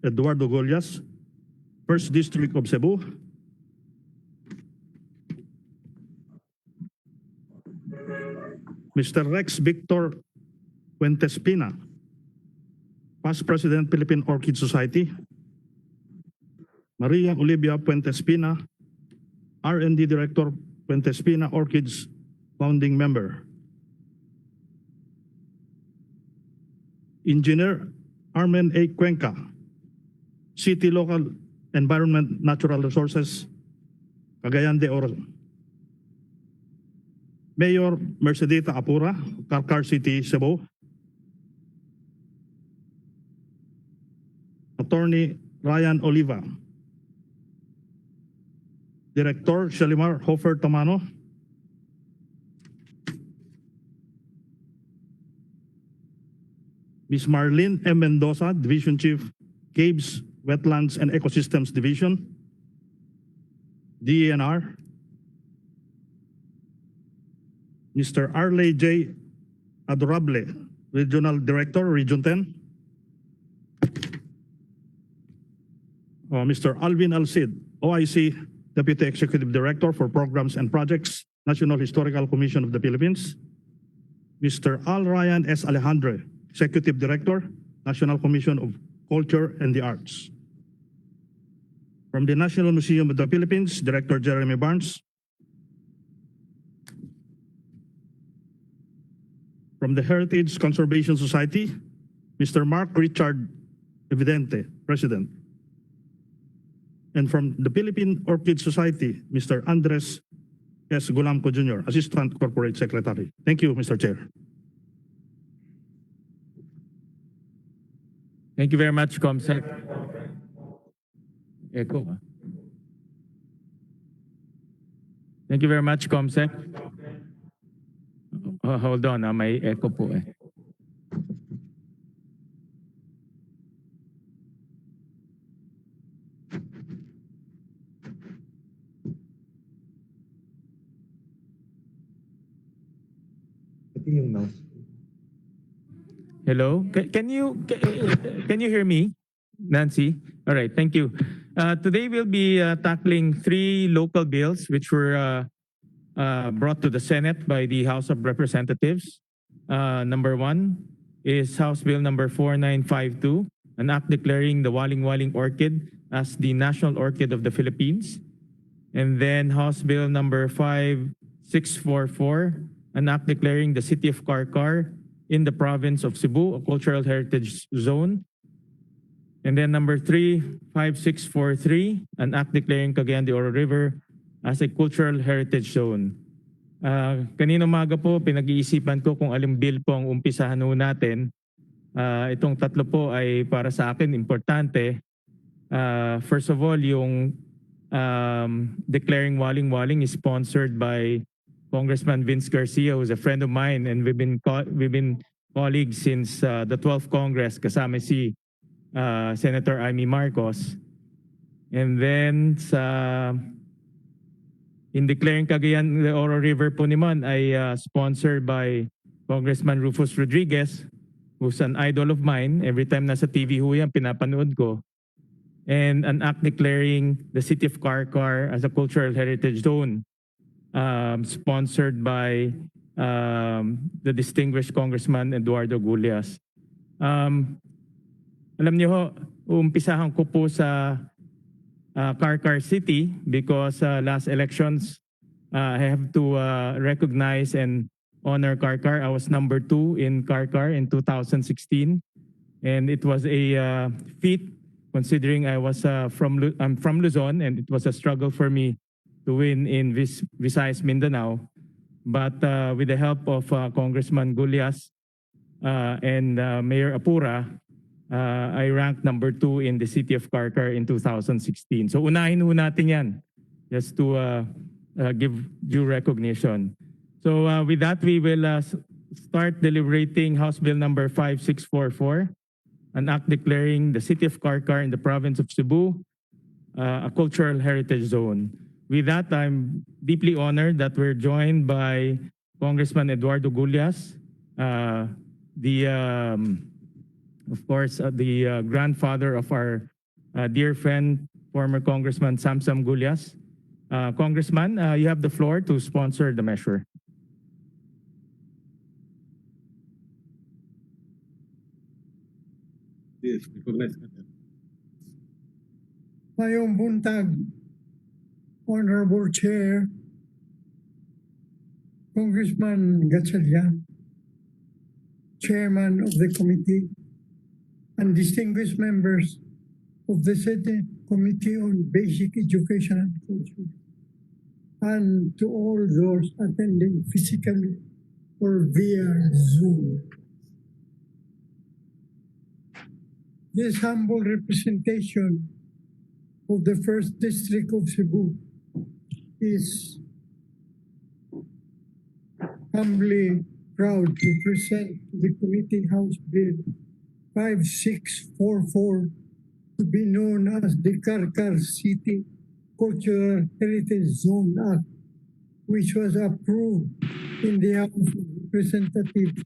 Eduardo Golias, 1st District of Cebu. Mr. Rex Victor Fuentespina, past President, Philippine Orchid Society. Maria Olivia Fuentespina, R&D Director, Fuentespina Orchids, founding member. Engineer Armen A. Cuenca, City Local Environment Natural Resources, Cagayan de Oro. Mayor Mercedita Apura, Carcar City, Cebu. Attorney Ryan Oliva. Director Shalimar Hofer Tamano. Ms. Marlene M. Mendoza, Division Chief, Caves, Wetlands and Ecosystems Division, DENR. Mr. Arley J. Adorable, Regional Director, Region 10. Mr. Alvin Alcid, OIC, Deputy Executive Director for Programs and Projects, National Historical Commission of the Philippines. Mr. Al Ryan S. Alejandre, Executive Director, National Commission of Culture and the Arts. From the National Museum of the Philippines, Director Jeremy Barnes. From the Heritage Conservation Society, Mr. Mark Richard Evidente, President. And from the Philippine Orchid Society, Mr. Andres S. Gulamco Jr., Assistant Corporate Secretary. Thank you, Mr. Chair. Thank you very much, Comsec. Echo. Thank you very much, Comsec. Hold on, may echo po eh. Hello, can you hear me, Nancy? All right, thank you. Today we'll be tackling 3 local bills which were brought to the Senate by the House of Representatives. Number 1 is House Bill number 4952, an act declaring the Waling-waling orchid as the national orchid of the Philippines. And then House Bill number 5644, an act declaring the city of Carcar in the province of Cebu a cultural heritage zone. And then number 3, 5643, an act declaring Cagayan de Oro River as a cultural heritage zone. Kanina umaga po, pinag-iisipan ko kung aling bill po ang umpisahan ho natin. Itong tatlo po ay para sa akin importante. First of all, yung declaring Waling-waling is sponsored by Congressman Vince Garcia, who's a friend of mine, and we've been colleagues since the 12th Congress, kasama si Senator Amy Marcos. And then in declaring Cagayan de Oro River po naman ay sponsored by Congressman Rufus Rodriguez, who's an idol of mine. Every time nasa TV ho yan, pinapanood ko. And an act declaring the city of Carcar as a cultural heritage zone, sponsored by the distinguished Congressman Eduardo Golias. Alam niyo ho, umpisahan ko po sa Carcar City because last elections, I have to recognize and honor Carcar. I was number 2 in Carcar in 2016. And it was a feat considering I'm from Luzon, and it was a struggle for me to win in Visayas, Mindanao. But with the help of Congressman Golias and Mayor Apura, I ranked number 2 in the city of Carcar in 2016. So unahin ho natin yan, just to give due recognition. So with that, we will start deliberating House Bill number 5644, an act declaring the city of Carcar in the province of Cebu a cultural heritage zone. With that, I'm deeply honored that we're joined by Congressman Eduardo Golias, of course, the grandfather of our dear friend, former Congressman Samsam Gulyas. Congressman, you have the floor to sponsor the measure. Yes, recognize. Mayong buntag, Honorable Chair, Congressman Gatchalian, Chairman of the committee, and distinguished members of the Senate Committee on Basic Education and Culture, and to all those attending physically or via Zoom. This humble representation of the First District of Cebu is humbly proud to present the Committee House Bill 5644 to be known as the Carcar City Cultural Heritage Zone Act, which was approved in the House of Representatives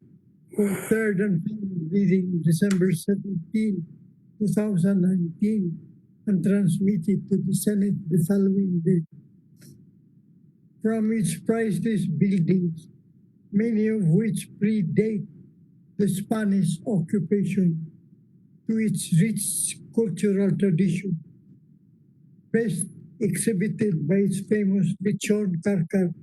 for third and final reading December 17, 2019, and transmitted to the Senate the following day. From its priceless buildings, many of which predate the Spanish occupation, to its rich cultural tradition, best exhibited by its famous lechon Carcar,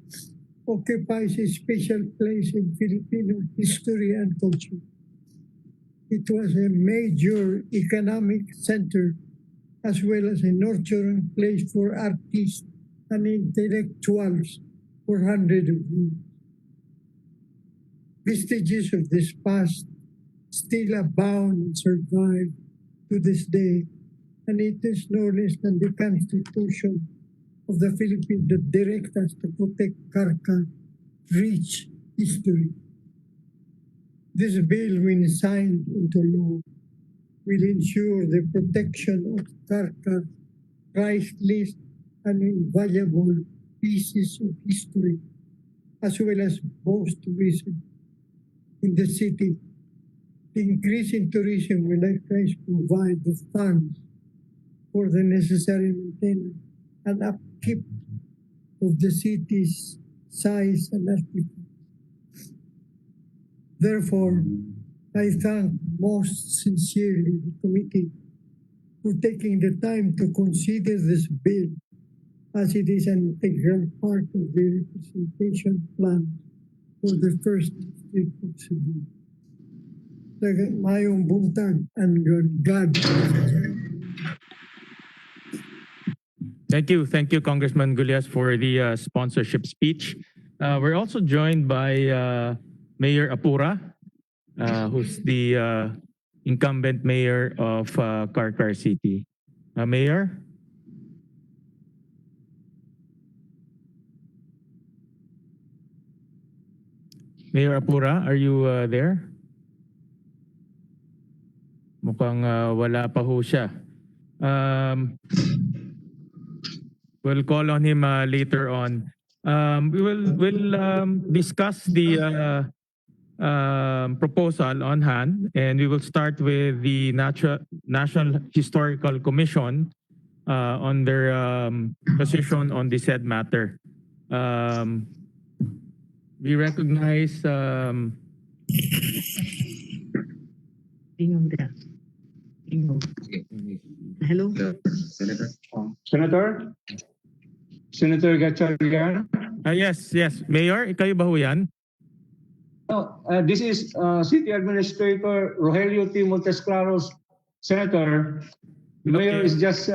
occupies a special place in Filipino history and culture. It was a major economic center as well as a nurturing place for artists and intellectuals for hundreds of years. Vestiges of this past still abound and survive to this day, and it is no less than the Constitution of the Philippines that directs us to protect Carcar's rich history. This bill, when signed into law, will ensure the protection of Carcar's priceless and invaluable pieces of history, as well as boost tourism in the city. The increase in tourism will likewise provide the funds for the necessary maintenance and upkeep of the city's size and artifacts. Therefore, I thank most sincerely the committee for taking the time to consider this bill, as it is an integral part of the representation plan for the First District of Cebu. Mayong buntag and God. Thank you, Congressman Gulyas, for the sponsorship speech. We're also joined by Mayor Apura, who's the incumbent mayor of Carcar City. Mayor? Mayor Apura, are you there? Mukhang wala pa ho siya. We'll call on him later on. We'll discuss the proposal on hand, and we will start with the National Historical Commission on their position on the said matter. We recognize Hello. Senator Gatchalian. yes, Mayor, kayo ba ho yan? No, this is City Administrator Rogelio T. Montesclaros, Senator. The Mayor is just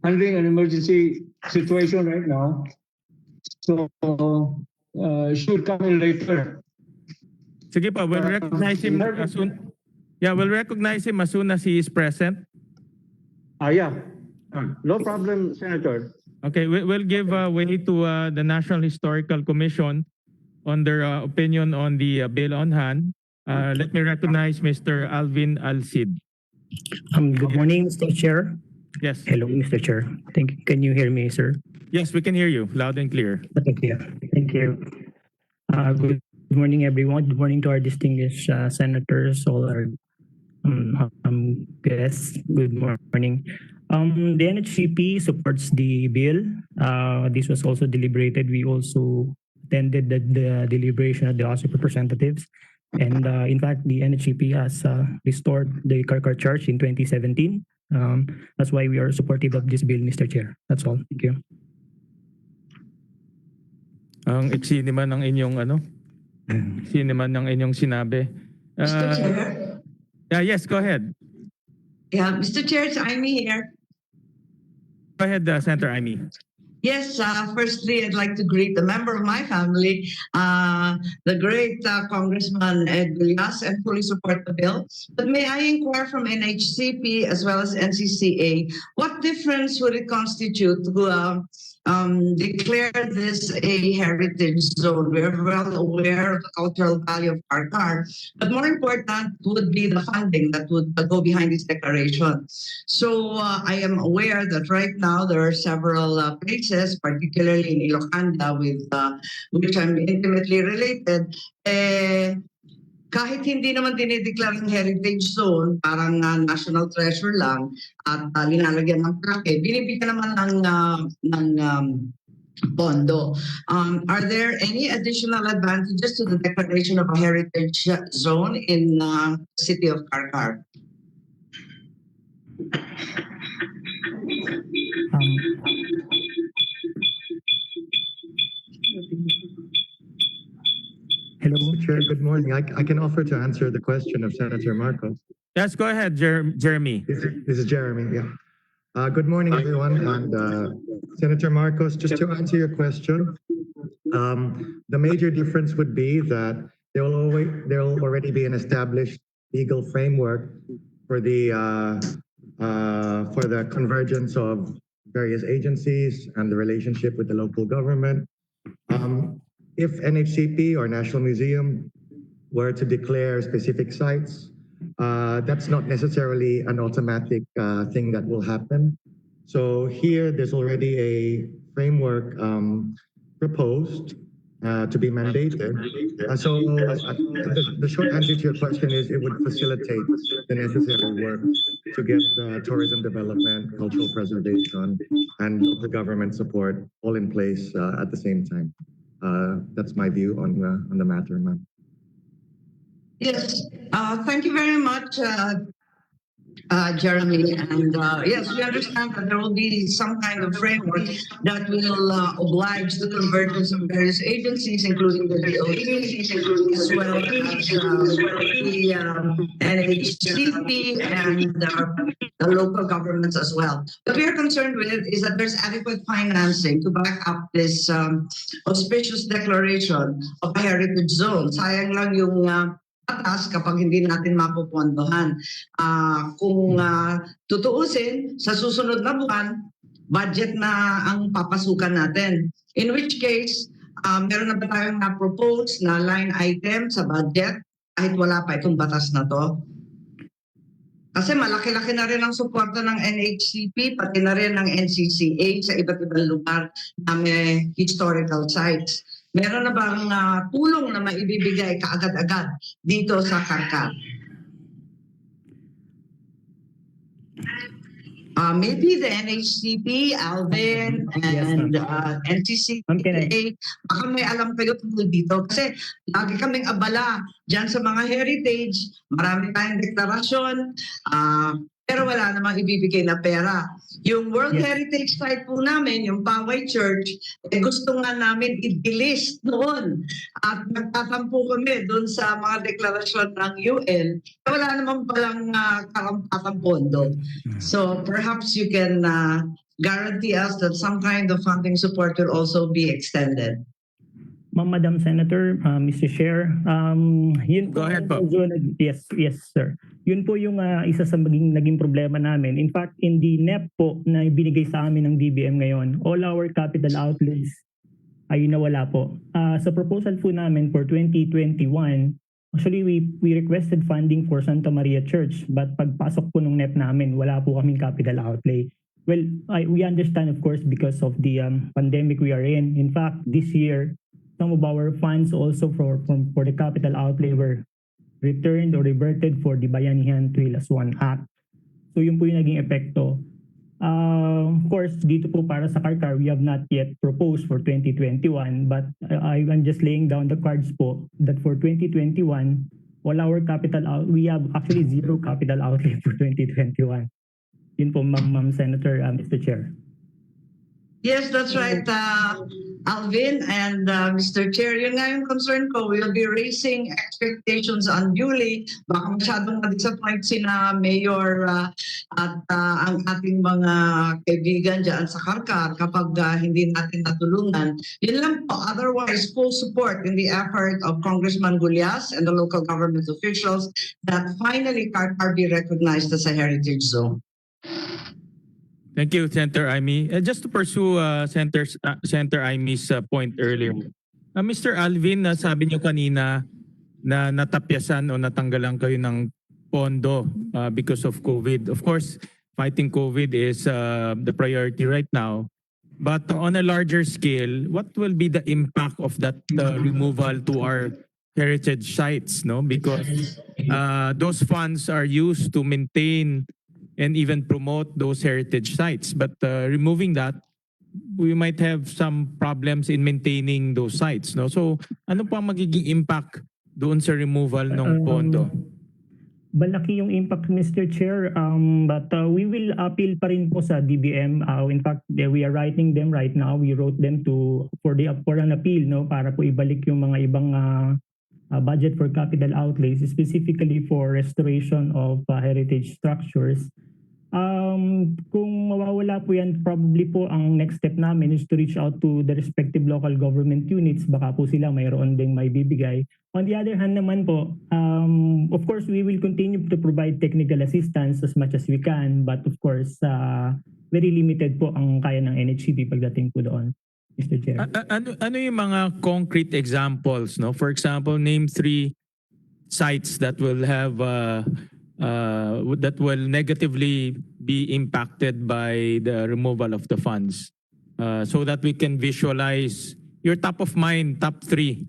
handling an emergency situation right now. So should come in later. Sige pa, we'll recognize him as soon. Yeah, we'll recognize him as soon as he is present. Yeah. No problem, Senator. Okay, we'll give way to the National Historical Commission on their opinion on the bill on hand. Let me recognize Mr. Alvin Alcid. Good morning, Mr. Chair. Yes. Hello, Mr. Chair. Can you hear me, sir? Yes, we can hear you loud and clear. Thank you. Thank you. Good morning, everyone. Good morning to our distinguished senators, all our guests. Good morning. The NHCP supports the bill. This was also deliberated. We also attended the deliberation of the House of Representatives. And in fact, the NHCP has restored the Carcar charge in 2017. That's why we are supportive of this bill, Mr. Chair. That's all. Thank you. Ang iksi naman ng inyong iksi naman ng inyong sinabi. Mr. Chair? Yes, go ahead. Yeah, Mr. Chair, it's Amy here. Go ahead, Senator Amy. Yes, firstly, I'd like to greet a member of my family, the great Congressman Ed Villas, and fully support the bill. But may I inquire from NHCP as well as NCCA, what difference would it constitute to declare this a heritage zone? We're well aware of the cultural value of Carcar, but more important would be the funding that would go behind this declaration. So I am aware that right now there are several places, particularly in Ilocanda, with which I'm intimately related, kahit hindi naman dinideklarang heritage zone, parang national treasure lang, at linalagyan ng plaque, binibigyan naman ng pondo. Are there any additional advantages to the declaration of a heritage zone in the city of Carcar? Hello. Chair, good morning. I can offer to answer the question of Senator Marcos. Yes, go ahead, Jeremy. This is Jeremy, yeah. Good morning, everyone. And Senator Marcos, just to answer your question, the major difference would be that there will already be an established legal framework for the convergence of various agencies and the relationship with the local government. If NHCP or National Museum were to declare specific sites, that's not necessarily an automatic thing that will happen. So here, there's already a framework proposed to be mandated. So the short answer to your question is it would facilitate the necessary work to get tourism development, cultural preservation, and local government support all in place at the same time. That's my view on the matter, ma'am. Yes, thank you very much, Jeremy. And yes, we understand that there will be some kind of framework that will oblige the convergence of various agencies, including the DOE, as well as the NHCP and the local governments as well. What we are concerned with is that there's adequate financing to back up this auspicious declaration of a heritage zone. Sayang lang yung atas kapag hindi natin mapupondohan. Kung tutuusin, sa susunod na buwan, budget na ang papasukan natin. In which case, meron na ba tayong na-propose na line item sa budget kahit wala pa itong batas na to? Kasi malaki-laki na rin ang suporta ng NHCP, pati na rin ng NCCA sa iba't ibang lugar na may historical sites. Meron na bang tulong na maibibigay kaagad-agad dito sa Carcar? Maybe the NHCP, Alvin, and NCCA, baka may alam kayo tungkol dito. Kasi lagi kaming abala dyan sa mga heritage, marami tayong deklarasyon, pero wala namang ibibigay na pera. Yung World Heritage Site po namin, yung Paway Church, gusto nga namin i-delist noon. At nagtatampo kami doon sa mga deklarasyon ng UN. Wala naman palang karampatang pondo. So perhaps you can guarantee us that some kind of funding support will also be extended. Madam Senator, Mr. Chair, yun po. Go ahead po. Yes, sir. Yun po yung isa sa naging problema namin. In fact, in the NEP po na binigay sa amin ng DBM ngayon, all our capital outlays ay nawala po. Sa proposal po namin for 2021, actually we requested funding for Santa Maria Church, but pagpasok po ng NEP namin, wala po kaming capital outlay. Well, we understand, of course, because of the pandemic we are in. In fact, this year, some of our funds also for the capital outlay were returned or reverted for the Bayanihan 3+1 Act. So yun po yung naging epekto. Of course, dito po para sa Carcar, we have not yet proposed for 2021, but I'm just laying down the cards po that for 2021, all our we have actually zero capital outlay for 2021. Yun po, Ma'am Senator, Mr. Chair. Yes, that's right, Alvin and Mr. Chair. Yun nga yung concern ko. We'll be raising expectations unduly. Baka masyadong ma-disappoint sina Mayor at ang ating mga kaibigan dyan sa Carcar kapag hindi natin natulungan. Yun lang po. Otherwise, full support in the effort of Congressman Gulyas and the local government officials that finally Carcar be recognized as a heritage zone. Thank you, Senator Amy. Just to pursue Senator Amy's point earlier, Mr. Alvin, sabi niyo kanina na natapyasan o natanggalan kayo ng pondo because of COVID. Of course, fighting COVID is the priority right now. But on a larger scale, what will be the impact of that removal to our heritage sites? No, because those funds are used to maintain and even promote those heritage sites. But removing that, we might have some problems in maintaining those sites. No? So ano pa magiging impact doon sa removal ng pondo? Malaki yung impact, Mr. Chair, but we will appeal pa rin po sa DBM. In fact, we are writing them right now. We wrote them for an appeal, no, para po ibalik yung mga ibang budget for capital outlays, specifically for restoration of heritage structures. Kung mawawala po yan, probably po ang next step namin is to reach out to the respective local government units. Baka po sila mayroon ding may bibigay. On the other hand naman po, of course, we will continue to provide technical assistance as much as we can. But of course, very limited po ang kaya ng NHCP pagdating po doon, Mr. Chair. Ano yung mga concrete examples? No? For example, name 3 sites that will have that will negatively be impacted by the removal of the funds, so that we can visualize your top of mind, top 3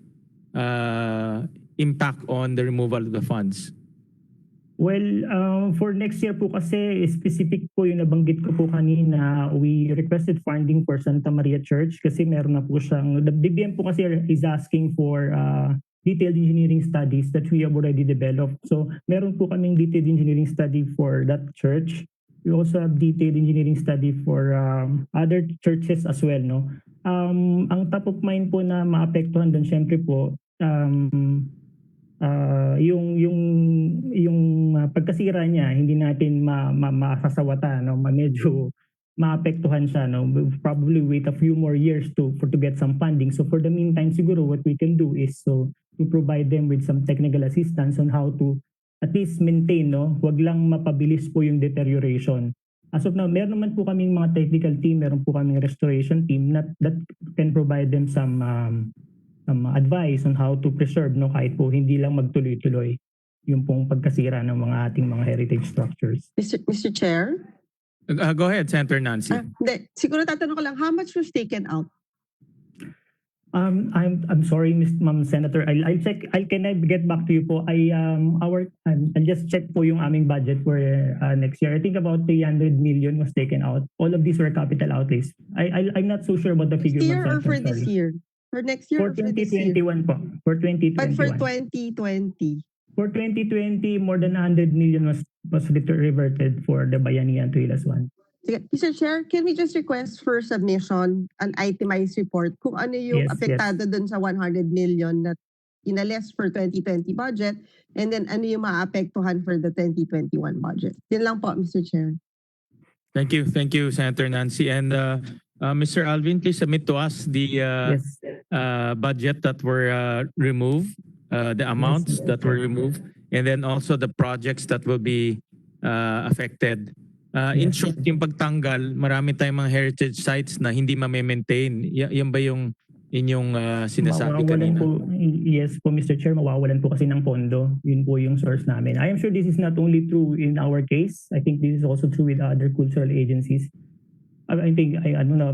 impact on the removal of the funds. Well, for next year po kasi, specific po yung nabanggit ko po kanina, we requested funding for Santa Maria Church kasi meron na po siyang, the DBM po kasi is asking for detailed engineering studies that we have already developed. So meron po kaming detailed engineering study for that church. We also have detailed engineering study for other churches as well. No? Ang top of mind po na maapektuhan doon, syempre po, yung pagkasira niya, hindi natin masasawata, no? Medyo maapektuhan siya, no? We'll probably wait a few more years to get some funding. So for the meantime, siguro what we can do is to provide them with some technical assistance on how to at least maintain, no? Wag lang mapabilis po yung deterioration. As of now, meron naman po kaming mga technical team, meron po kaming restoration team that can provide them some advice on how to preserve, no? Kahit po hindi lang magtuloy-tuloy yung pong pagkasira ng mga ating mga heritage structures. Mr. Chair? Go ahead, Senator Nancy. Siguro tatanong ko lang, how much was taken out? I'm sorry, Ma'am Senator. I'll check. Can I get back to you po? I'll just check po yung aming budget for next year. I think about 300 million was taken out. All of these were capital outlays. I'm not so sure about the figure. This year or for this year? For next year for or for this year? 2021 po. For 2021. But for 2020? For 2020, more than 100 million was reverted for the Bayanihan to Ilas 1. Mr. Chair, can we just request for submission an itemized report kung ano yung apektado dun sa 100 million na inalis for 2020 budget and then ano yung maapektuhan for the 2021 budget? Yun lang po, Mr. Chair. Thank you, Senator Nancy. And Mr. Alvin, please submit to us the budget that were removed, the amounts that were removed, and then also the projects that will be affected. In short, yung pagtanggal, marami tayong mga heritage sites na hindi ma-maintain. Yan ba yung inyong sinasabi kanina? Yes po, Mr. Chair, mawawalan po kasi ng pondo. Yun po yung source namin. I am sure this is not only true in our case. I think this is also true with other cultural agencies. I think,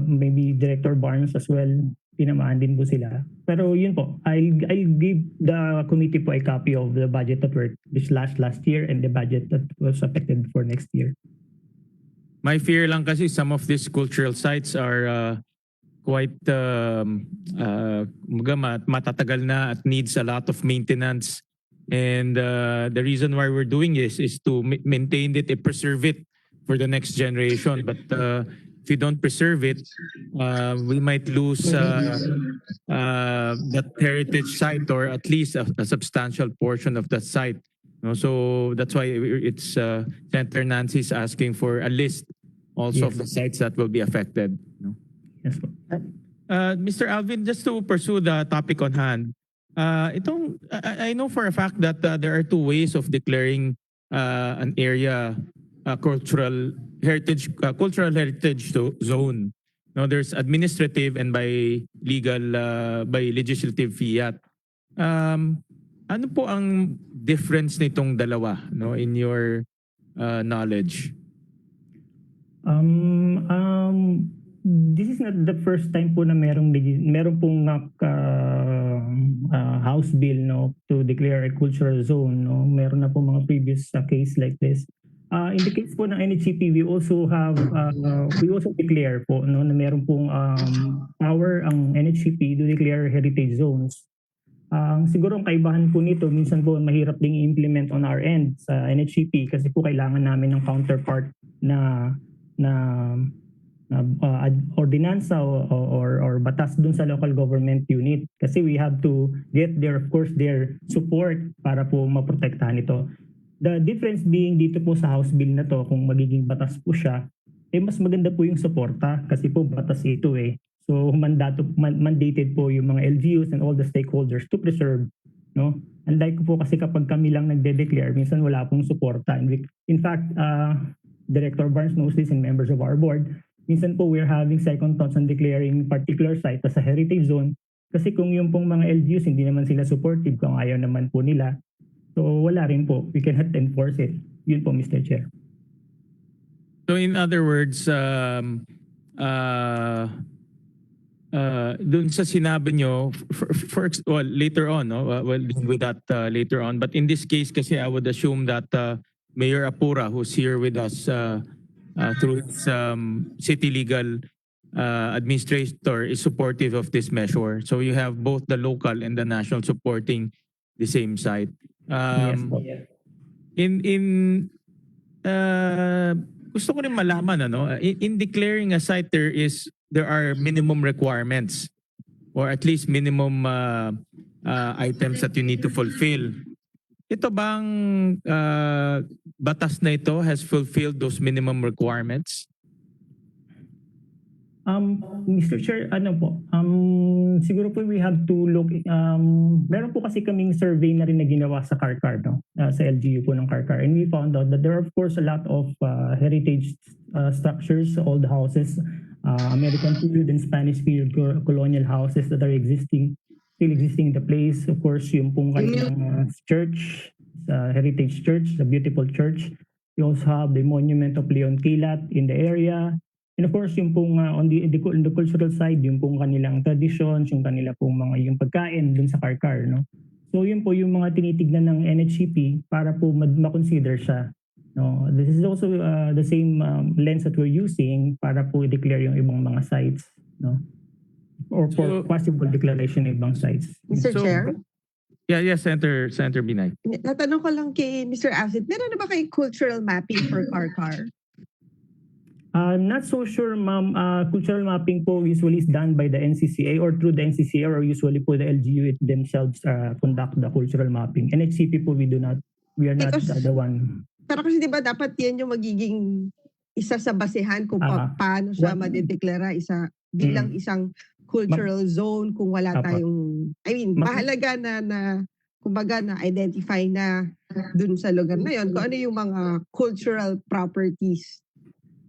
maybe Director Barnes as well, tinamaan din po sila. Pero yun po, I'll give the committee po a copy of the budget that were last year and the budget that was affected for next year. My fear lang kasi some of these cultural sites are quite matatagal na at needs a lot of maintenance. And the reason why we're doing this is to maintain it and preserve it for the next generation. But if you don't preserve it, we might lose that heritage site, or at least a substantial portion of that site. No, so that's why it's Senator Nancy is asking for a list also of the sites that will be affected. No? Yes po. Mr. Alvin, just to pursue the topic on hand, I know for a fact that there are two ways of declaring an area cultural heritage zone. No, there's administrative and by legislative fiat. Ano po ang difference nitong dalawa, no, in your knowledge? This is not the first time po na meron pong House bill, no, to declare a cultural zone, no. Meron na po mga previous case like this. In the case po ng NHCP, we also declare po, no, na meron pong power ang NHCP to declare heritage zones. Siguro ang kaibahan po nito, minsan po mahirap ding i-implement on our end sa NHCP kasi po kailangan namin ng counterpart na ordinansa or batas dun sa local government unit kasi we have to get their support para po maprotektahan ito. The difference being dito po sa House bill na to, kung magiging batas po siya, mas maganda po yung suporta kasi po batas ito eh. So mandated po yung mga LGUs and all the stakeholders to preserve, no? Unlike po kasi kapag kami lang nagde-declare, minsan wala pong suporta. In fact, Director Barnes knows this and members of our board, minsan po we're having second thoughts on declaring particular site as a heritage zone kasi kung yung pong mga LGUs hindi naman sila supportive, kung ayaw naman po nila, so wala rin po, we cannot enforce it. Yun po, Mr. Chair. So in other words, dun sa sinabi nyo, later on, no? We'll deal with that later on. But in this case kasi I would assume that Mayor Apura, who's here with us through his city legal administrator, is supportive of this measure. So you have both the local and the national supporting the same site. Yes po. Gusto ko rin malaman, in declaring a site, there are minimum requirements or at least minimum items that you need to fulfill. Ito bang batas na ito has fulfilled those minimum requirements? Mr. Chair, siguro po we have to look, meron po kasi kaming survey na rin na ginawa sa Carcar, no? Sa LGU po ng Carcar, and we found out that there are of course a lot of heritage structures, old houses, American period and Spanish period colonial houses that are still existing in the place. Of course, yung pong kanilang church, heritage church, a beautiful church. We also have the monument of Leon Kilat in the area. And of course, yung pong on the cultural side, yung pong kanilang traditions, yung kanila pong yung pagkain dun sa Carcar, no? So yun po yung mga tinitignan ng NHCP para po ma-consider siya. No, this is also the same lens that we're using para po i-declare yung ibang mga sites, no? Or for possible declaration ng ibang sites. Mr. Chair? Yeah, Senator Binay. Natanong ko lang kay Mr. Acid, meron na ba kayong cultural mapping for Carcar? Not so sure, ma'am. Cultural mapping po usually is done by the NCCA or through the NCCA, or usually po the LGU themselves conduct the cultural mapping. NHCP po we are not the one. Pero kasi di ba dapat yan yung magiging isa sa basehan kung paano siya madedeklara bilang isang cultural zone kung wala tayong, mahalaga na kumbaga na-identify na dun sa lugar na yun kung ano yung mga cultural properties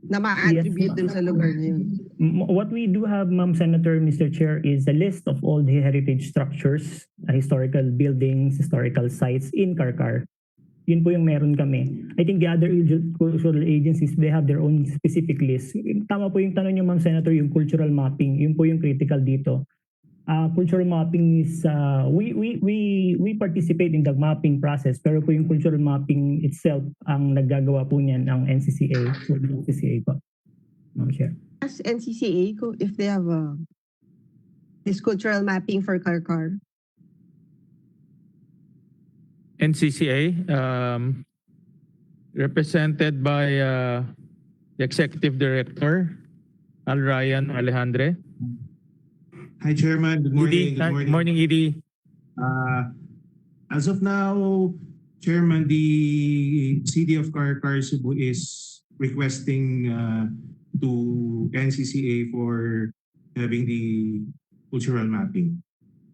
na ma-attribute dun sa lugar na yun. What we do have, Ma'am Senator, Mr. Chair, is a list of all the heritage structures, historical buildings, historical sites in Carcar. Yun po yung meron kami. I think the other cultural agencies, they have their own specific list. Tama po yung tanong niyo, Ma'am Senator, yung cultural mapping, yun po yung critical dito. cultural mapping is we participate in the mapping process, pero po yung cultural mapping itself ang naggagawa po niyan ng NCCA. So NCCA po. Ma'am Chair. Ask NCCA if they have this cultural mapping for Carcar. NCCA, represented by the Executive Director, Ryan Alejandre. Hi, Chairman. Good morning. Good morning, Edie. As of now, Chairman, the City of Carcar Cebu is requesting to NCCA for having the cultural mapping.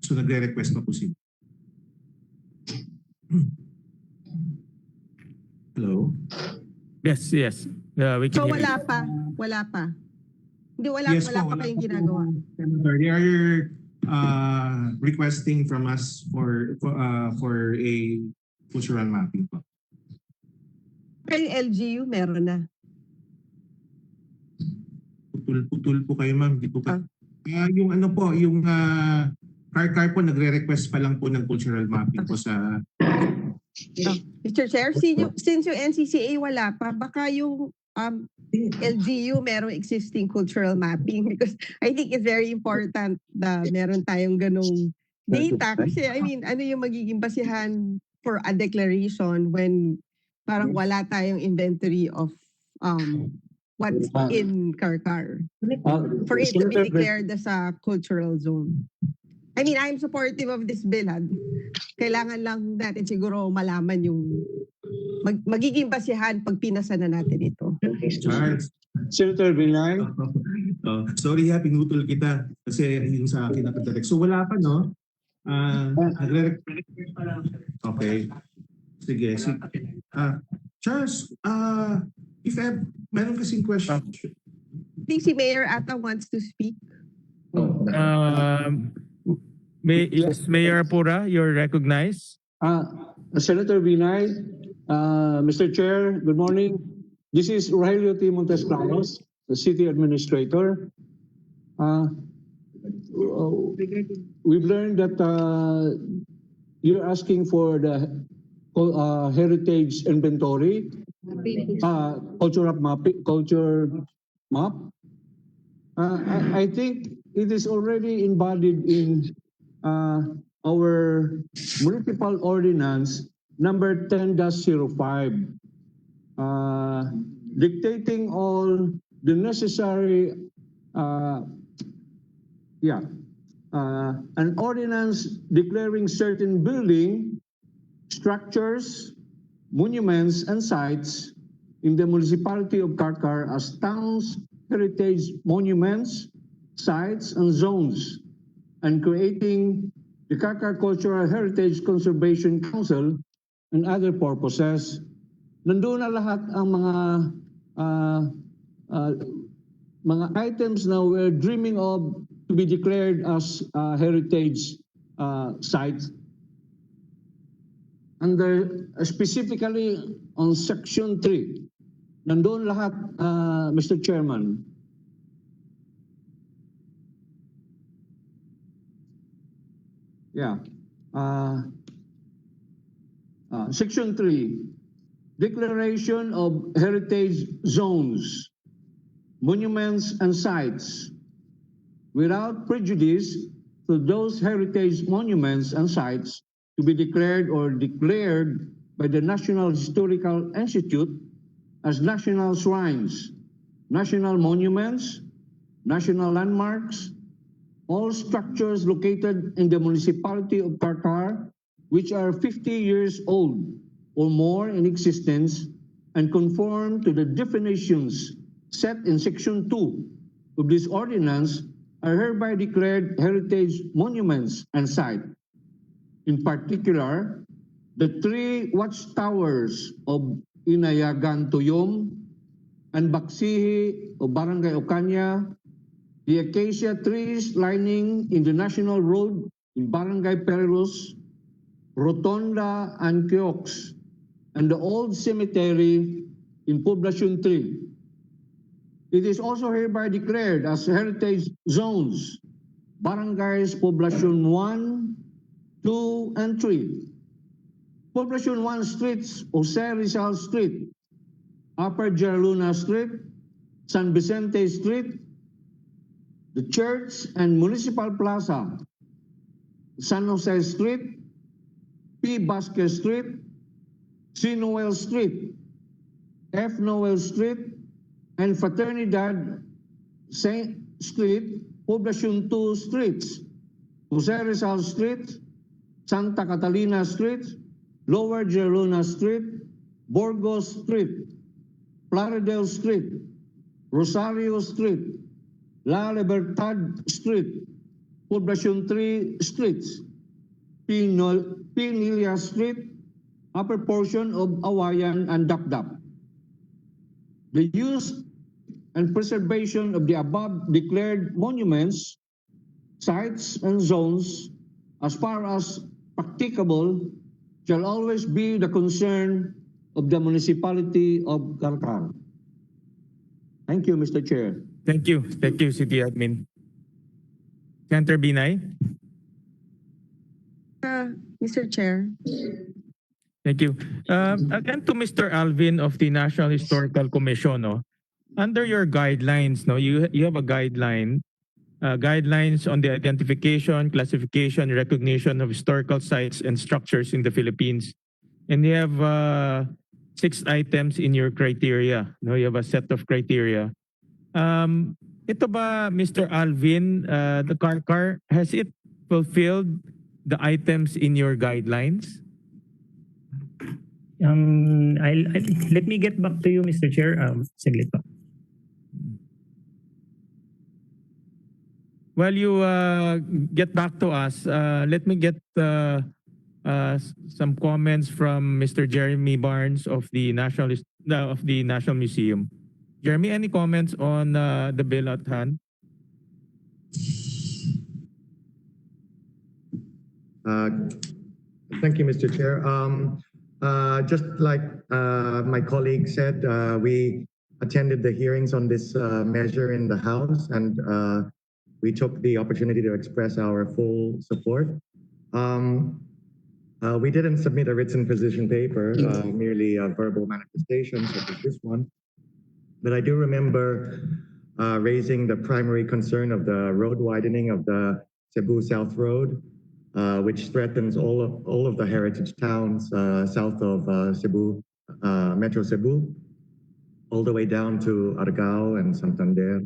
So nagre-request pa po sila. Hello? Yes. We can So hear you. wala pa. Hindi, wala pa kayong ginagawa. Senator, they are requesting from us for a cultural mapping po. Pero yung LGU, meron na. Putol po kayo, ma'am. Di po pa. Yung ano po, yung Carcar po nagre-request pa lang po ng cultural mapping po sa Mr. Chair, since yung NCCA wala pa, baka yung LGU merong existing cultural mapping because I think it's very important na meron tayong ganong data kasi I mean, ano yung magiging basihan for a declaration when parang wala tayong inventory of what's in Carcar for it to be declared as a cultural zone. I mean, I'm supportive of this bill. Kailangan lang natin siguro malaman yung magiging basihan pag pinasa na natin ito. Charles. Senator Binay. Sorry pinutol kita kasi yung sa akin nakadirect. So wala pa, no? Okay. Sige. Charles, if meron kasing question. I think si Mayor ata wants to speak. Yes, Mayor Apura, you're recognized. Senator Binay, Mr. Chair, good morning. This is Rogelio T. Montes Claros, the City Administrator. We've learned that you're asking for the heritage inventory, culture map. I think it is already embodied in our municipal ordinance number 10-05, dictating all the necessary an ordinance declaring certain building, structures, monuments, and sites in the municipality of Carcar as towns, heritage monuments, sites, and zones, and creating the Carcar Cultural Heritage Conservation Council and other purposes. Nandun na lahat ang mga items na we're dreaming of to be declared as heritage sites. Under specifically on Section 3, nandun lahat, Mr. Chairman. Section 3, declaration of heritage zones, monuments, and sites without prejudice to those heritage monuments and sites to be declared by the National Historical Institute as national shrines, national monuments, national landmarks, all structures located in the municipality of Carcar which are 50 years old or more in existence and conform to the definitions set in Section 2 of this ordinance are hereby declared heritage monuments and sites. In particular, the 3 watchtowers of Inayagan Tuyom and Baksihi of Barangay Ocaña, the acacia trees lining in the National Road in Barangay Perillos, Rotonda and Kioks, and the old cemetery in Poblacion 3. It is also hereby declared as heritage zones Barangays Poblacion 1, 2, and 3. Poblacion 1 streets, Jose Rizal Street, Upper Geraluna Street, San Vicente Street, the Church and Municipal Plaza, San Jose Street, P. Vasquez Street, C. Noel Street, F. Noel Street, and Fraternidad Saint Street, Poblacion 2 streets, Jose Rizal Street, Santa Catalina Street, Lower Geraluna Street, Burgos Street, Plaridel Street, Rosario Street, La Libertad Street, Poblacion 3 streets, Pinilia Street, upper portion of Awayan and Dapdap. The use and preservation of the above declared monuments, sites, and zones, as far as practicable, shall always be the concern of the municipality of Carcar. Thank you, Mr. Chair. Thank you, City Admin. Senator Binay. Mr. Chair. Thank you. Again to Mr. Alvin of the National Historical Commission. No? Under your guidelines, no, you have a guidelines on the identification, classification, recognition of historical sites and structures in the Philippines. And you have 6 items in your criteria. No, you have a set of criteria. Ito ba, Mr. Alvin, the Carcar, has it fulfilled the items in your guidelines? Let me get back to you, Mr. Chair. Saglit pa. While you get back to us, let me get some comments from Mr. Jeremy Barnes of the National Museum. Jeremy, any comments on the bill at hand? Thank you, Mr. Chair. Just like my colleague said, we attended the hearings on this measure in the House, and we took the opportunity to express our full support. We didn't submit a written position paper, merely a verbal manifestation such as this one. But I do remember raising the primary concern of the road widening of the Cebu South Road, which threatens all of the heritage towns south of Cebu, Metro Cebu, all the way down to Argao and Santander.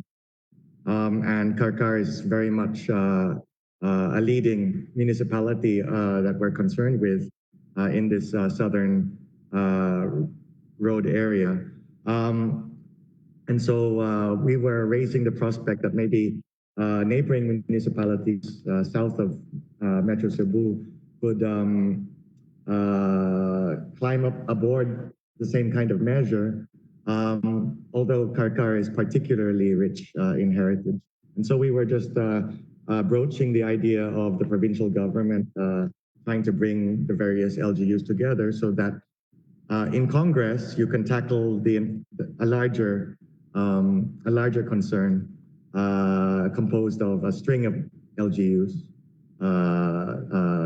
And Carcar is very much a leading municipality that we're concerned with in this southern road area. And so we were raising the prospect that maybe neighboring municipalities south of Metro Cebu could climb up aboard the same kind of measure, although Carcar is particularly rich in heritage. And so we were just broaching the idea of the provincial government trying to bring the various LGUs together so that in Congress you can tackle a larger concern composed of a string of LGUs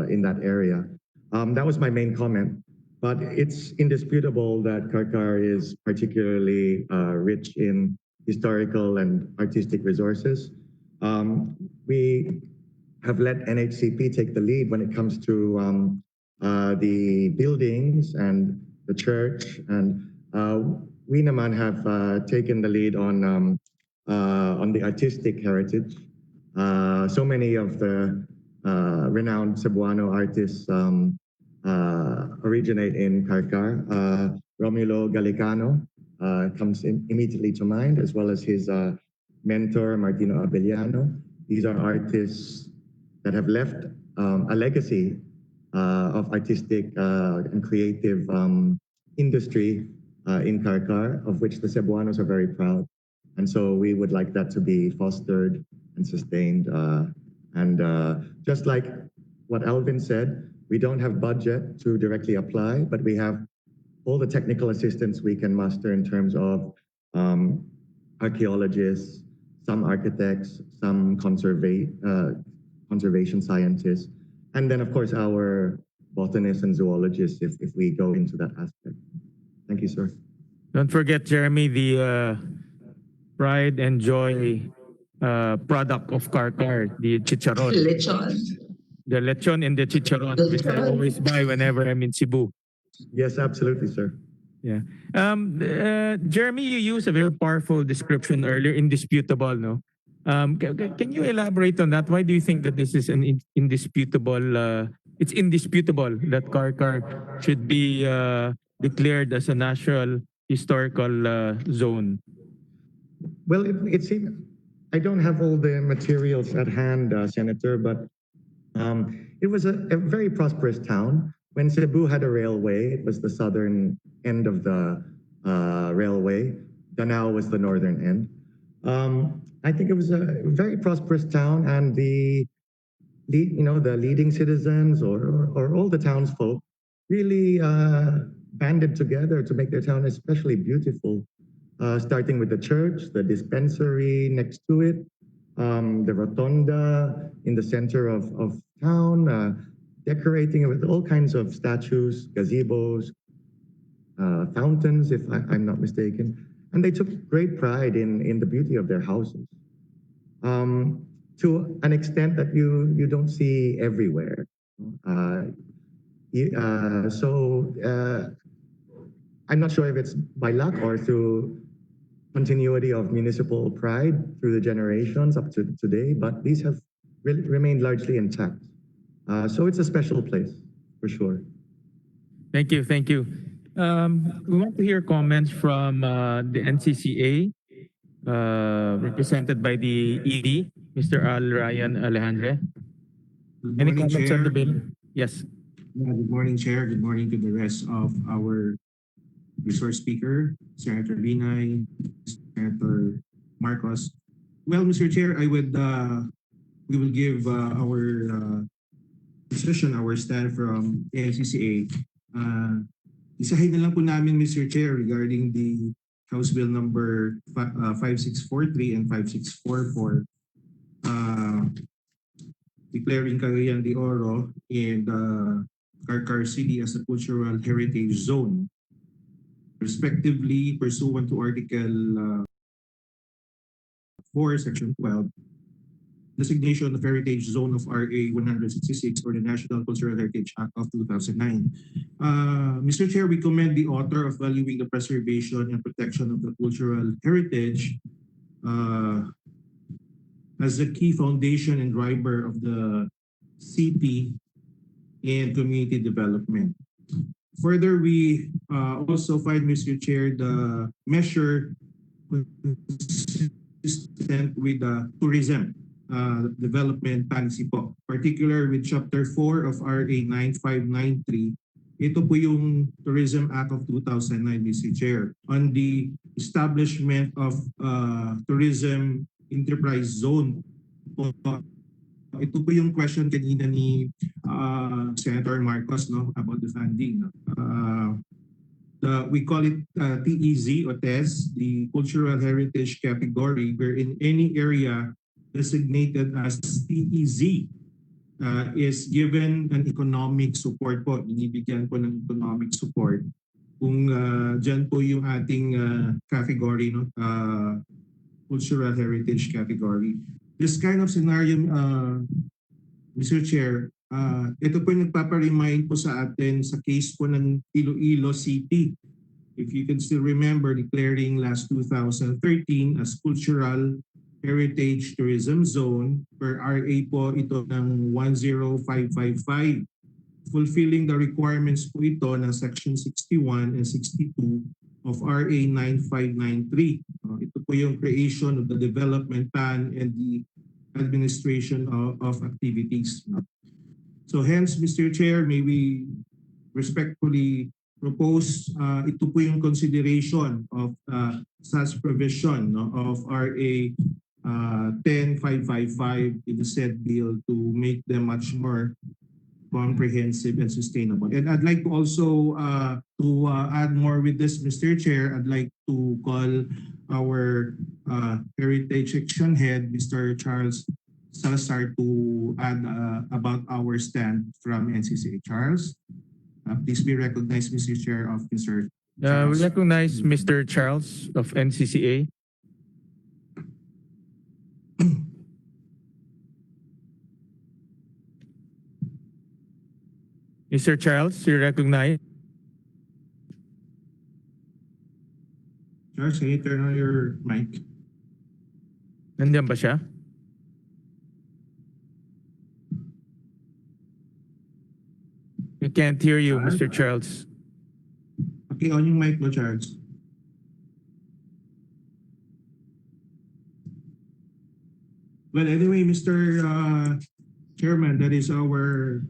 in that area. That was my main comment, but it's indisputable that Carcar is particularly rich in historical and artistic resources. We have let NHCP take the lead when it comes to the buildings and the church, and we naman have taken the lead on the artistic heritage. So many of the renowned Cebuano artists originate in Carcar. Romulo Gallicano comes immediately to mind, as well as his mentor, Martino Abellano. These are artists that have left a legacy of artistic and creative industry in Carcar, of which the Cebuanos are very proud. And so we would like that to be fostered and sustained. And just like what Alvin said, we don't have budget to directly apply, but we have all the technical assistance we can muster in terms of archaeologists, some architects, some conservation scientists, and then of course our botanists and zoologists if we go into that aspect. Thank you, sir. Don't forget, Jeremy, the pride and joy product of Carcar, the chicharon. Lechon. The lechon and the chicharon, which I always buy whenever I'm in Cebu. Yes, absolutely, sir. Yeah. Jeremy, you used a very powerful description earlier, indisputable, no? Can you elaborate on that? Why do you think that this is an indisputable, it's indisputable that Carcar should be declared as a national historical zone? Well, it seems I don't have all the materials at hand, Senator, but it was a very prosperous town. When Cebu had a railway, it was the southern end of the railway. Danao was the northern end. I think it was a very prosperous town, and the leading citizens or all the townsfolk really banded together to make their town especially beautiful. Starting with the church, the dispensary next to it, the rotonda in the center of town, decorating it with all kinds of statues, gazebos, fountains, if I'm not mistaken. And they took great pride in the beauty of their houses, to an extent that you don't see everywhere. I'm not sure if it's by luck or through continuity of municipal pride through the generations up to today, but these have remained largely intact. So it's a special place, for sure. Thank you, thank you. We want to hear comments from the NCCA, represented by the ED, Mr. Al Ryan Alejandre. Good Any morning, comments on the Chair. bill? Yes. Yeah, good morning, Chair. Good morning to the rest of our resource speaker, Senator Binay, Senator Marcos. Well, Mr. Chair, we will give our position, our stand from NCCA. Isahin na lang po namin, Mr. Chair, regarding the House Bill number 5643 and 5644, declaring Cagayan de Oro and Carcar City as a cultural heritage zone, respectively pursuant to Article 4, Section 12, designation of heritage zone of RA 166 or the National Cultural Heritage Act of 2009. Mr. Chair, we commend the author of valuing the preservation and protection of the cultural heritage as a key foundation and driver of the city and community development. Further, we also find, Mr. Chair, the measure consistent with the tourism development policy po, particular with Chapter 4 of RA 9593. Ito po yung Tourism Act of 2009, Mr. Chair, on the establishment of tourism enterprise zone. Ito po yung question kanina ni Senator Marcos, no, about the funding. We call it TEZ or TEZ, the Cultural Heritage Category, where in any area designated as TEZ is given an economic support po. Binibigyan po ng economic support. Kung dyan po yung ating category, no, Cultural Heritage Category. This kind of scenario, Mr. Chair, ito po yung nagpaparemind po sa atin sa case po ng Iloilo City. If you can still remember, declaring last 2013 as Cultural Heritage Tourism Zone, per RA po ito ng 10555. Fulfilling the requirements po ito ng Section 61 and 62 of RA 9593. Ito po yung creation of the development plan and the administration of activities. So hence, Mr. Chair, may we respectfully propose ito po yung consideration of such provision, no, of RA 10555 in the said bill to make them much more comprehensive and sustainable. And I'd like to also add more with this, Mr. Chair. I'd like to call our Heritage Section Head, Mr. Charles Salazar to add about our stand from NCCA. Charles, please be recognized, Mr. Chair of Mr. We Charles. recognize Mr. Charles of NCCA. Mr. Charles, you recognize. Charles, can you turn on your mic? Nandiyan ba siya? We can't hear you, Mr. Charles. Okay, on yung mic mo, Charles. Well, anyway, Mr. Chairman, that is our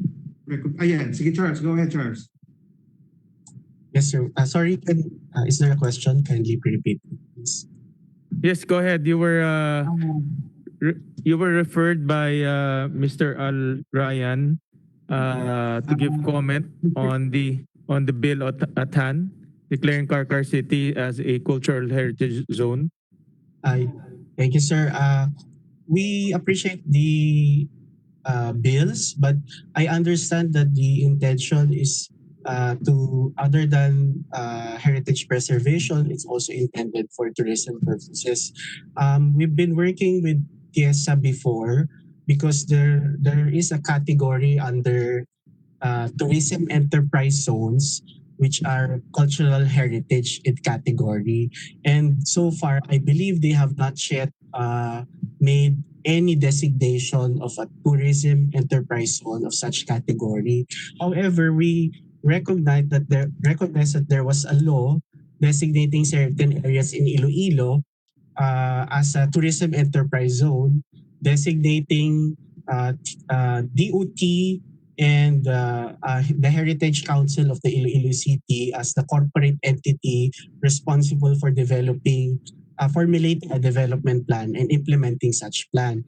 record. Ayan, sige Charles, go ahead Charles. Yes, sir. Sorry, is there a question? Kindly repeat, please. Yes, go ahead. You were referred by Mr. Al Ryan to give comment on the bill at hand, declaring Carcar City as a cultural heritage zone. Thank you, sir. We appreciate the bills, but I understand that the intention is to, other than heritage preservation, it's also intended for tourism purposes. We've been working with TIESA before because there is a category under tourism enterprise zones, which are cultural heritage in category. And so far, I believe they have not yet made any designation of a tourism enterprise zone of such category. However, we recognize that there was a law designating certain areas in Iloilo as a tourism enterprise zone, designating DOT and the Heritage Council of the Iloilo City as the corporate entity responsible for formulating a development plan and implementing such plan.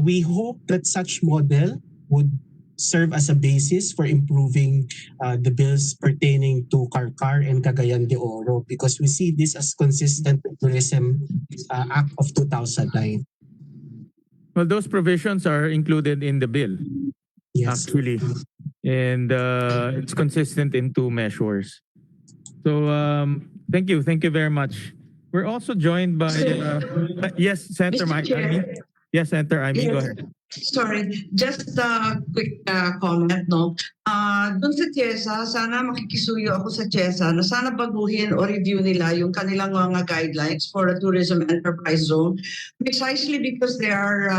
We hope that such model would serve as a basis for improving the bills pertaining to Carcar and Cagayan de Oro, because we see this as consistent with Tourism Act of 2009. Well, those provisions are included in the bill, Yes. actually, and it's consistent in two measures. So thank you very much. We're also joined by yes, Senator Mr. Chair. Amy. Yes, Senator Amy, go ahead. Sorry, just a quick comment, no? Doon sa TIESA, sana makikisuyo ako sa TIESA na sana baguhin o review nila yung kanilang mga guidelines for a tourism enterprise zone, precisely because they are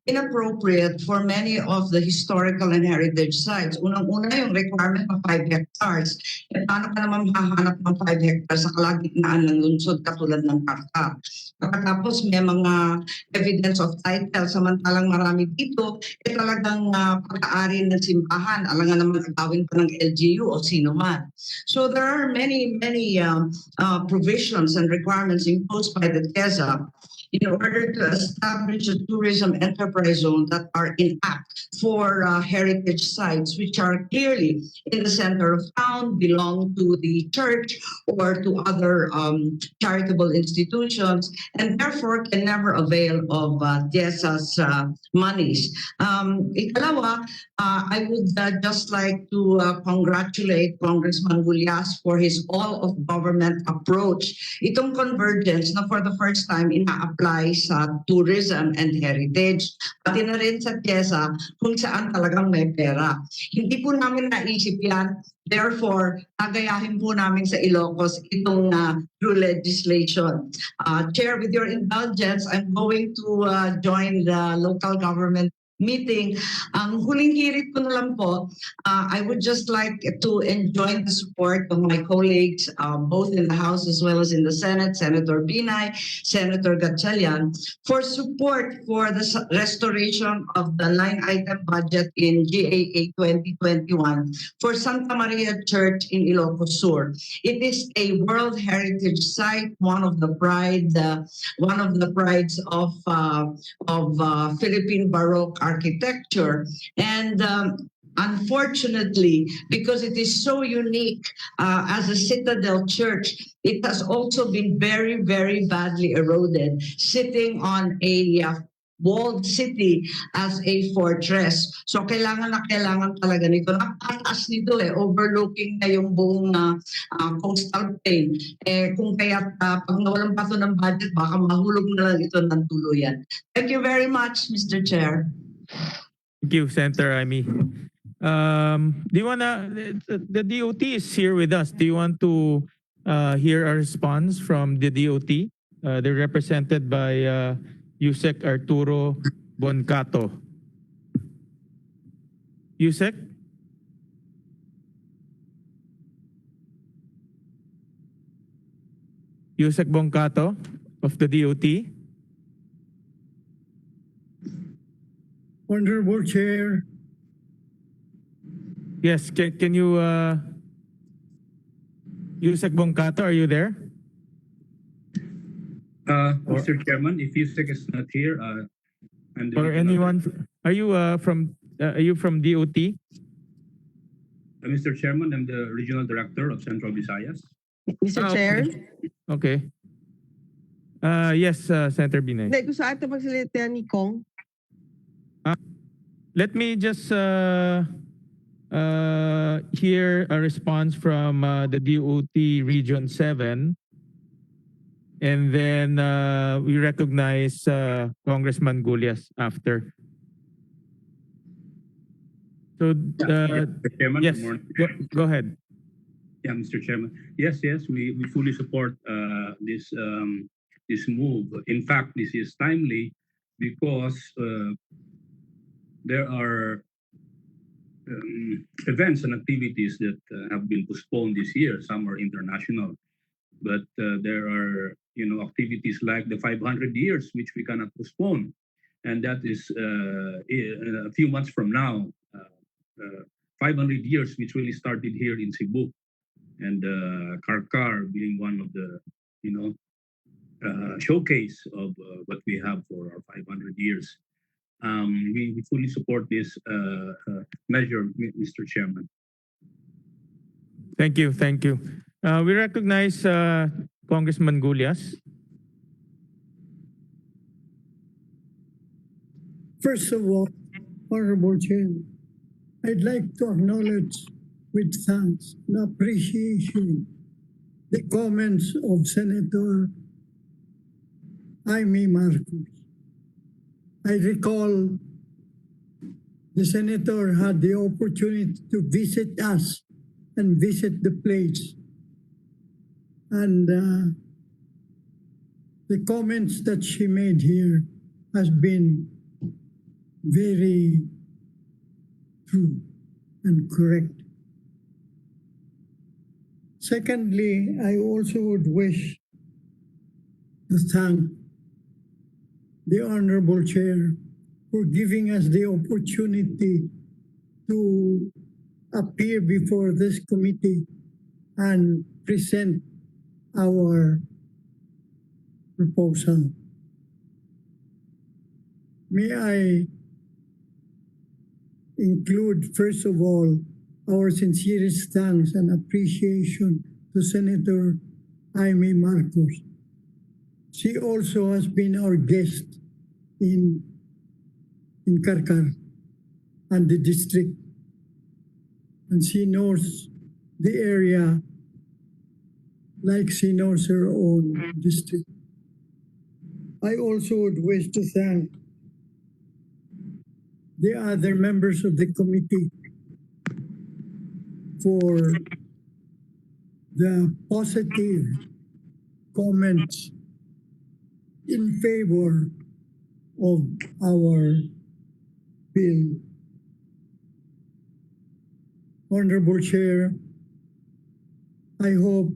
inappropriate for many of the historical and heritage sites. Unang-una yung requirement of 5 hectares. E paano ka naman hahanap ng 5 hectares sa kalagitnaan ng lungsod katulad ng Carcar? Tapos may mga evidence of title, samantalang marami dito, talagang pag-aari ng simbahan, alangan naman agawin pa ng LGU o sino man. So there are many provisions and requirements imposed by the TIESA in order to establish a tourism enterprise zone that are inapt for heritage sites, which are clearly in the center of town, belong to the church or to other charitable institutions, and therefore can never avail of TIESA's monies. Ikalawa, I would just like to congratulate Congressman Gullias for his all-of-government approach. Itong convergence na for the first time ina-apply sa tourism and heritage, pati na rin sa TIESA kung saan talagang may pera. Hindi po namin naisip yan. Therefore, tagayahin po namin sa Ilocos itong through legislation. Chair, with your indulgence, I'm going to join the local government meeting. Ang huling hirit ko na lang po, I would just like to enjoin the support of my colleagues, both in the House as well as in the Senate, Senator Binay, Senator Gatchalian, for support for the restoration of the line item budget in GAA 2021 for Santa Maria Church in Ilocos Sur. It is a World Heritage Site, one of the prides of Philippine Baroque architecture, and unfortunately, because it is so unique as a citadel church, it has also been very, very badly eroded, sitting on a walled city as a fortress. So kailangan na kailangan talaga nito. Napakataas nito overlooking na yung buong coastal plain. Kung kaya pag nawalan pa ito ng budget, baka mahulog na lang ito ng tuluyan. Thank you very much, Mr. Chair. Thank you, Senator Amy. Do you wanna? The DOT is here with us. Do you want to hear a response from the DOT? They're represented by Yusek Arturo Boncato. Yusek? Yusek Boncato of the DOT. Honorable Chair, Yes, can you, Yusek Boncato, are you there? Mr. Chairman, if Yusek is not here, I'm the Or regional anyone, are you from DOT? Mr. Chairman, I'm the Regional Director of Central Visayas. Mr. Ah, Chair, Okay. Yes, Senator Binay. hindi, gusto ata magsalita ni Kong. Let me just hear a response from the DOT Region 7. And then we recognize Congressman Gulyas after. So, Mr. Chairman, yes, good morning. go ahead. Yeah, Mr. Chairman. Yes, we fully support this move. In fact, this is timely because there are events and activities that have been postponed this year. Some are international, but there are activities like the 500 years which we cannot postpone, and that is a few months from now. 500 years which really started here in Cebu, and Carcar being one of the showcase of what we have for our 500 years. We fully support this measure, Mr. Chairman. Thank you. We recognize Congressman Gulyas. first of all, Honorable Chair, I'd like to acknowledge with thanks and appreciation the comments of Senator Jaime Marcos. I recall the senator had the opportunity to visit us and visit the place. And the comments that she made here has been very true and correct. Secondly, I also would wish to thank the Honorable Chair for giving us the opportunity to appear before this committee and present our proposal. May I include, first of all, our sincerest thanks and appreciation to Senator Jaime Marcos. She also has been our guest in Carcar and the district, and she knows the area like she knows her own district. I also would wish to thank the other members of the committee for the positive comments in favor of our bill. Honorable Chair, I hope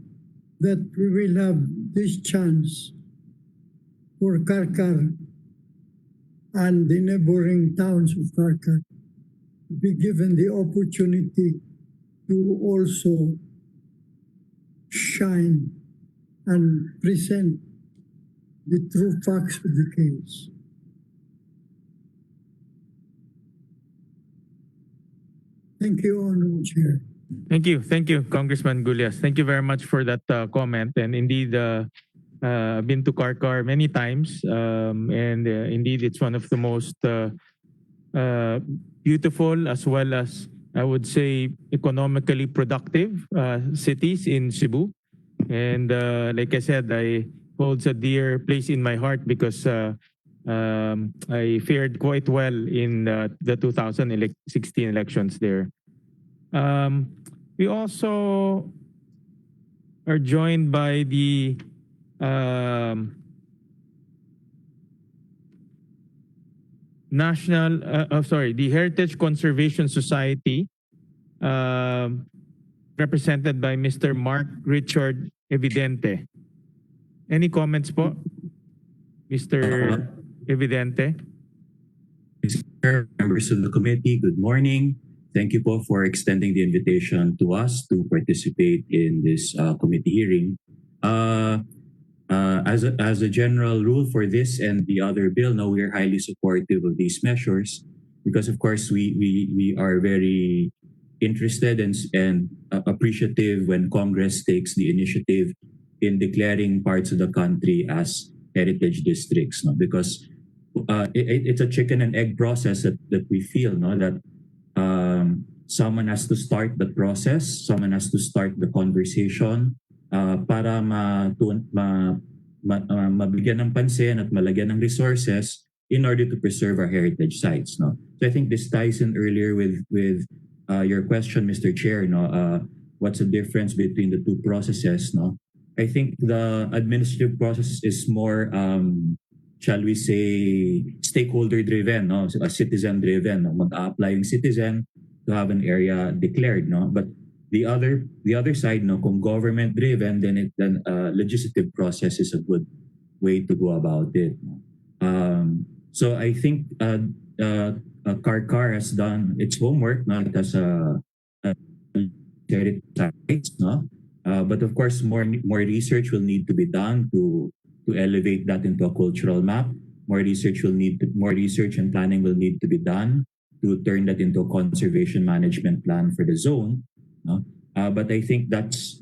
that we will have this chance for Carcar and the neighboring towns of Carcar to be given the opportunity to also shine and present the true facts of the case. Thank you, Honorable Chair. Thank you, Congressman Gulyas. Thank you very much for that comment. And indeed, I've been to Carcar many times, and indeed it's one of the most beautiful as well as I would say economically productive cities in Cebu. And like I said, I holds a dear place in my heart because I fared quite well in the 2016 elections there. We also are joined by the the Heritage Conservation Society, represented by Mr. Mark Richard Evidente. Any comments po, Mr. Evidente? Sir, members of the committee, good morning. Thank you po for extending the invitation to us to participate in this committee hearing. As a general rule for this and the other bill, no, we are highly supportive of these measures because, of course, we are very interested and appreciative when Congress takes the initiative in declaring parts of the country as heritage districts, no? Because it's a chicken and egg process that we feel, no, that someone has to start the process, someone has to start the conversation para mabigyan ng pansin at malagyan ng resources in order to preserve our heritage sites, no. So I think this ties in earlier with your question, Mr. Chair, no, what's the difference between the two processes, no? I think the administrative process is more shall we say, stakeholder driven, no? Citizen driven, no? Mag-a-apply yung citizen to have an area declared, no? But the other side, no, kung government driven, then legislative process is a good way to go about it. So I think Carcar has done its homework, no? It has sites, no? But of course, more research will need to be done to elevate that into a cultural map. More research and planning will need to be done to turn that into a conservation management plan for the zone. No? But I think that's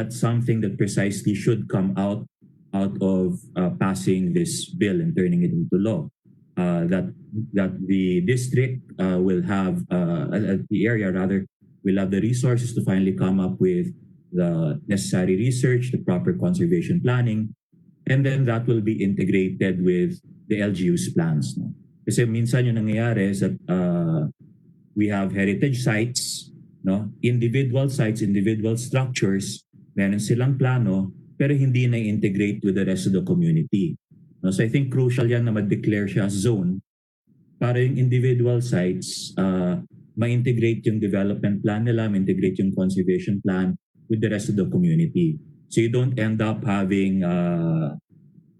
something that precisely should come out of passing this bill and turning it into law. That the district will have the area rather will have the resources to finally come up with the necessary research, the proper conservation planning, and then that will be integrated with the LGU's plans. No? Kasi minsan yung nangyayari is that we have heritage sites, no? Individual sites, individual structures, meron silang plano, pero hindi na-integrate with the rest of the community. No? So I think crucial yan na ma-declare siya as zone para yung individual sites ma-integrate yung development plan nila, ma-integrate yung conservation plan with the rest of the community. So you don't end up having,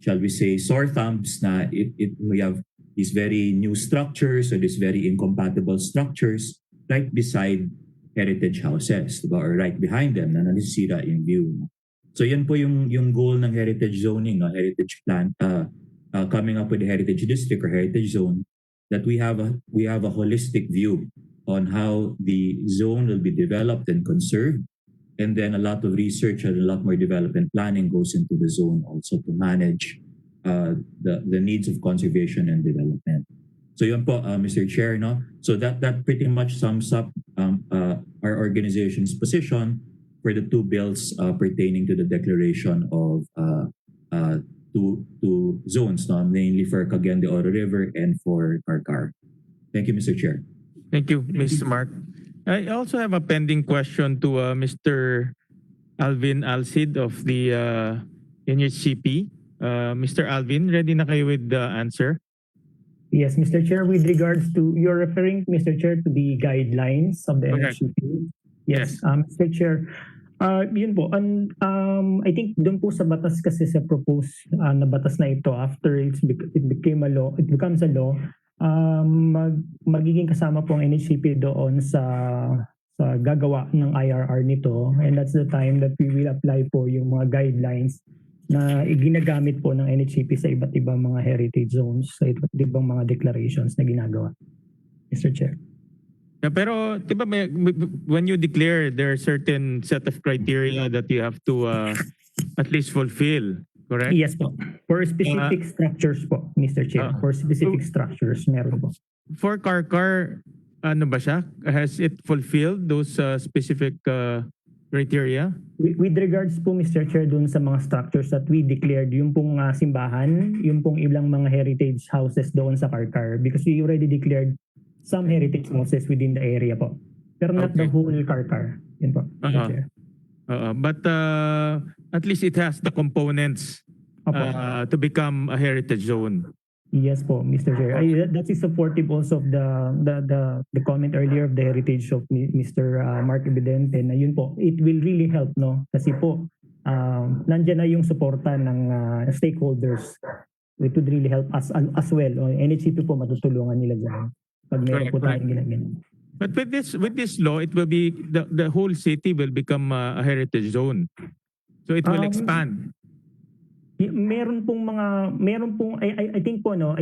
shall we say, sore thumbs na we have these very new structures or these very incompatible structures right beside heritage houses, diba? Or right behind them na nasisira yung view. So yan po yung goal ng heritage zoning, no? Heritage plan, coming up with a heritage district or heritage zone, that we have a holistic view on how the zone will be developed and conserved. And then a lot of research and a lot more development planning goes into the zone also to manage the needs of conservation and development. So yun po, Mr. Chair, no? So that pretty much sums up our organization's position for the two bills pertaining to the declaration of two zones, no? Mainly for Cagayan de Oro River and for Carcar. Thank you, Mr. Chair. Thank you, Mr. Mark. I also have a pending question to Mr. Alvin Alcid of the NHCP. Mr. Alvin, ready na kayo with the answer? Yes, Mr. Chair, with regards to, you're referring, Mr. Chair, to the guidelines of the Correct. NHCP? Yes, Mr. Chair. Yun po, I think doon po sa batas kasi sa proposed na batas na ito, after it becomes a law, magiging kasama po ang NHCP doon sa gagawa ng IRR nito, and that's the time that we will apply po yung mga guidelines na ginagamit po ng NHCP sa iba't ibang mga heritage zones, sa iba't ibang mga declarations na ginagawa. Mr. Chair. Yeah, pero diba when you declare, there are certain set of criteria that you have to at least fulfill. correct? Yes po. For specific structures po, Mr. Chair. For specific structures, meron po. For Carcar, ano ba siya? Has it fulfilled those specific criteria? With regards po, Mr. Chair, dun sa mga structures that we declared, yung pong simbahan, yung pong ilang mga heritage houses doon sa Carcar, because we already declared some heritage houses within the area po. Pero not the Okay. whole Carcar. Yun po, Mr. Chair. But at least it has the components to become a heritage zone. Yes po, Mr. Chair. That is supportive also of the comment earlier of the heritage of Mr. Mark Evidente na yun po, it will really help, no? Kasi po, nandyan na yung suporta ng stakeholders. It would really help us as well. NHCP po matutulungan nila dyan pag meron po tayong ginagawa. But with this law, it will be the whole city will become a heritage zone. So it will expand. Meron pong I think po no, I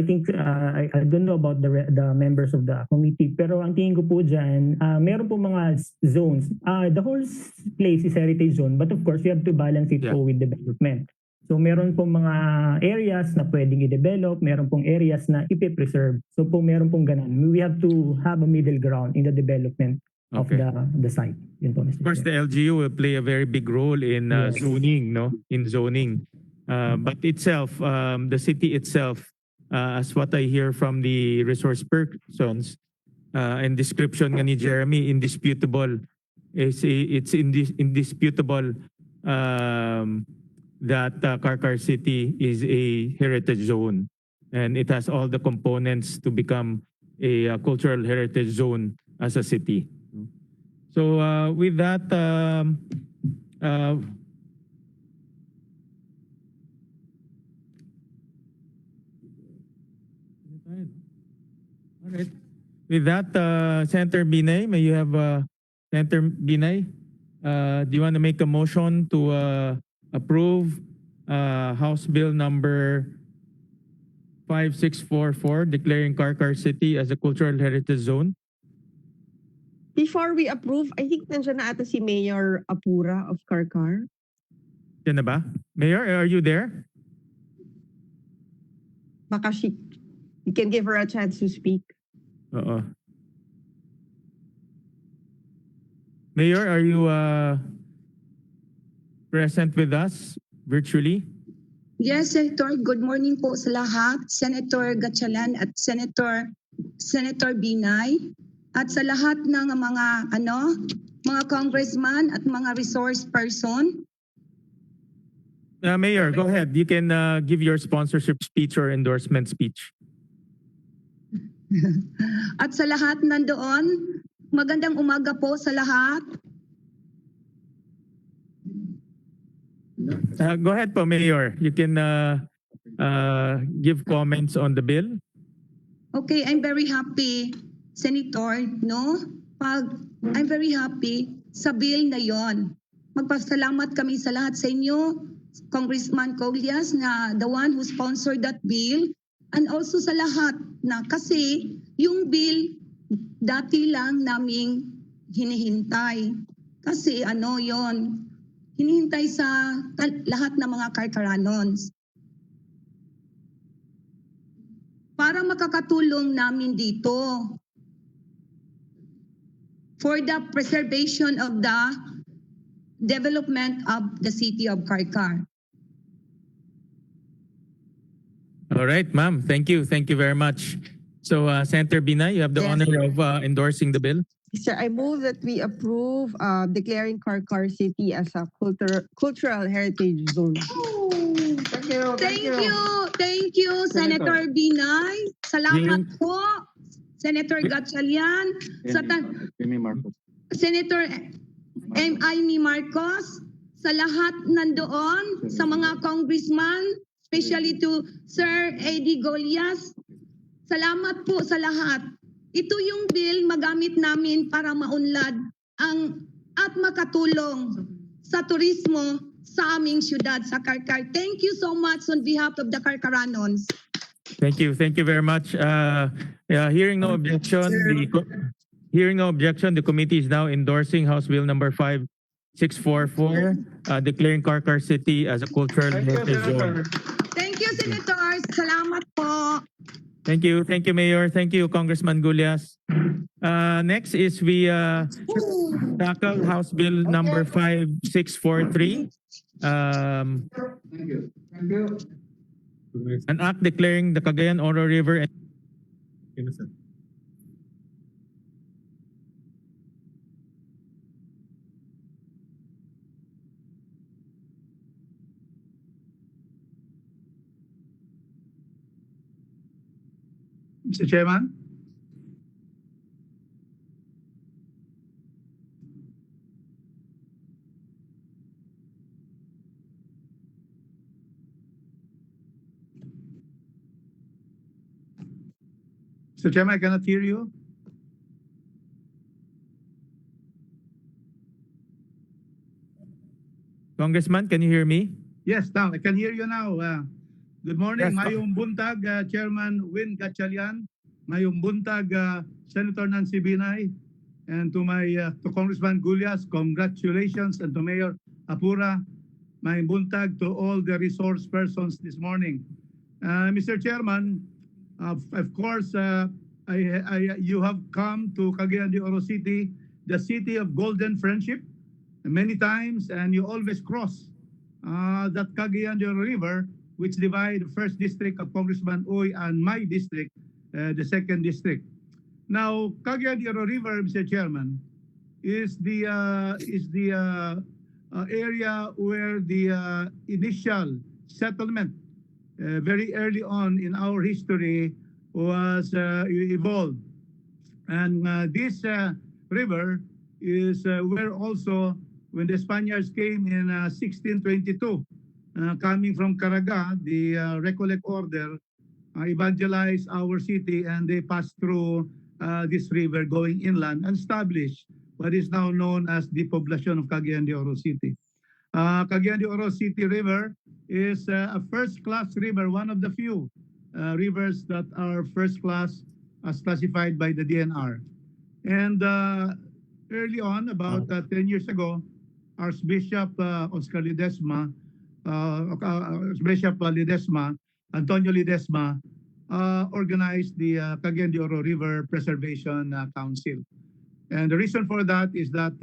don't know about the members of the committee, pero ang tingin ko po diyan, meron pong mga zones. The whole place is heritage zone, but of course we have to balance it po with development. So meron pong mga areas na pwedeng i-develop, meron pong areas na ipe-preserve. So po meron pong ganun. We have to have a middle ground in the development of the site. Yun po, Mr. Of course, the LGU will play a very big role in zoning, no? In zoning. But itself, the city itself, as what I hear from the resource persons, and description nga ni Jeremy, indisputable, it's indisputable that Carcar City is a heritage zone, and it has all the components to become a cultural heritage zone as a city. So with that, all right. With that, Senator Binay, may you have Senator Binay? Do you want to make a motion to approve House Bill number 5644, declaring Carcar City as a cultural heritage zone? Before we approve, I think nandiyan na ata si Mayor Apura of Carcar. Yan na ba? Mayor, are you there? Baka you can give her a chance to speak. Mayor, are you present with us virtually? Yes, Senator. Good morning po sa lahat. Senator Gatchalian at Senator Binay. At sa lahat ng mga congressman at mga resource person. Mayor, go ahead. You can give your sponsorship speech or endorsement speech. At sa lahat nandoon, magandang umaga po sa lahat. Go ahead po, Mayor. You can give comments on the bill. Okay, I'm very happy, Senator, no? I'm very happy sa bill na yon. Magpasalamat kami sa lahat sa inyo, Congressman Collias, na the one who sponsored that bill, and also sa lahat na kasi yung bill dati lang naming hinihintay. Kasi yon, hinihintay sa lahat ng mga Carcaranons. Para makakatulong namin dito for the preservation of the development of the city of Carcar. All right, ma'am. Thank you. Thank you very much. So, Senator Binay, you have the honor of endorsing the bill. Sir, I move that we approve declaring Carcar City as a cultural heritage zone. Thank you, Senator Binay. Salamat po, Senator Gatchalian. Senator Amy Marcos, sa lahat nandoon, sa mga congressman, especially to Sir Eddie Golias. Salamat po sa lahat. Ito yung bill magamit namin para maunlad at makatulong sa turismo sa aming syudad, sa Carcar. Thank you so much on behalf of the Carcaranons. Thank you. Thank you very much. Hearing no objection, the committee is now endorsing House Bill number 644, declaring Carcar City as a cultural Thank you, heritage Senator. zone. Thank you, Senators. Salamat po. Thank you, Mayor. Thank you, Congressman Gulyas. Next is we tackle House Bill number 5643. Thank you. Thank you. An act declaring the Cagayan Oro River Mr. Chairman. Mr. Chairman, I cannot hear you. Congressman, can you hear me? Yes, now I can hear you now. Good morning, Yes. Mayong Buntag, Chairman Win Gatchalian, Mayong Buntag, Senator Nancy Binay, and to to Congressman Gulyas, congratulations, and to Mayor Apura, Mayong Buntag, to all the resource persons this morning. Mr. Chairman, of course, you have come to Cagayan de Oro City, the city of golden friendship, many times, and you always cross that Cagayan de Oro River, which divide the first district of Congressman Uy and my district, the second district. Now, Cagayan de Oro River, Mr. Chairman, is the area where the initial settlement, very early on in our history, was evolved. And this river is where also, when the Spaniards came in 1622, coming from Carcar, the Recollect Order evangelized our city, and they passed through this river going inland and established what is now known as the population of Cagayan de Oro City. Cagayan de Oro City River is a first-class river, one of the few rivers that are first-class as classified by the DNR. And early on, about 10 years ago, Archbishop Oscar Ledesma, Archbishop Antonio Ledesma, organized the Cagayan de Oro River Preservation Council. And the reason for that is that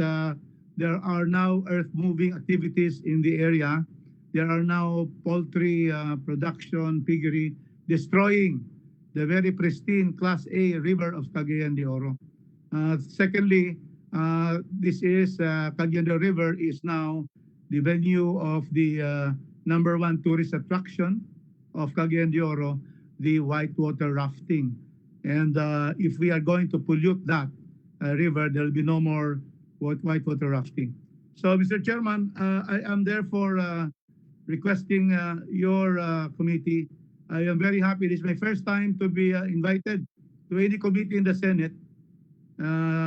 there are now earth-moving activities in the area. There are now poultry production, piggery, destroying the very pristine Class A river of Cagayan de Oro. Secondly, Cagayan de Oro River is now the venue of the #1 tourist attraction of Cagayan de Oro, the whitewater rafting. And if we are going to pollute that river, there will be no more whitewater rafting. So, Mr. Chairman, I am therefore requesting your committee. I am very happy. This is my first time to be invited to any committee in the Senate,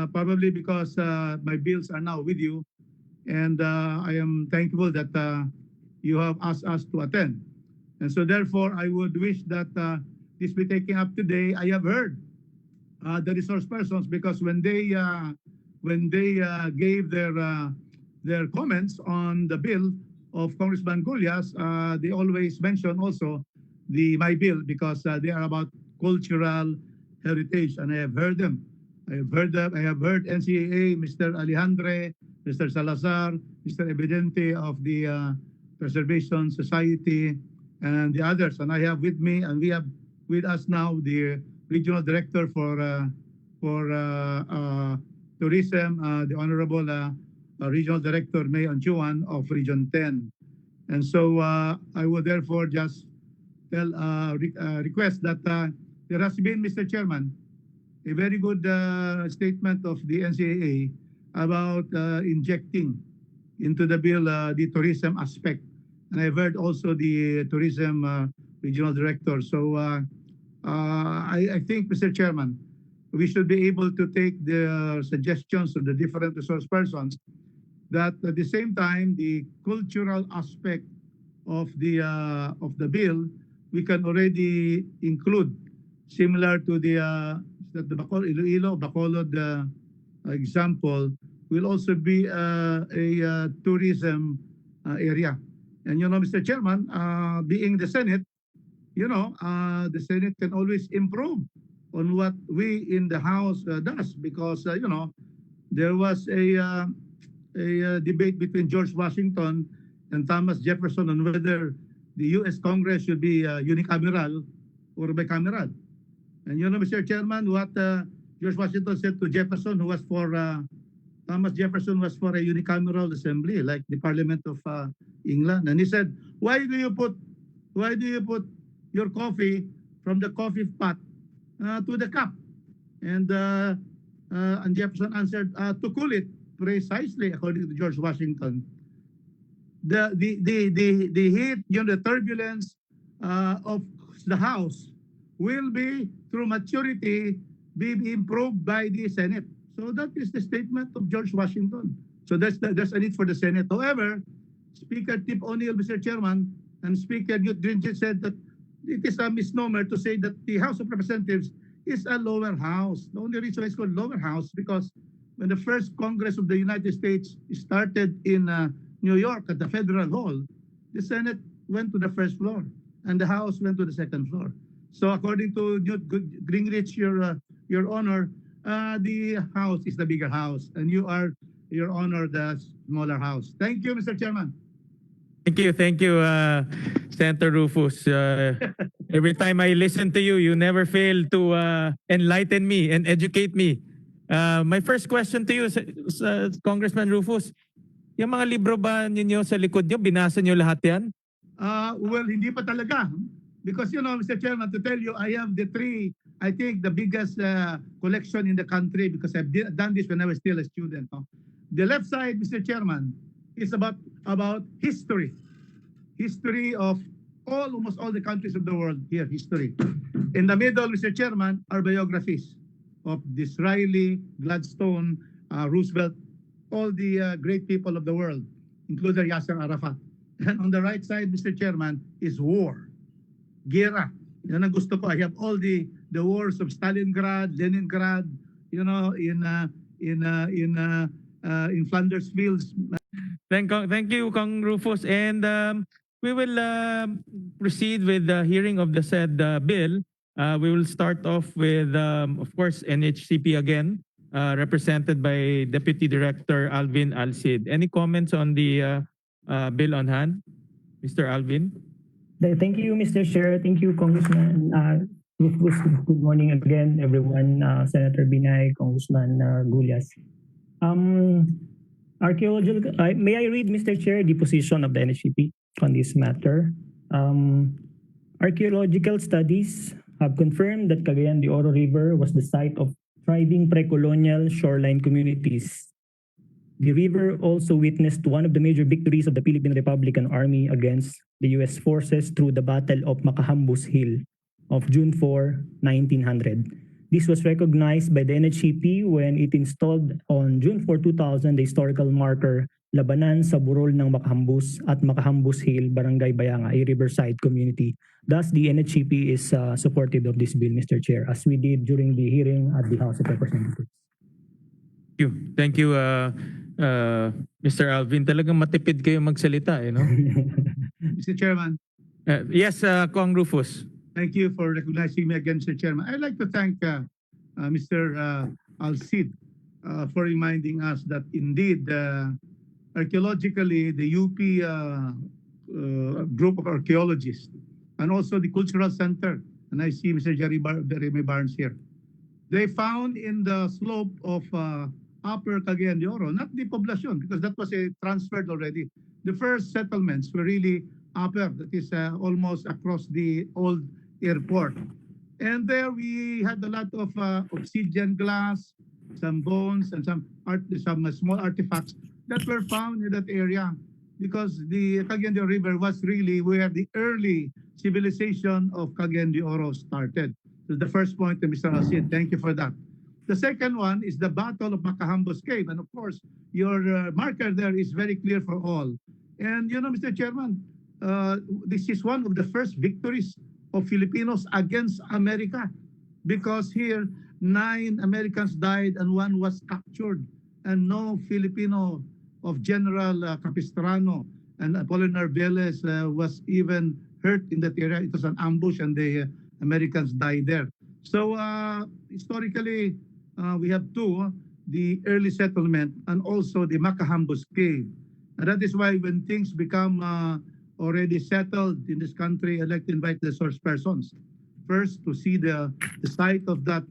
probably because my bills are now with you. And I am thankful that you have asked us to attend. And so therefore, I would wish that this be taken up today. I have heard the resource persons, because when they gave their comments on the bill of Congressman Gulyas, they always mention also my bill, because they are about cultural heritage, and I have heard them. I have heard NCAA, Mr. Alejandre, Mr. Salazar, Mr. Evidente of the Preservation Society, and the others. And I have with me, and we have with us now, the Regional Director for Tourism, the Honorable Regional Director May Anjuan of Region 10. And so I would therefore just request that there has been, Mr. Chairman, a very good statement of the NCAA about injecting into the bill the tourism aspect. And I've heard also the tourism regional director. So I think, Mr. Chairman, we should be able to take the suggestions of the different resource persons, that at the same time, the cultural aspect of the bill, we can already include, similar to the Iloilo, Bacolod example, will also be a tourism area. And Mr. Chairman, being the Senate, the Senate can always improve on what we in the House does, because there was a debate between George Washington and Thomas Jefferson on whether the U.S. Congress should be unicameral or bicameral. And Mr. Chairman, what George Washington said to Jefferson, who was for Thomas Jefferson was for a unicameral assembly, like the Parliament of England. And he said, why do you put your coffee from the coffee pot to the cup? And Jefferson answered, to cool it, precisely according to George Washington. The heat, the turbulence of the House will be, through maturity, be improved by the Senate. So that is the statement of George Washington. So there's a need for the Senate. However, Speaker Tip O'Neill, Mr. Chairman, and Speaker Newt Gingrich said that it is a misnomer to say that the House of Representatives is a lower house. The only reason it's called lower house because when the first Congress of the United States started in New York at the Federal Hall, the Senate went to the first floor and the House went to the second floor. So according to Newt Gingrich, Your Honor, the House is the bigger house, and you are, Your Honor, the smaller house. Thank you, Mr. Chairman. Thank you, Senator Rufus. Every time I listen to you, you never fail to enlighten me and educate me. My first question to you, Congressman Rufus, yung mga libro ba ninyo sa likod nyo, binasa nyo lahat yan? Well, hindi pa talaga. Because, Mr. Chairman, to tell you, I have the biggest collection in the country because I've done this when I was still a student. The left side, Mr. Chairman, is about history. History of almost all the countries of the world here, history. In the middle, Mr. Chairman, are biographies of Disraeli, Gladstone, Roosevelt, all the great people of the world, including Yasser Arafat. And on the right side, Mr. Chairman, is war. Gera. Yan ang gusto ko. I have all the wars of Stalingrad, Leningrad, in Flanders Fields. Thank you, Kong Rufus. And we will proceed with the hearing of the said bill. We will start off with, of course, NHCP again, represented by Deputy Director Alvin Alcid. Any comments on the bill on hand, Mr. Alvin? Thank you, Mr. Chair. Thank you, Congressman Rufus. Good morning again, everyone. Senator Binay, Congressman Gullas. Archaeological. May I read, Mr. Chair, the position of the NHCP on this matter? Archaeological studies have confirmed that Cagayan de Oro River was the site of thriving pre-colonial shoreline communities. The river also witnessed one of the major victories of the Philippine Republican Army against the U.S. forces through the Battle of Macahambus Hill of June 4, 1900. This was recognized by the NHCP when it installed on June 4, 2000 the historical marker Labanan sa Burol ng Macahambus at Macahambus Hill, Barangay Bayanga, a riverside community. Thus, the NHCP is supportive of this bill, Mr. Chair, as we did during the hearing at the House of Representatives. Thank you, Mr. Alvin. Talagang matipid kayo magsalita, Mr. Chairman. Yes, Kong Rufus. Thank you for recognizing me again, Mr. Chairman. I'd like to thank Mr. Alcid for reminding us that indeed, archaeologically, the UP group of archaeologists and also the Cultural Center, and I see Mr. Jeremy Barnes here, they found in the slope of Upper Cagayan de Oro, not the poblacion, because that was transferred already. The first settlements were really upper, that is almost across the old airport. And there we had a lot of obsidian glass, some bones, and some small artifacts that were found in that area, because the Cagayan de Oro River was really where the early civilization of Cagayan de Oro started. So the first point to Mr. Alcid, thank you for that. The second one is the Battle of Macahambus Cave. And of course, your marker there is very clear for all. And Mr. Chairman, this is one of the first victories of Filipinos against America, because here 9 Americans died and 1 was captured. and no Filipino of General Capistrano and Apolinar Velez was even hurt in that area. It was an ambush and the Americans died there. So historically, we have two, the early settlement and also the Macahambus Cave. And that is why when things become already settled in this country, I'd like to invite the source persons first to see the site of that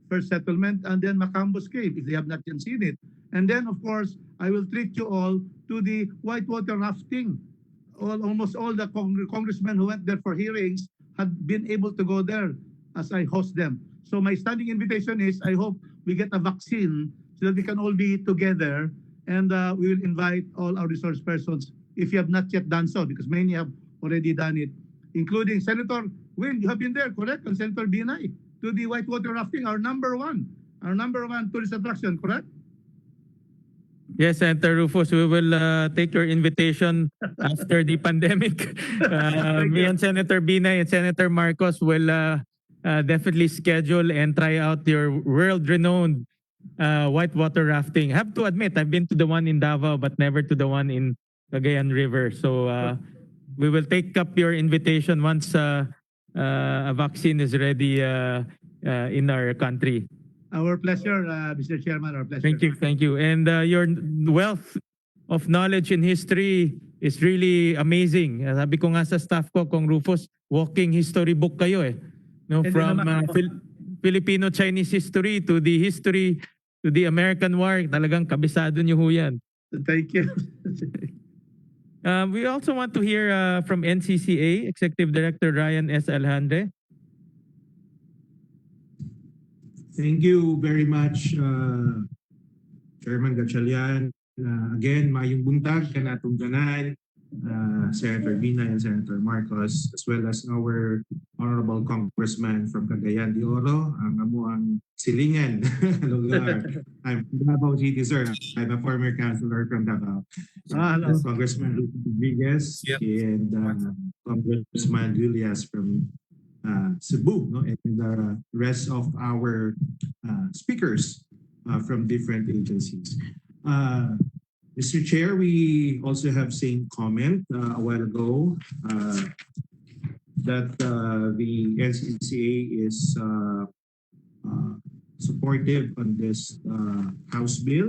first settlement, and then Macambos Cave if they have not yet seen it. And then, of course, I will treat you all to the whitewater rafting. Almost all the congressmen who went there for hearings had been able to go there as I host them. So my standing invitation is I hope we get a vaccine so that we can all be together, and we will invite all our resource persons if you have not yet done so, because many have already done it, including Senator Win. You have been there, correct? And Senator Binay, to the whitewater rafting, our number one tourist attraction, correct? Yes, Senator Rufus, we will take your invitation after the pandemic. Me and Senator Binay and Senator Marcos will definitely schedule and try out your world-renowned whitewater rafting. I have to admit, I've been to the one in Davao, but never to the one in Cagayan River. So we will take up your invitation once a vaccine is ready in our country. Our pleasure, Mr. Chairman, our pleasure. Thank you. And your wealth of knowledge in history is really amazing. Sabi ko nga sa staff ko, Kong Rufus, walking history book kayo eh. No, from Filipino-Chinese history to the American War, talagang kabisado niyo ho yan. Thank you. We also want to hear from NCCA, Executive Director Ryan S. Alejandre. Thank you very much, Chairman Gatchalian. Again, mayong buntag kanatong tanan, Senator Binay and Senator Marcos, as well as our honorable congressman from Cagayan de Oro, ang amuang silingan lugar. I'm from Davao City, sir. I'm a former councilor from Davao. Congressman Rodriguez and Congressman Julias from Cebu, no? And the rest of our speakers from different agencies. Mr. Chair, we also have seen comment a while ago that the NCCA is supportive on this House bill.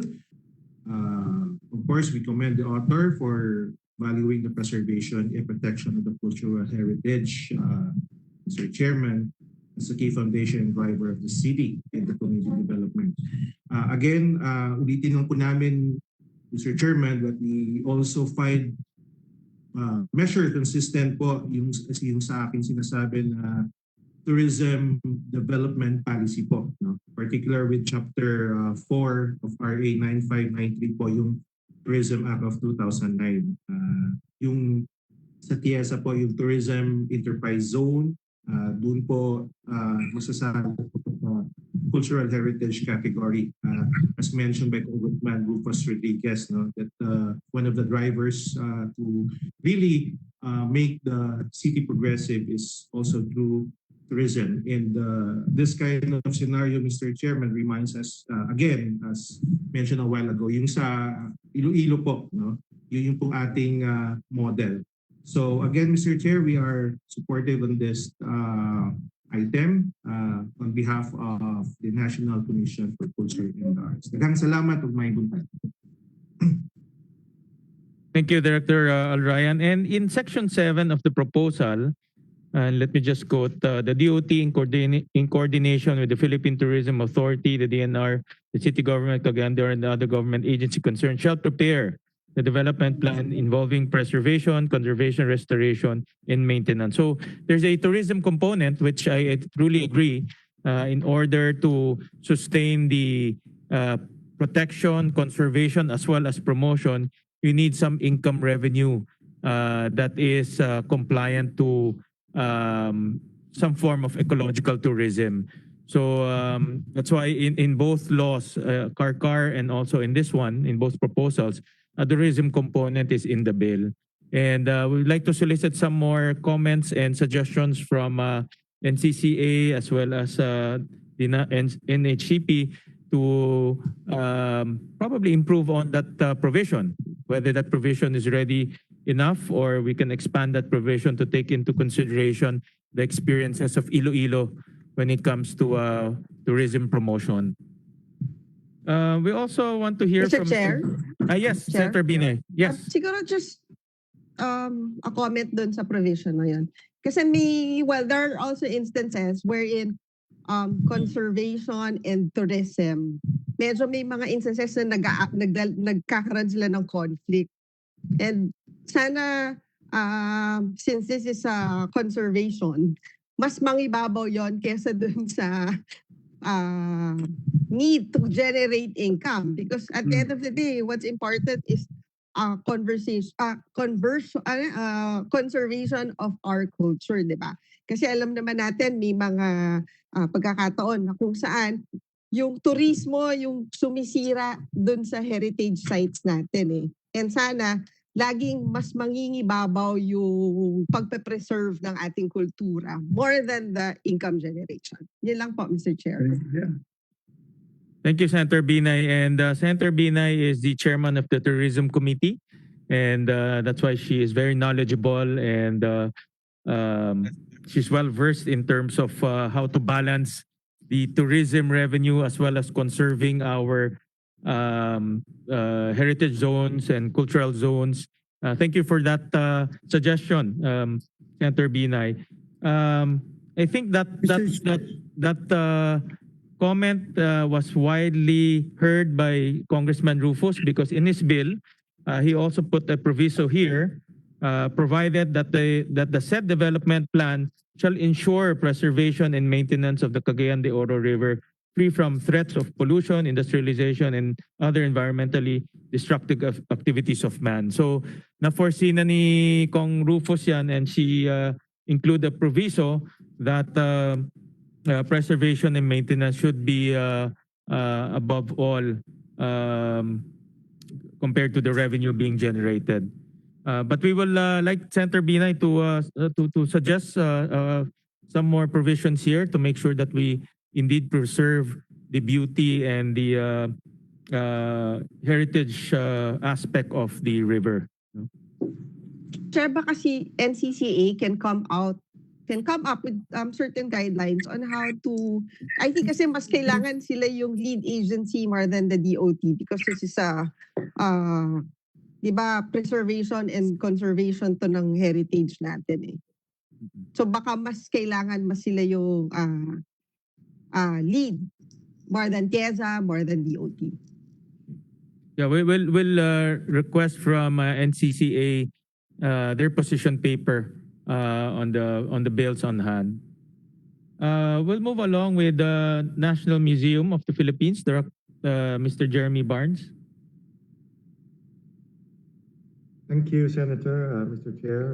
Of course, we commend the author for valuing the preservation and protection of the cultural heritage, Mr. Chairman, as a key foundation and driver of the city and the community development. Again, ulitin lang po namin, Mr. Chairman, that we also find measure consistent po yung sa akin sinasabi na tourism development policy po, no? Particular with Chapter 4 of RA 9593 po, yung Tourism Act of 2009. Yung sa TIESA po, yung Tourism Enterprise Zone, doon po masasabi po cultural heritage category, as mentioned by Congressman Rufus Rodriguez, no, that one of the drivers to really make the city progressive is also through tourism. And this kind of scenario, Mr. Chairman, reminds us again, as mentioned a while ago, yung sa Iloilo po, no, yun yung pong ating model. So again, Mr. Chair, we are supportive on this item on behalf of the National Commission for Culture and Arts. Daghang salamat ug may buntag. Thank you, Director Alrayan. And in Section 7 of the proposal, let me just quote, the DOT in coordination with the Philippine Tourism Authority, the DNR, the city government, Cagayan de Oro, and the other government agency concerned shall prepare the development plan involving preservation, conservation, restoration, and maintenance. So there's a tourism component, which I truly agree, in order to sustain the protection, conservation, as well as promotion, you need some income revenue that is compliant to some form of ecological tourism. So that's why in both laws, Carcar and also in this one, in both proposals, the tourism component is in the bill. And we would like to solicit some more comments and suggestions from NCCA as well as the NHCP to probably improve on that provision, whether that provision is ready enough or we can expand that provision to take into consideration the experiences of Iloilo when it comes to tourism promotion. We also want to hear Mr. from Chair? yes, Chair? Senator Binay. Yes. Siguro just a comment dun sa provision na yun. Kasi there are also instances wherein conservation and tourism, medyo may mga instances na nagkakaroon sila ng conflict. And sana, since this is conservation, mas mangibabaw yon kesa dun sa need to generate income. Because at the end of the day, what's important is conservation of our culture, di ba? Kasi alam naman natin may mga pagkakataon na kung saan yung turismo yung sumisira dun sa heritage sites natin eh. And sana laging mas mangingibabaw yung pagpe-preserve ng ating kultura more than the income generation. Yun lang po, Mr. Chair. Yeah. Thank you, Senator Binay. And Senator Binay is the chairman of the Tourism Committee. And that's why she is very knowledgeable and she's well versed in terms of how to balance the tourism revenue as well as conserving our heritage zones and cultural zones. Thank you for that suggestion, Senator Binay. I think that comment was widely heard by Congressman Rufus because in his bill, he also put a proviso here, provided that the said development plan shall ensure preservation and maintenance of the Cagayan de Oro River free from threats of pollution, industrialization, and other environmentally destructive activities of man. So, na-foresee na ni Kong Rufus yan and she include a proviso that preservation and maintenance should be above all compared to the revenue being generated. But we will like Senator Binay to suggest some more provisions here to make sure that we indeed preserve the beauty and the heritage aspect of the river. Chair, baka si NCCA can come up with certain guidelines on how to, I think kasi mas kailangan sila yung lead agency more than the DOT because this is di ba, preservation and conservation to ng heritage natin eh. So baka mas kailangan mas sila yung lead more than TIEZA, more than DOT. Yeah, we'll request from NCCA their position paper on the bills on hand. We'll move along with the National Museum of the Philippines, Mr. Jeremy Barnes. Thank you, Senator, Mr. Chair.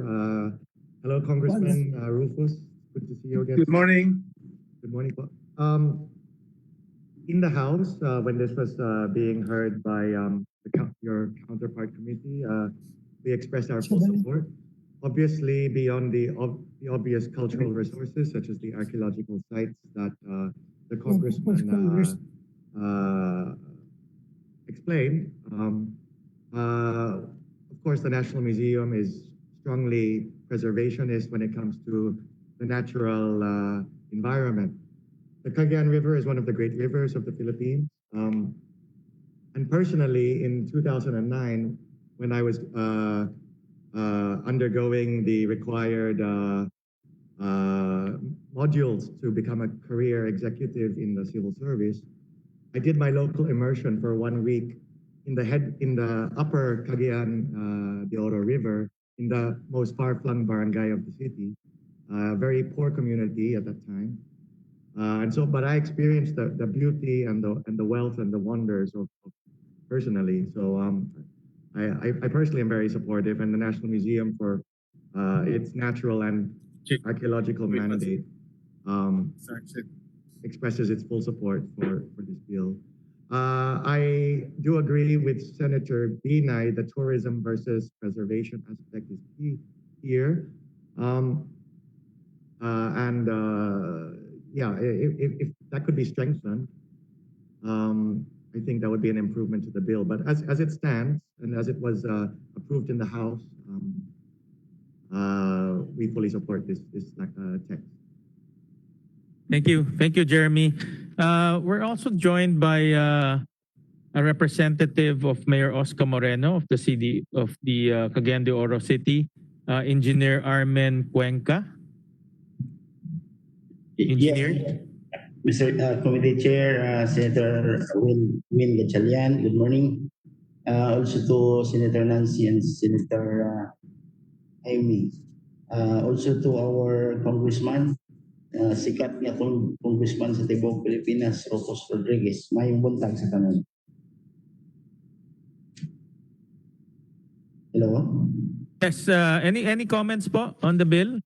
Hello, Congressman Rufus. Good to see you again. Good morning. Good morning. In the House, when this was being heard by your counterpart committee, we expressed our full support. Obviously, beyond the obvious cultural resources, such as the archaeological sites that the Congressman explained, of course, the National Museum is strongly preservationist when it comes to the natural environment. The Cagayan River is one of the great rivers of the Philippines. And personally, in 2009, when I was undergoing the required modules to become a career executive in the civil service, I did my local immersion for 1 week in the upper Cagayan de Oro River, in the most far-flung barangay of the city, a very poor community at that time. But I experienced the beauty and the wealth and the wonders of personally. So I personally am very supportive, and the National Museum for its natural and archaeological mandate expresses its full support for this bill. I do agree with Senator Binay, the tourism versus preservation aspect is key here. Yeah, if that could be strengthened. I think that would be an improvement to the bill. But as it stands and as it was approved in the House, we fully support this text. Thank you, Jeremy. We're also joined by a representative of Mayor Oscar Moreno of the Cagayan de Oro City, Engineer Armen Cuenca. Engineer. Yes, Mr. Committee Chair, Senator Win Gatchalian, good morning. Also to Senator Nancy and Senator Amy. Also to our Congressman, sikat nga Congressman sa Tibok Pilipinas, Rocos Rodriguez. Mayong buntag sa kanan. Hello? Yes, any comments po on the bill?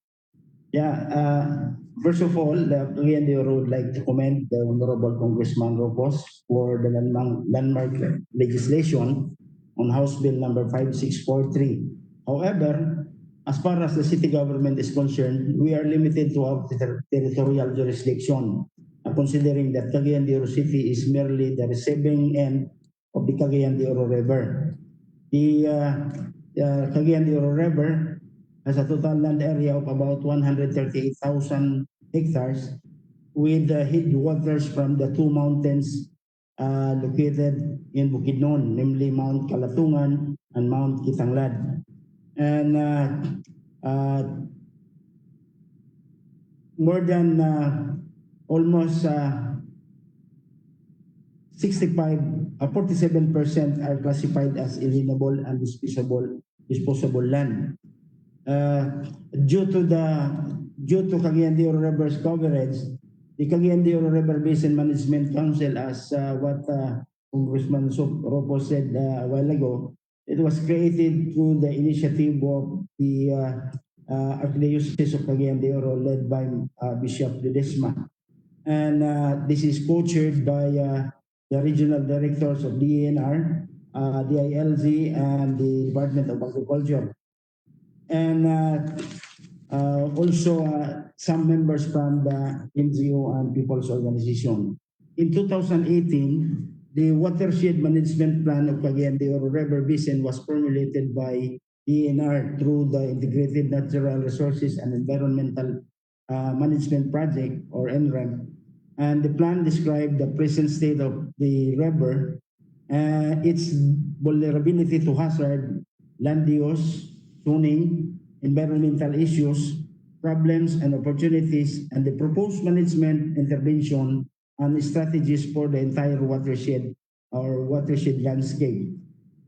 Yeah, first of all, the Cagayan de Oro would like to commend the Honorable Congressman Rocos for the landmark legislation on House Bill number 5643. However, as far as the city government is concerned, we are limited to our territorial jurisdiction, considering that Cagayan de Oro City is merely the receiving end of the Cagayan de Oro River. The Cagayan de Oro River has a total land area of about 138,000 hectares, with headwaters from the two mountains located in Bukidnon, namely Mount Kalatungan and Mount Kitanglad. And more than almost 47% are classified as alienable and disposable land. Due to Cagayan de Oro River's coverage, the Cagayan de Oro River Basin Management Council, as what Congressman Ropo said a while ago, it was created through the initiative of the Archdiocese of Cagayan de Oro, led by Bishop Ledesma. And this is co-chaired by the regional directors of DENR, DILG, and the Department of Agriculture. And also some members from the NGO and people's organization. In 2018, the watershed management plan of Cagayan de Oro River Basin was formulated by DENR through the Integrated Natural Resources and Environmental Management Project, or NREM. And the plan described the present state of the river, its vulnerability to hazard, land use, zoning, environmental issues, problems and opportunities, and the proposed management intervention and strategies for the entire watershed or watershed landscape.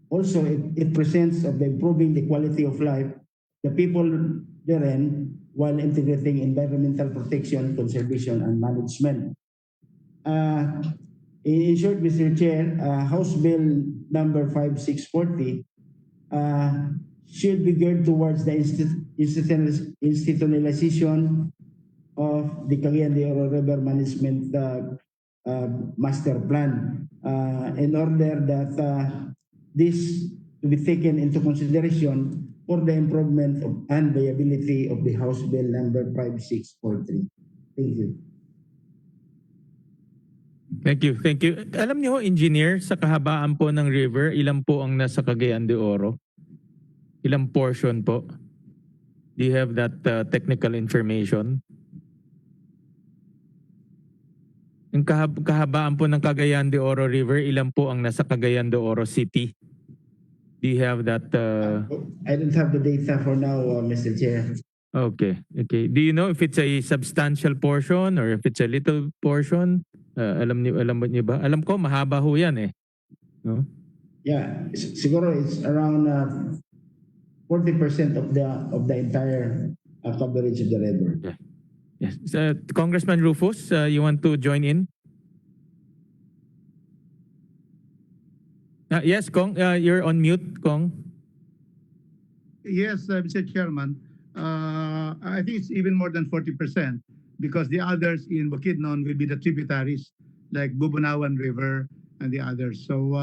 Also, it presents of the improving the quality of life, the people therein, while integrating environmental protection, conservation, and management. In short, Mr. Chair, House Bill number 5640 should be geared towards the institutionalization of the Cagayan de Oro River Management Master Plan, in order that this to be taken into consideration for the improvement and viability of the House Bill number 5643. Thank you. Thank you. Alam niyo, engineer, sa kahabaan po ng river, ilan po ang nasa Cagayan de Oro? Ilang portion po? Do you have that technical information? Yung kahabaan po ng Cagayan de Oro River, ilan po ang nasa Cagayan de Oro City? Do you have that? I don't have the data for now, Mr. Chair. Okay. Do you know if it's a substantial portion or if it's a little portion? Alam niyo ba? Alam ko mahaba ho yan eh. No? Yeah, siguro it's around 40% of the entire coverage of the river. Yeah. Yes. Congressman Rufus, you want to join in? Yes, Kong, you're on mute, Kong. Yes, Mr. Chairman. I think it's even more than 40% because the others in Bukidnon will be the tributaries like Bubunawan River and the others. So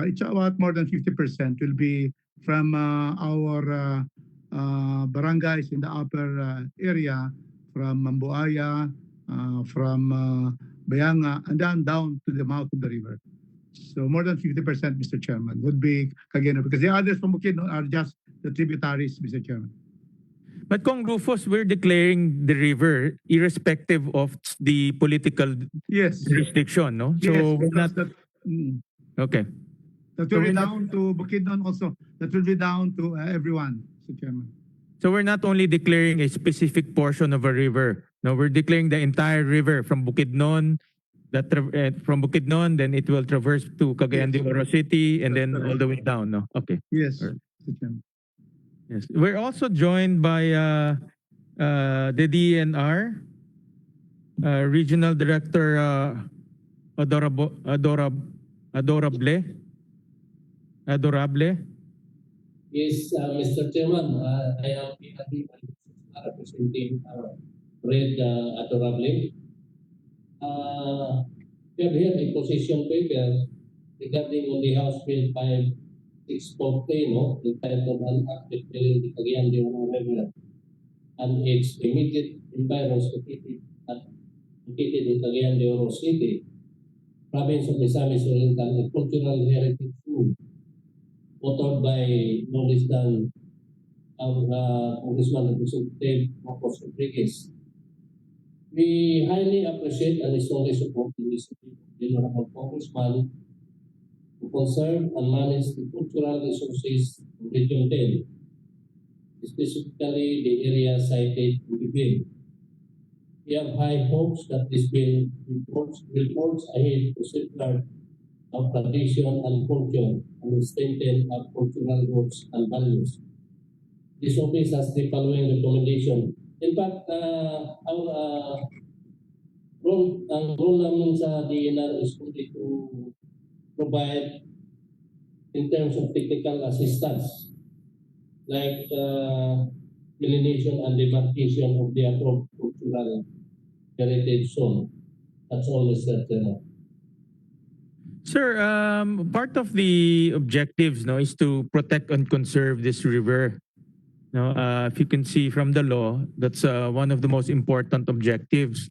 it's about more than 50% will be from our barangays in the upper area, from Mambuaya, from Bayanga, and then down to the mouth of the river. So more than 50%, Mr. Chairman, would be Cagayan, because the others from Bukidnon are just the tributaries, Mr. Chairman. But Kong Rufus, we're declaring the river irrespective of the political Yes. jurisdiction, no? Yes, So we're not because okay. that So will be we're not- down to Bukidnon also. That will be down to everyone, Mr. Chairman. So we're not only declaring a specific portion of a river. No, we're declaring the entire river from Bukidnon. From Bukidnon, then it will traverse to Cagayan de Oro City, and then all the way down. No, okay. Yes, Alright. Mr. Chairman. Yes, we're also joined by the DNR Regional Director Adorable. Yes, Mr. Chairman, I am representing Red Adorable. We have here a position paper regarding on the House Bill 5640, no, entitled An Act declaring the Cagayan de Oro River and its immediate environs located in Cagayan de Oro City, province of Misamis Oriental, a cultural heritage zone, authored by no less than our Congressman Representative Marcos Rodriguez. We highly appreciate and strongly support the initiative of the Honorable Congressman to conserve and manage the cultural resources of Region 10, specifically the area cited in the bill. We have high hopes that this bill will forge ahead to safeguard our tradition and culture and strengthen our cultural roots and values. This office has the following recommendation. In fact, our role namin sa DNR is only to provide in terms of technical assistance, like delineation and demarcation of the approved cultural heritage zone. That's all, Mr. Chairman. Sir, part of the objectives, no, is to protect and conserve this river. No, if you can see from the law, that's one of the most important objectives.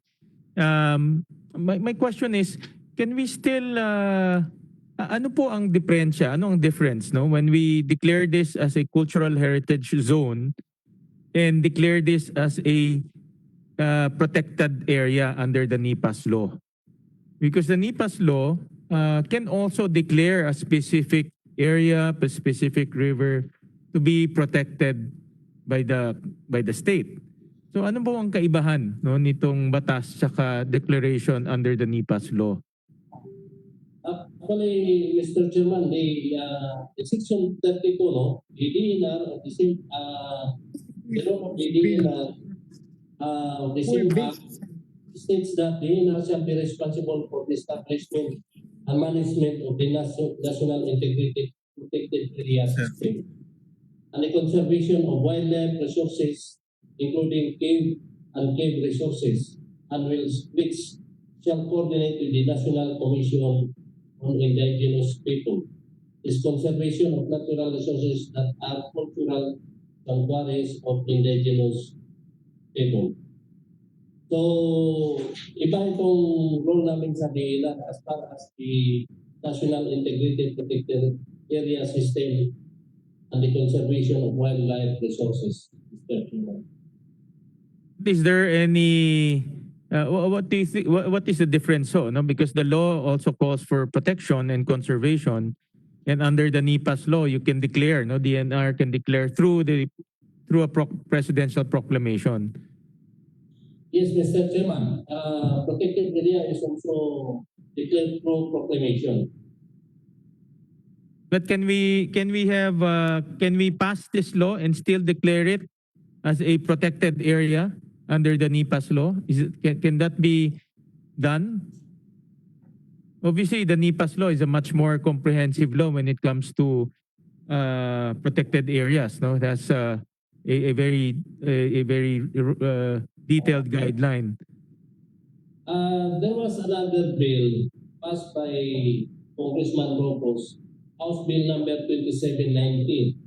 My question is, can we still ano po ang diferensya? Ano ang difference, no, when we declare this as a cultural heritage zone and declare this as a protected area under the NIPAS law? Because the NIPAS law can also declare a specific area, a specific river to be protected by the state. So ano po ang kaibahan, no, nitong batas saka declaration under the NIPAS law? Actually, Mr. Chairman, the section 32, no, the DNR, the same, the law of the DNR, the same act states that the DNR shall be responsible for the establishment and management of the national integrated protected area system and the conservation of wildlife resources, including cave and cave resources, and which shall coordinate with the National Commission on Indigenous People. Is conservation of natural resources that are cultural sanctuaries of indigenous people. So, iba itong role namin sa DNR as far as the National Integrated Protected Area System and the conservation of wildlife resources. Is there any what do you think, what is the difference, so, no, because the law also calls for protection and conservation, and under the NIPAS law you can declare, no, DNR can declare through a presidential proclamation. Yes, Mr. Chairman, protected area is also declared through proclamation. But can we pass this law and still declare it as a protected area under the NIPAS law? Can that be done? Obviously, the NIPAS law is a much more comprehensive law when it comes to protected areas. No, that's a very detailed guideline. There was another bill passed by Congressman Rocos, House Bill number 2719,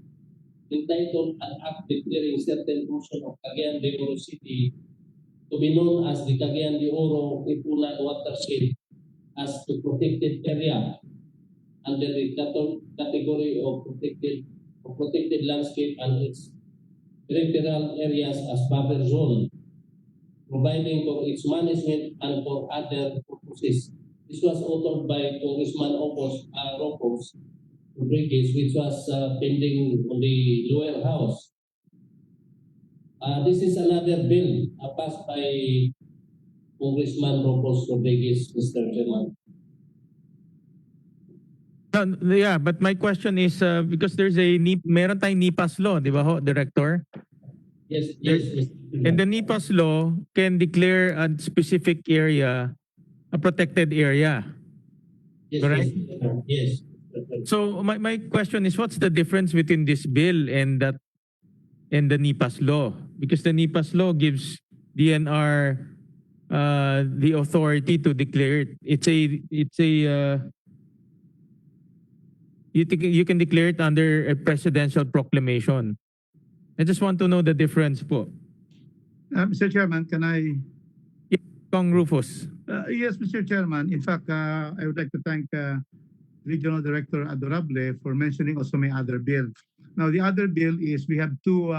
entitled An Act Declaring Certain Portion of Cagayan de Oro City to be known as the Cagayan de Oro Ipuna watershed as the protected area under the category of protected landscape and its peripheral areas as buffer zone, providing for its management and for other purposes. This was authored by Congressman Rocos Rodriguez, which was pending on the lower house. This is another bill passed by Congressman Rocos Rodriguez, Mr. Chairman. Yeah, but my question is because there's meron tayong NIPAS law, di ba ho, Director? Yes, yes. And the NIPAS law can declare a specific area a protected area. Yes, correct? Yes. So my question is, what's the difference between this bill and the NIPAS law? Because the NIPAS law gives DNR the authority to declare it. You can declare it under a presidential proclamation. I just want to know the difference po. Mr. Chairman, can I? Kong Rufus. Yes, Mr. Chairman. In fact, I would like to thank Regional Director Adorable for mentioning also my other bill. Now, the other bill is we have two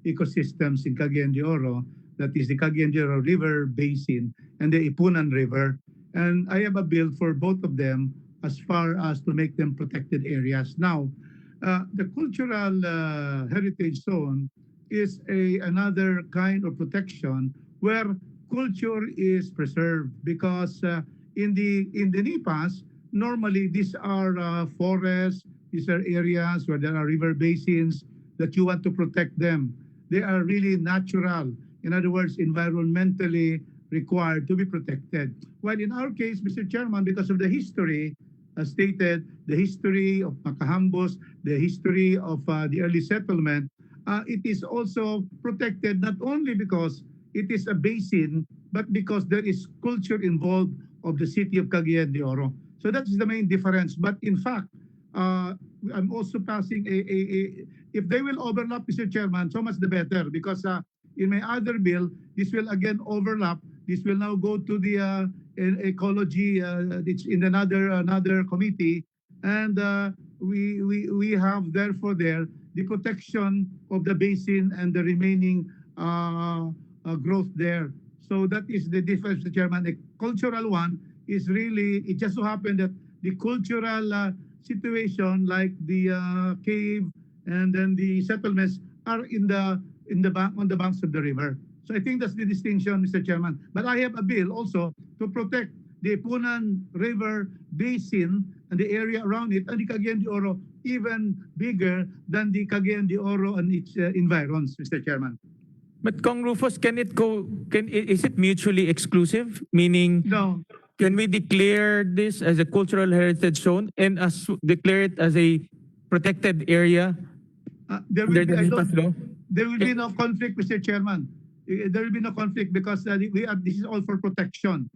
ecosystems in Cagayan de Oro. That is the Cagayan de Oro River Basin and the Ipunan River. And I have a bill for both of them as far as to make them protected areas. Now, the cultural heritage zone is another kind of protection where culture is preserved because in the NIPAS, normally these are forests, these are areas where there are river basins that you want to protect them. They are really natural. In other words, environmentally required to be protected. While in our case, Mr. Chairman, because of the history, as stated, the history of Macahambos, the history of the early settlement, it is also protected not only because it is a basin, but because there is culture involved of the city of Cagayan de Oro. So that is the main difference. But in fact, I'm also passing if they will overlap, Mr. Chairman, so much the better, because in my other bill, this will again overlap. This will now go to the ecology, it's in another committee, and we have therefore there the protection of the basin and the remaining growth there. So that is the difference, Mr. Chairman. The cultural one is really, it just so happened that the cultural situation, like the cave and then the settlements, are on the banks of the river. So I think that's the distinction, Mr. Chairman. But I have a bill also to protect the Ipunan River Basin and the area around it, and the Cagayan de Oro even bigger than the Cagayan de Oro and its environs, Mr. Chairman. But Kong Rufus, is it mutually exclusive? Meaning, no. Can we declare this as a cultural heritage zone and declare it as a protected area? There will be no conflict, Mr. Chairman. There will be no conflict because this is all for protection.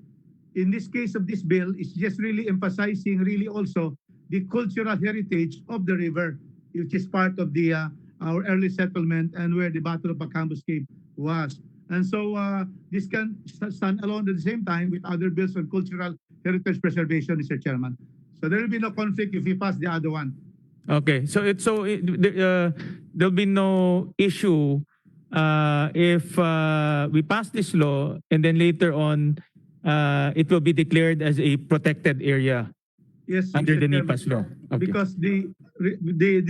In this case of this bill, it's just really emphasizing really also the cultural heritage of the river, which is part of our early settlement and where the Battle of Macambos Cave was. And so this can stand alone at the same time with other bills on cultural heritage preservation, Mr. Chairman. So there will be no conflict if we pass the other one. Okay, there'll be no issue if we pass this law and then later on it will be declared as a protected area. Yes, under Mr. the Chairman. NIPAS law. Okay. Because the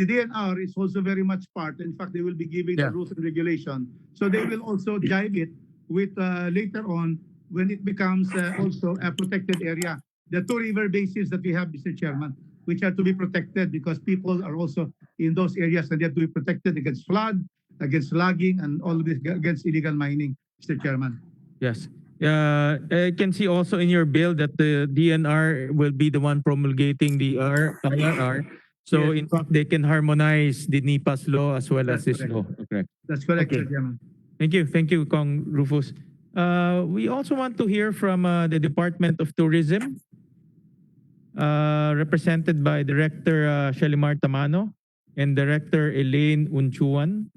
DNR is also very much part. In fact, they will be giving the rules and regulation. So they will also jive it with later on when it becomes also a protected area. The two river basins that we have, Mr. Chairman, which are to be protected because people are also in those areas and they have to be protected against flood, against logging, and all of this against illegal mining, Mr. Chairman. Yes. I can see also in your bill that the DNR will be the one promulgating the IRR. So Yes. in fact, they can harmonize the NIPAS law as well as this correct. law. Correct. That's correct, Okay. Mr. Chairman. Thank you, Kong Rufus. We also want to hear from the Department of Tourism, represented by Director Shalimar Tamano and Director Elaine Unchuan.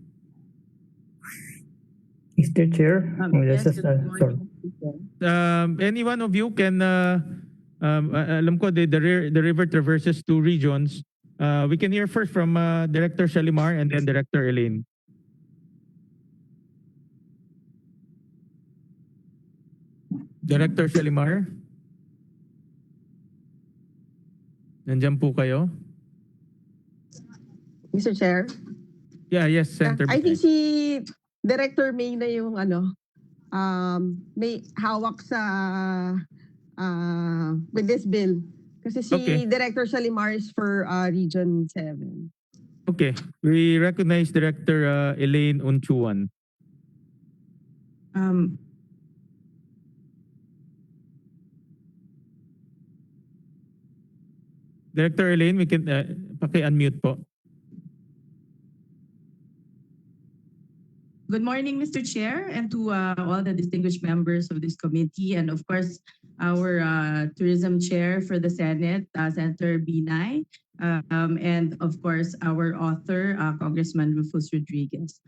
Mr. Chair, Yes, just, good sorry. morning. Any one of you can, alam ko the river traverses two regions. We can hear first from Director Shalimar and then Director Elaine. Director Shalimar? Nandiyan po kayo? Mr. Chair? Yeah, yes, Senator I think Binay. si Director May na yung may hawak sa with this bill. Kasi si Okay. Director Shalimar is for Region 7. Okay, we recognize Director Elaine Unchuan. Director Elaine, we can paki-unmute po. Good morning, Mr. Chair, and to all the distinguished members of this committee, and of course, our tourism chair for the Senate, Senator Binay, and of course, our author, Congressman Rufus Rodriguez.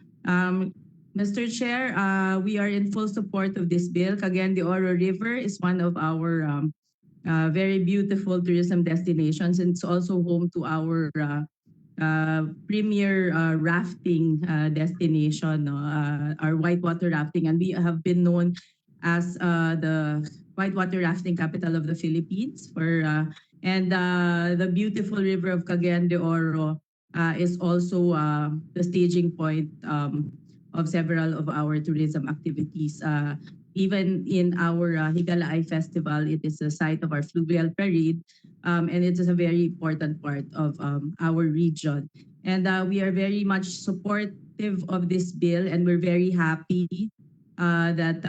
Mr. Chair, we are in full support of this bill. Cagayan de Oro River is one of our very beautiful tourism destinations, and it's also home to our premier rafting destination, our whitewater rafting, and we have been known as the whitewater rafting capital of the Philippines. And the beautiful river of Cagayan de Oro is also the staging point of several of our tourism activities. Even in our Higalaay Festival, it is the site of our fluvial parade, and it is a very important part of our region. And we are very much supportive of this bill, and we're very happy that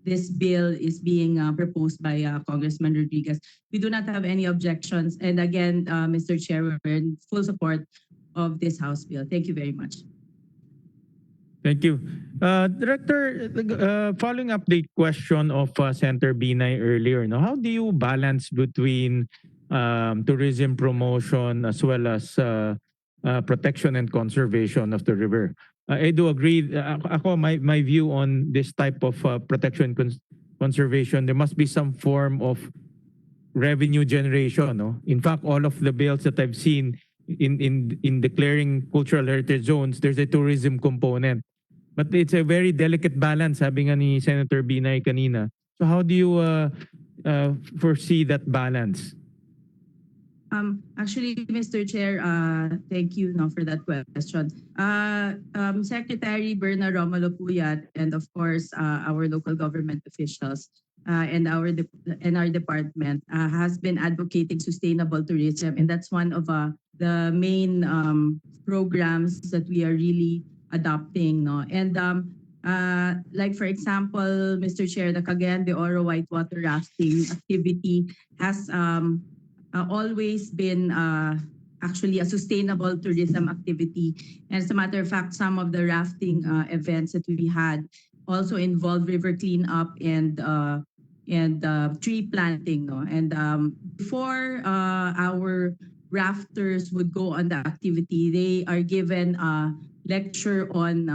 this bill is being proposed by Congressman Rodriguez. We do not have any objections. And again, Mr. Chair, we're in full support of this House bill. Thank you very much. Thank you. Director, following up the question of Senator Binay earlier, how do you balance between tourism promotion as well as protection and conservation of the river? I do agree. My view on this type of protection and conservation, there must be some form of revenue generation. No? In fact, all of the bills that I've seen in declaring cultural heritage zones, there's a tourism component. But it's a very delicate balance, sabi nga ni Senator Binay kanina. So how do you foresee that balance? Actually, Mr. Chair, thank you for that question. Secretary Berna Romulo Puyat, and of course our local government officials and our department has been advocating sustainable tourism, and that's one of the main programs that we are really adopting. And like for example, Mr. Chair, the Cagayan de Oro whitewater rafting activity has always been actually a sustainable tourism activity. And as a matter of fact, some of the rafting events that we had also involved river cleanup and tree planting. And before our rafters would go on the activity, they are given a lecture on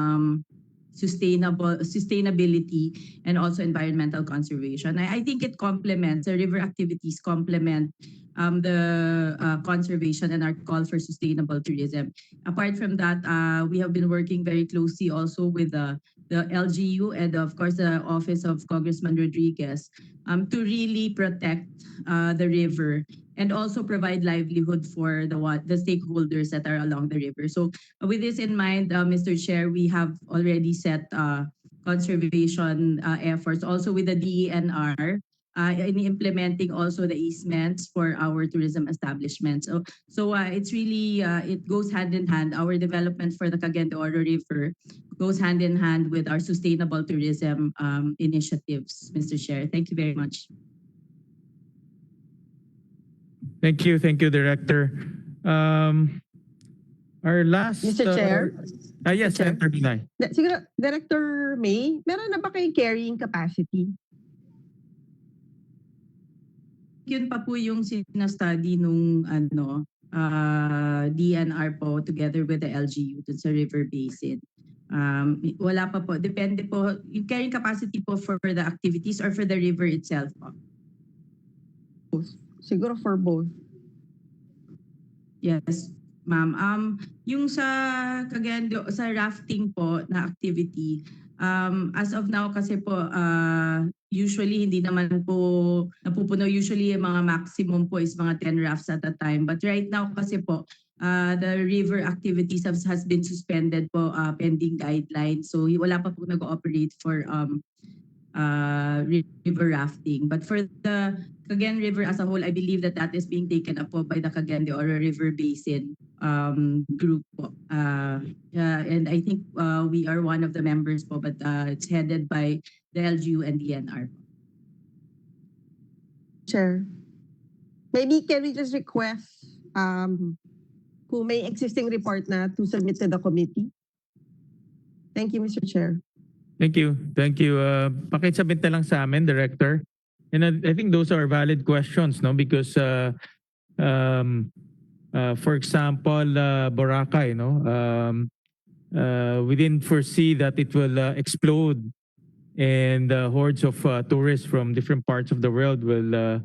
sustainability and also environmental conservation. I think it complements, the river activities complement the conservation and our call for sustainable tourism. Apart from that, we have been working very closely also with the LGU and of course the Office of Congressman Rodriguez to really protect the river and also provide livelihood for the stakeholders that are along the river. So with this in mind, Mr. Chair, we have already set conservation efforts also with the DENR in implementing also the easements for our tourism establishments. So it's really, it goes hand in hand. Our development for the Cagayan de Oro River goes hand in hand with our sustainable tourism initiatives, Mr. Chair. Thank you very much. Thank you, Director. Our last... Mr. Chair? Yes, Senator Binay. Siguro, Director May, meron na ba kayong carrying capacity? Yun pa po yung sinastudy nung DNR po together with the LGU dun sa river basin. Wala pa po. Depende po. Yung carrying capacity po for the activities or for the river itself po. Siguro for both. Yes, ma'am. Yung sa Cagayan sa rafting po na activity, as of now kasi po usually hindi naman po napupuno. Usually yung mga maximum po is mga 10 rafts at a time. But right now kasi po the river activities has been suspended po pending guidelines. So wala pa po nag-ooperate for river rafting. But for the Cagayan River as a whole, I believe that is being taken up po by the Cagayan de Oro River Basin group po. And I think we are one of the members po, but it's headed by the LGU and DNR. Chair. Maybe can we just request kung may existing report na to submit to the committee? Thank you, Mr. Chair. Thank you. Thank you. Pakisubmit na lang sa amin, Director. And I think those are valid questions, no? Because, for example, Boracay, no? We didn't foresee that it will explode and hordes of tourists from different parts of the world will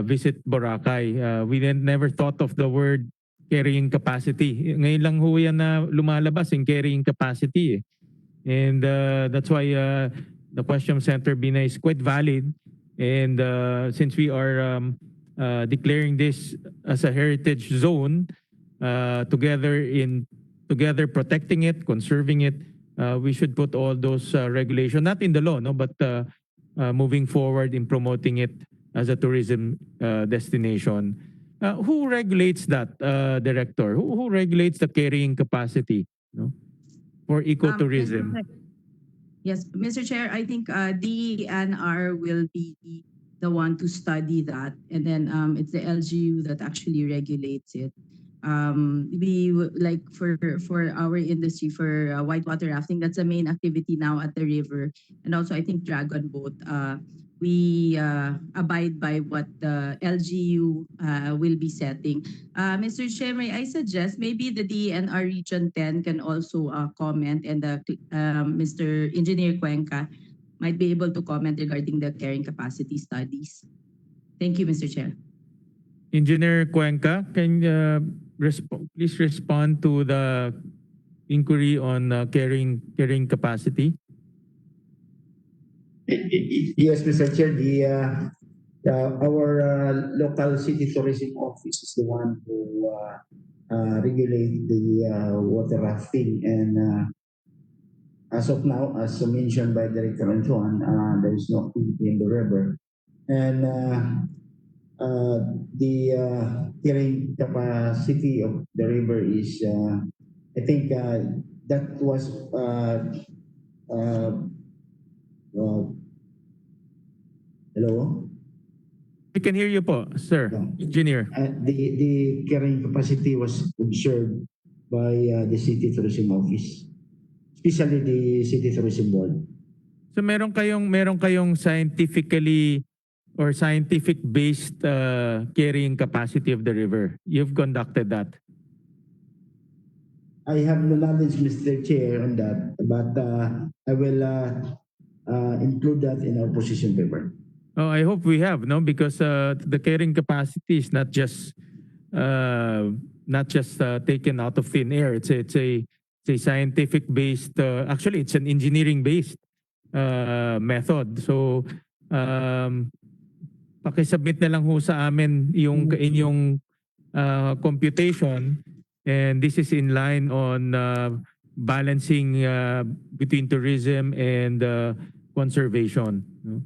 visit Boracay. We never thought of the word carrying capacity. Ngayon lang ho yan na lumalabas yung carrying capacity. And that's why the question of Senator Bina is quite valid. And since we are declaring this as a heritage zone, together protecting it, conserving it, we should put all those regulations, not in the law, no, but moving forward in promoting it as a tourism destination. Who regulates that, Director? Who regulates the carrying capacity, no, for ecotourism? Yes, Mr. Chair, I think DNR will be the one to study that, and then it's the LGU that actually regulates it. We like for our industry for whitewater rafting, that's the main activity now at the river, and also I think dragon boat. We abide by what the LGU will be setting. Mr. Chair, may I suggest maybe the DNR Region 10 can also comment, and Mr. Engineer Cuenca might be able to comment regarding the carrying capacity studies. Thank you, Mr. Chair. Engineer Cuenca, can please respond to the inquiry on carrying capacity? Yes, Mr. Chair. Our local city tourism office is the one who regulate the water rafting, and as of now, as mentioned by Director Antoine, there is no activity in the river, and the carrying capacity of the river is, I think that was hello? We can hear you po, sir. Engineer. The carrying capacity was observed by the City Tourism Office, especially the City Tourism Board. So meron kayong scientifically or scientific based carrying capacity of the river. You've conducted that. I have no knowledge, Mr. Chair, on that, but I will include that in our position paper. Oh, I hope we have, no, because the carrying capacity is not just taken out of thin air. It's a scientific based. Actually, it's an engineering based method. So, pakisubmit na lang ho sa amin yung inyong computation, and this is in line on balancing between tourism and conservation. No?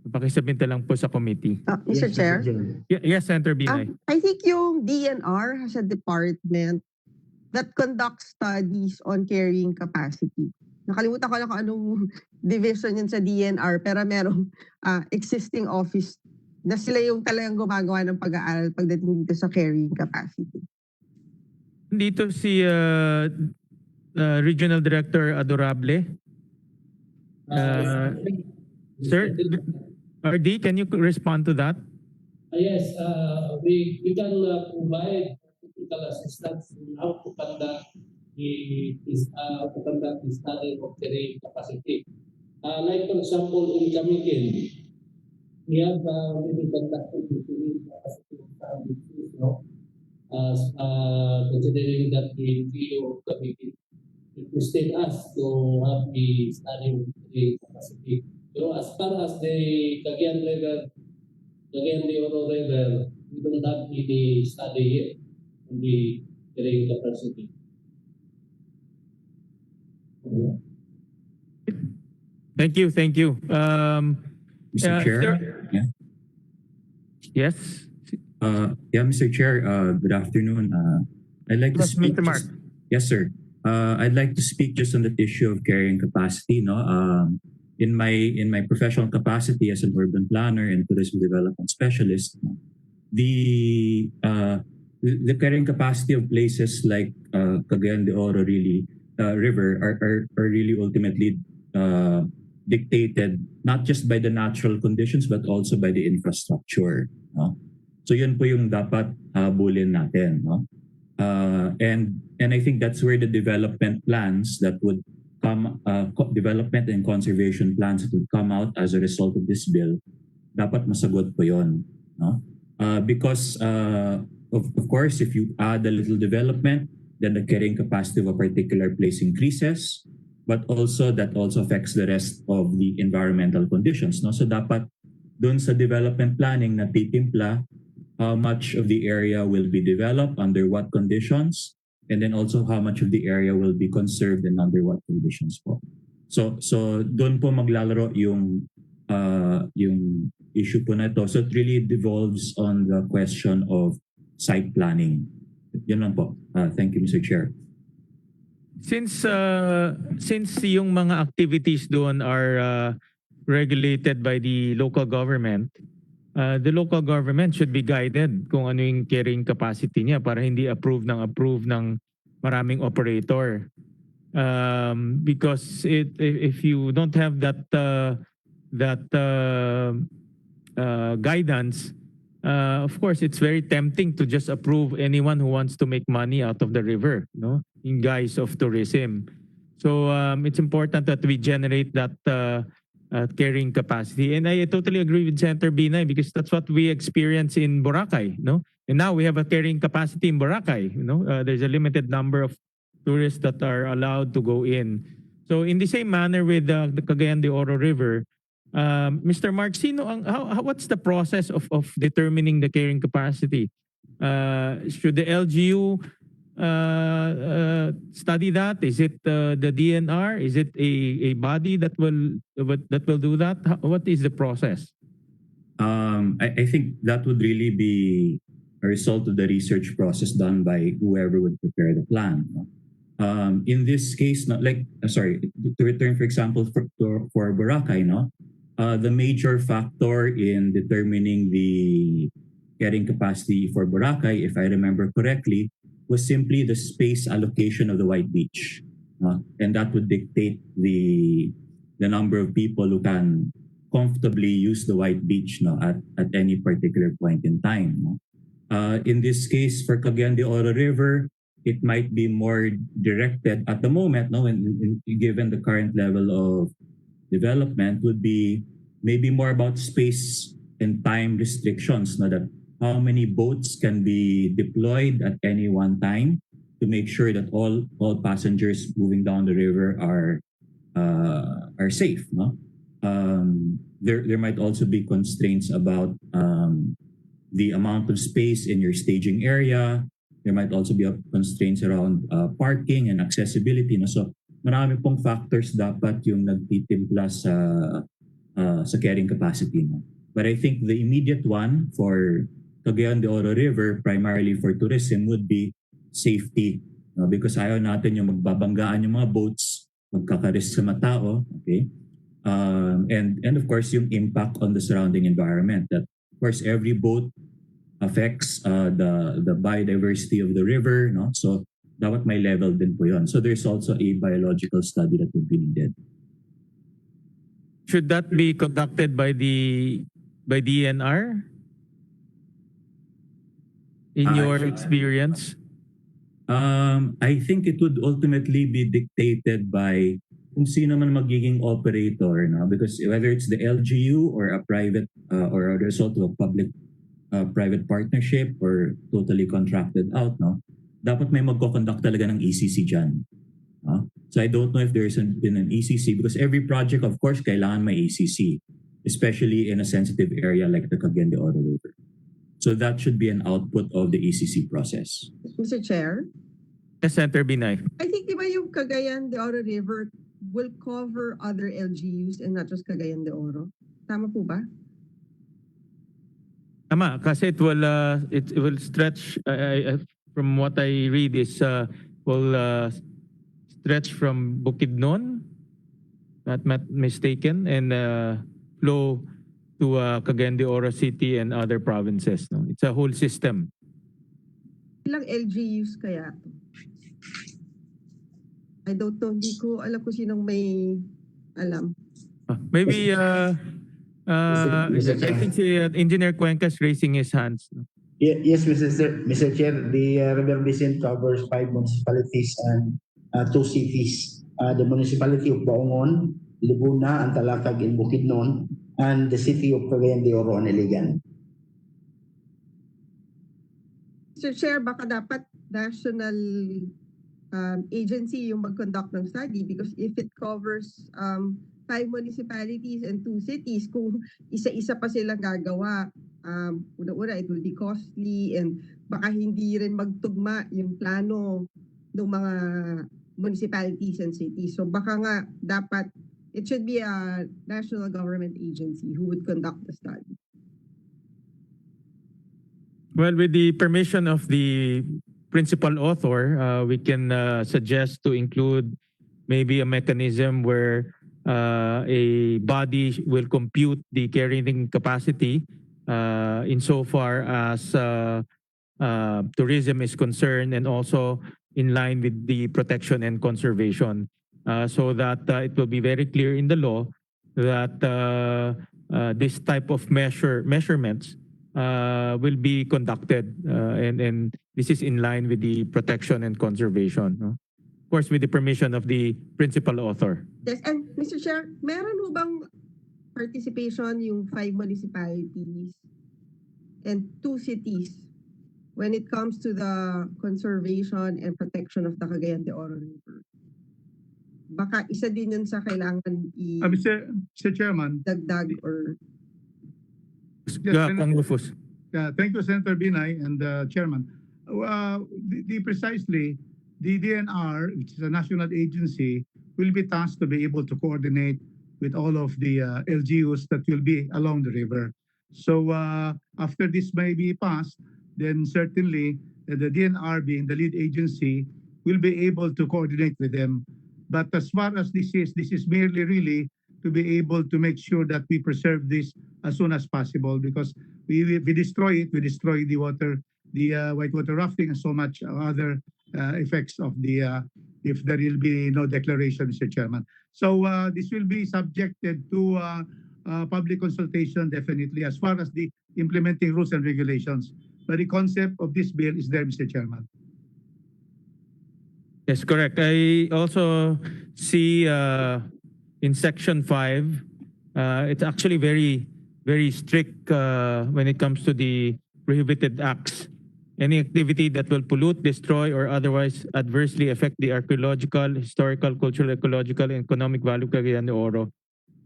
Pakisubmit na lang po sa committee. Mr. Chair? Yes, Senator Binay. I think yung DNR has a department that conducts studies on carrying capacity. Nakalimutan ko lang kung anong division yun sa DNR, pero merong existing office na sila yung talagang gumagawa ng pag-aaral pagdating dito sa carrying capacity. Dito si Regional Director Adorable. Sir, RD, can you respond to that? Yes, we can provide technical assistance on how to conduct to conduct the study of carrying capacity. Like for example, in Cagayan, we have already conducted the carrying capacity of some disease, no? Considering that the NGO committee requested us to have the study of carrying capacity. So as far as the Cagayan River, Cagayan de Oro River, we don't have any study yet on the carrying capacity. Thank you, thank you. Mr. Chair? Yeah. Yes. Mr. Chair, good afternoon. I'd like to Yes, speak. Mr. Mark. Yes, sir. I'd like to speak just on the issue of carrying capacity. No, in my professional capacity as an urban planner and tourism development specialist, the carrying capacity of places like Cagayan de Oro River are really ultimately dictated not just by the natural conditions but also by the infrastructure. No? So yun po yung dapat habulin natin. No? And I think that's where the development plans that would come, development and conservation plans that would come out as a result of this bill, dapat masagot po yun. No? Because of course, if you add a little development, then the carrying capacity of a particular place increases, but also that also affects the rest of the environmental conditions. No? So dapat dun sa development planning na titimpla how much of the area will be developed, under what conditions, and then also how much of the area will be conserved and under what conditions po. So doon po maglalaro yung issue po na ito. So it really devolves on the question of site planning. Yun lang po. Thank you, Mr. Chair. Since yung mga activities doon are regulated by the local government should be guided kung ano yung carrying capacity niya para hindi approve ng maraming operator. Because if you don't have that guidance, of course it's very tempting to just approve anyone who wants to make money out of the river, no, in guise of tourism. So it's important that we generate that carrying capacity. And I totally agree with Senator Binay because that's what we experience in Boracay, no? And now we have a carrying capacity in Boracay, you know. There's a limited number of tourists that are allowed to go in. So in the same manner with the Cagayan de Oro River, Mr. Mark, what's the process of determining the carrying capacity? Should the LGU study that? Is it the DNR? Is it a body that will do that? What is the process? I think that would really be a result of the research process done by whoever would prepare the plan. In this case, to return, for example, for Boracay, the major factor in determining the carrying capacity for Boracay, if I remember correctly, was simply the space allocation of the White Beach. And that would dictate the number of people who can comfortably use the White Beach at any particular point in time. In this case, for Cagayan de Oro River, it might be more directed at the moment, given the current level of development, would be maybe more about space and time restrictions, that how many boats can be deployed at any one time to make sure that all passengers moving down the river are safe. There might also be constraints about the amount of space in your staging area. There might also be constraints around parking and accessibility. So marami pong factors dapat yung nagtitimpla sa carrying capacity. But I think the immediate one for Cagayan de Oro River, primarily for tourism, would be safety. Because ayaw natin yung magbabanggaan yung mga boats, magkakarisk sa mga tao. Okay? And of course, yung impact on the surrounding environment. That, of course, every boat affects the biodiversity of the river. So dapat may level din po yun. So there's also a biological study that would be needed. Should that be conducted by DNR? In your experience? I think it would ultimately be dictated by kung sino man magiging operator, no? Because whether it's the LGU or a private or a result of a public private partnership or totally contracted out, no? Dapat may magko-conduct talaga ng ECC dyan. No? So I don't know if there's been an ECC because every project, of course, kailangan may ECC, especially in a sensitive area like the Cagayan de Oro River. So that should be an output of the ECC process. Mr. Chair, Yes, Senator Binay. I think di ba yung Cagayan de Oro River will cover other LGUs and not just Cagayan de Oro? Tama po ba? Tama, kasi it will stretch, from what I read is will stretch from Bukidnon, not mistaken, and flow to Cagayan de Oro City and other provinces. No? It's a whole system. Ilang LGUs kaya? I don't know, hindi ko alam kung sinong may alam. Maybe I think si Engineer Cuenca is raising his hands. No? Yes, Mr. Chair, the River Basin covers 5 municipalities and 2 cities. The municipality of Baongon, Lubuna, Antalakag, and Bukidnon, and the city of Cagayan de Oro and Iligan. Mr. Chair, baka dapat national agency yung mag-conduct ng study because if it covers 5 municipalities and 2 cities, kung isa-isa pa silang gagawa, una-una, it will be costly and baka hindi rin magtugma yung plano ng mga municipalities and cities. So baka nga dapat it should be a national government agency who would conduct the study. Well, with the permission of the principal author, we can suggest to include maybe a mechanism where a body will compute the carrying capacity insofar as tourism is concerned and also in line with the protection and conservation so that it will be very clear in the law that this type of measurements will be conducted and this is in line with the protection and conservation. No? Of course, with the permission of the principal author. Yes, and Mr. Chair, meron ho bang participation yung 5 municipalities and 2 cities when it comes to the conservation and protection of the Cagayan de Oro River? Baka isa din yun sa kailangan Mr. Chairman. dagdag or... Thank you, Senator Binay and Chairman. Precisely, the DNR, which is a national agency, will be tasked to be able to coordinate with all of the LGUs that will be along the river. So after this may be passed, then certainly the DNR being the lead agency will be able to coordinate with them. But as far as this is merely really to be able to make sure that we preserve this as soon as possible because we destroy the water, the whitewater rafting and so much other effects of the if there will be no declaration, Mr. Chairman. So this will be subjected to public consultation definitely as far as the implementing rules and regulations. But the concept of this bill is there, Mr. Chairman. Yes, correct. I also see in Section 5, it's actually very, very strict when it comes to the prohibited acts. Any activity that will pollute, destroy, or otherwise adversely affect the archaeological, historical, cultural, ecological, and economic value of Cagayan de Oro.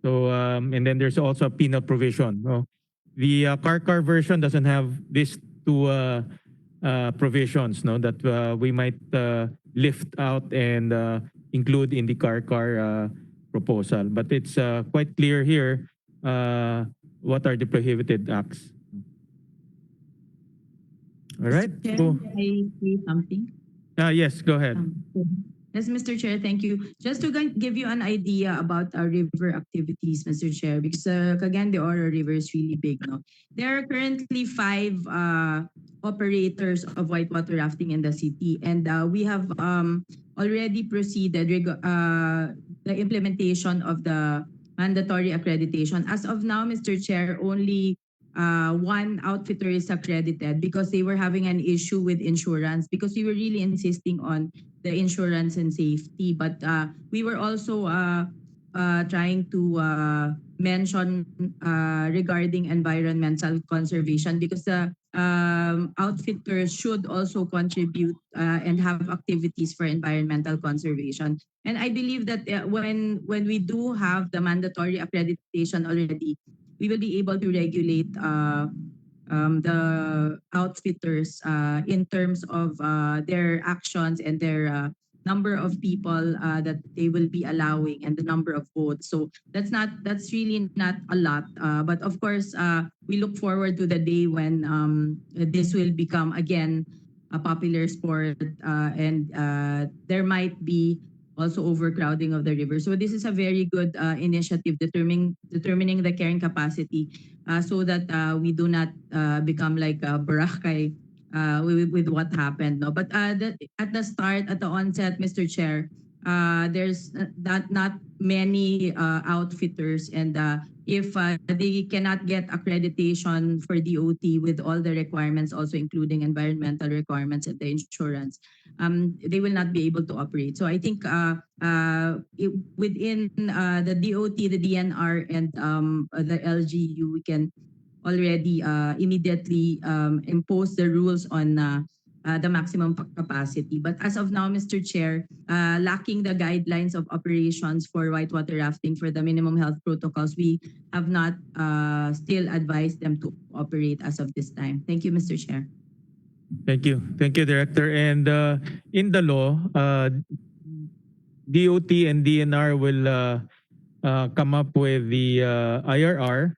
So, and then there's also a penal provision. No? The Carcar version doesn't have these 2 provisions, no, that we might lift out and include in the Carcar proposal. But it's quite clear here what are the prohibited acts. All right. Can I say something? Yes, go ahead. Yes, Mr. Chair, thank you. Just to give you an idea about our river activities, Mr. Chair, because Cagayan de Oro River is really big. No? There are currently 5 operators of whitewater rafting in the city, and we have already proceeded the implementation of the mandatory accreditation. As of now, Mr. Chair, only one outfitter is accredited because they were having an issue with insurance, because we were really insisting on the insurance and safety. But we were also trying to mention regarding environmental conservation, because the outfitters should also contribute and have activities for environmental conservation. And I believe that when we do have the mandatory accreditation already, we will be able to regulate the outfitters in terms of their actions and their number of people that they will be allowing and the number of votes. So that's really not a lot. But of course, we look forward to the day when this will become again a popular sport, and there might be also overcrowding of the river. So this is a very good initiative determining the carrying capacity, so that we do not become like Boracay with what happened. No? But at the start, at the onset, Mr. Chair, there's not many outfitters, and if they cannot get accreditation for DOT with all the requirements, also including environmental requirements and the insurance, they will not be able to operate. So I think within the DOT, the DNR, and the LGU, we can already immediately impose the rules on the maximum capacity. But as of now, Mr. Chair, lacking the guidelines of operations for whitewater rafting for the minimum health protocols, we have not still advised them to operate as of this time. Thank you, Mr. Chair. Thank you, Director. And in the law, DOT and DNR will come up with the IRR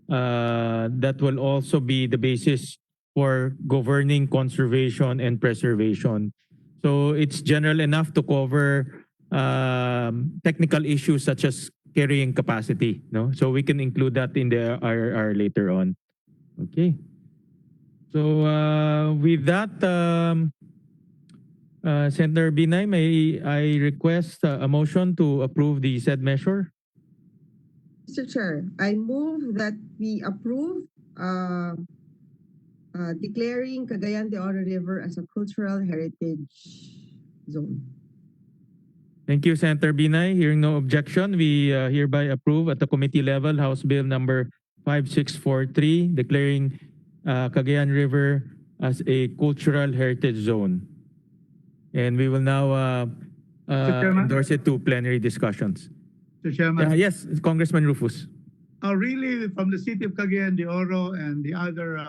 that will also be the basis for governing conservation and preservation. So it's general enough to cover technical issues such as carrying capacity. No, so we can include that in the IRR later on. Okay. So with that, Senator Binay, may I request a motion to approve the said measure? Mr. Chair, I move that we approve declaring Cagayan de Oro River as a cultural heritage zone. Thank you, Senator Binay. Hearing no objection, we hereby approve at the committee level House Bill number 5643, declaring Cagayan River as a cultural heritage zone. And we will now endorse it to plenary discussions. Mr. Chairman. Yes, Congressman Rufus. Really, from the city of Cagayan de Oro and the other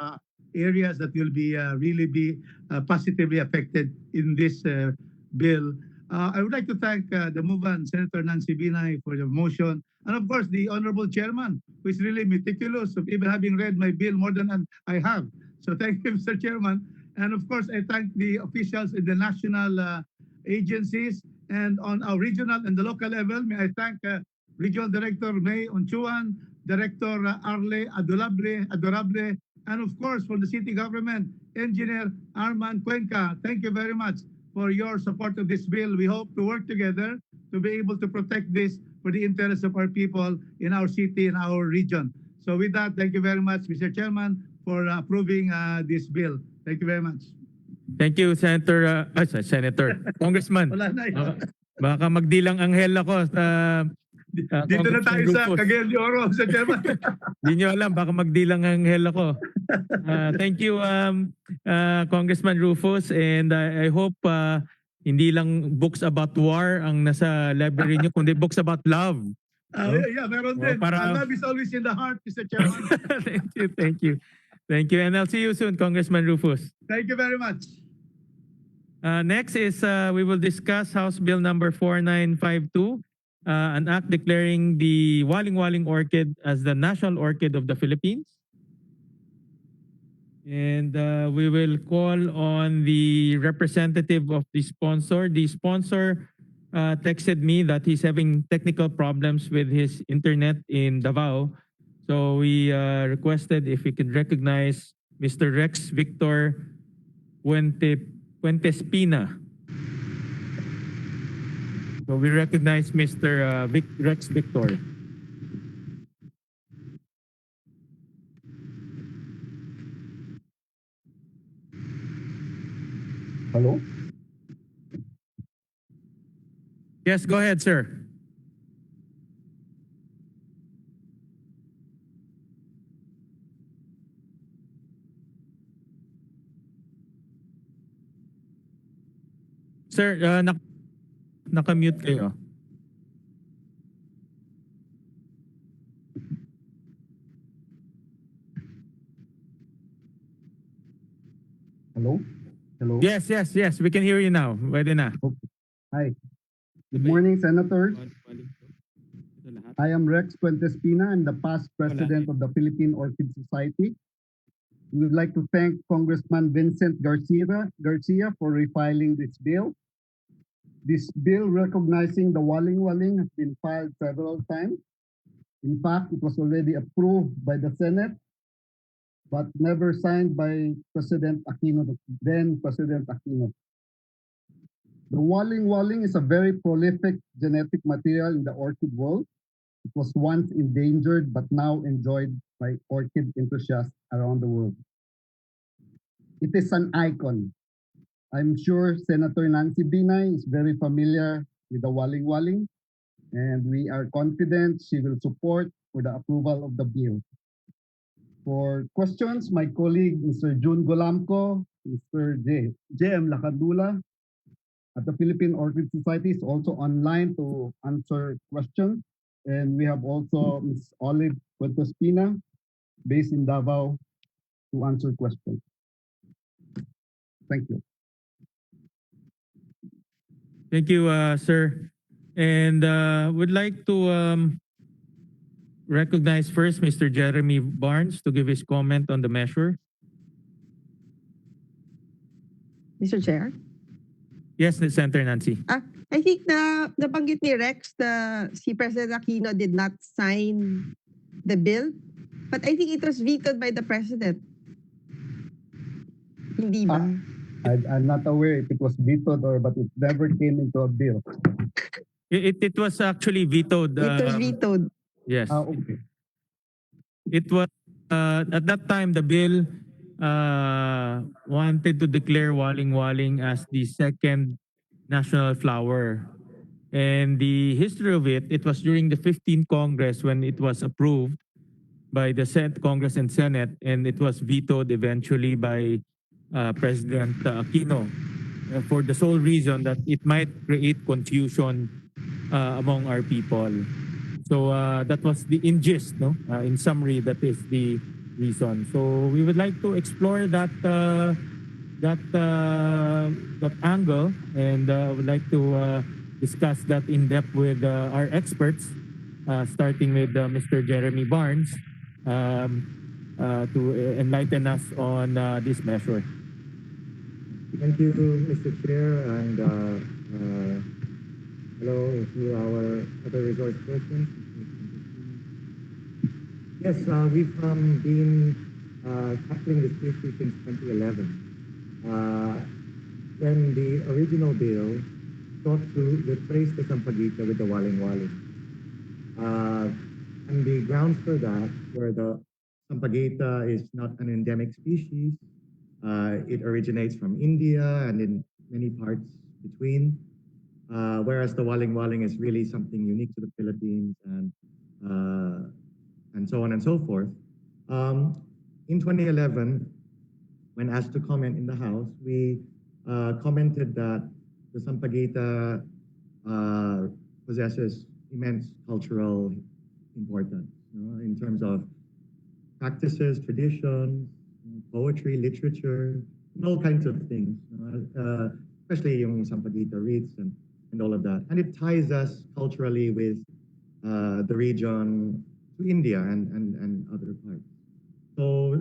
areas that will be really be positively affected in this bill, I would like to thank the movement, Senator Nancy Binay, for the motion, and of course the honorable chairman, who is really meticulous of even having read my bill more than I have. So thank you, Mr. Chairman. And of course, I thank the officials in the national agencies, and on our regional and the local level. May I thank Regional Director May Onchuan, Director Arle Adorable, and of course for the city government, Engineer Arman Cuenca. Thank you very much for your support of this bill. We hope to work together to be able to protect this for the interests of our people in our city and our region. So with that, thank you very much, Mr. Chairman, for approving this bill. Thank you very much. Thank you, Senator. Congressman. Wala na yun. Baka magdilang anghel ako sa Dito na tayo sa Cagayan de Oro, Mr. Chairman. Di nyo alam, baka magdilang anghel ako. Thank you, Congressman Rufus, and I hope hindi lang books about war ang nasa library nyo, kundi books about love. Yeah, meron din. Love is always in the heart, Mr. Chairman. Thank you. And I'll see you soon, Congressman Rufus. Thank you very much. Next is we will discuss House Bill number 4952, an act declaring the Waling-waling orchid as the national orchid of the Philippines. And we will call on the representative of the sponsor. The sponsor texted me that he's having technical problems with his internet in Davao. So we requested if we could recognize Mr. Rex Victor Puentespina. So we recognize Mr. Rex Victor. Hello? Yes, go ahead, sir. Sir, naka-mute kayo. Hello? Hello? Yes, yes, yes. We can hear you now. Pwede na. Okay. Hi. Good morning, Senator. I am Rex Puentespina. I'm the past president of the Philippine Orchid Society. We would like to thank Congressman Vincent Garcia for refiling this bill. This bill recognizing the Waling-waling has been filed several times. In fact, it was already approved by the Senate, but never signed by President Aquino, then President Aquino. The Waling-waling is a very prolific genetic material in the orchid world. It was once endangered but now enjoyed by orchid enthusiasts around the world. It is an icon. I'm sure Senator Nancy Binay is very familiar with the Waling-waling, and we are confident she will support for the approval of the bill. For questions, my colleague, Mr. June Golamco, Mr. J.M. Lakadula at the Philippine Orchid Society is also online to answer questions. And we have also Ms. Olive Puentespina, based in Davao, to answer questions. Thank you. Thank you, sir. And would like to recognize first Mr. Jeremy Barnes to give his comment on the measure. Mr. Chair? Yes, Senator Nancy. I think nabanggit ni Rex na si President Aquino did not sign the bill, but I think it was vetoed by the President. Hindi ba? I'm not aware if it was vetoed but it never came into a bill. It was actually vetoed. It was vetoed. Yes. Okay. It was at that time the bill wanted to declare waling-waling as the second national flower. And the history of it was during the 15th Congress when it was approved by the Senate, Congress, and Senate, and it was vetoed eventually by President Aquino for the sole reason that it might create confusion among our people. So that was the gist, no? In summary, that is the reason. So we would like to explore that angle, and would like to discuss that in depth with our experts, starting with Mr. Jeremy Barnes, to enlighten us on this measure. Thank you, Mr. Chair, and hello to our other resource persons. Yes, we've been tackling this issue since 2011. When the original bill sought to replace the Sampaguita with the Waling-waling. And the grounds for that were the Sampaguita is not an endemic species. It originates from India and in many parts between, whereas the Waling-waling is really something unique to the Philippines and so on and so forth. In 2011, when asked to comment in the House, we commented that the Sampaguita possesses immense cultural importance, in terms of practices, traditions, poetry, literature, and all kinds of things, especially yung Sampaguita wreaths and all of that. And it ties us culturally with the region to India and other parts. So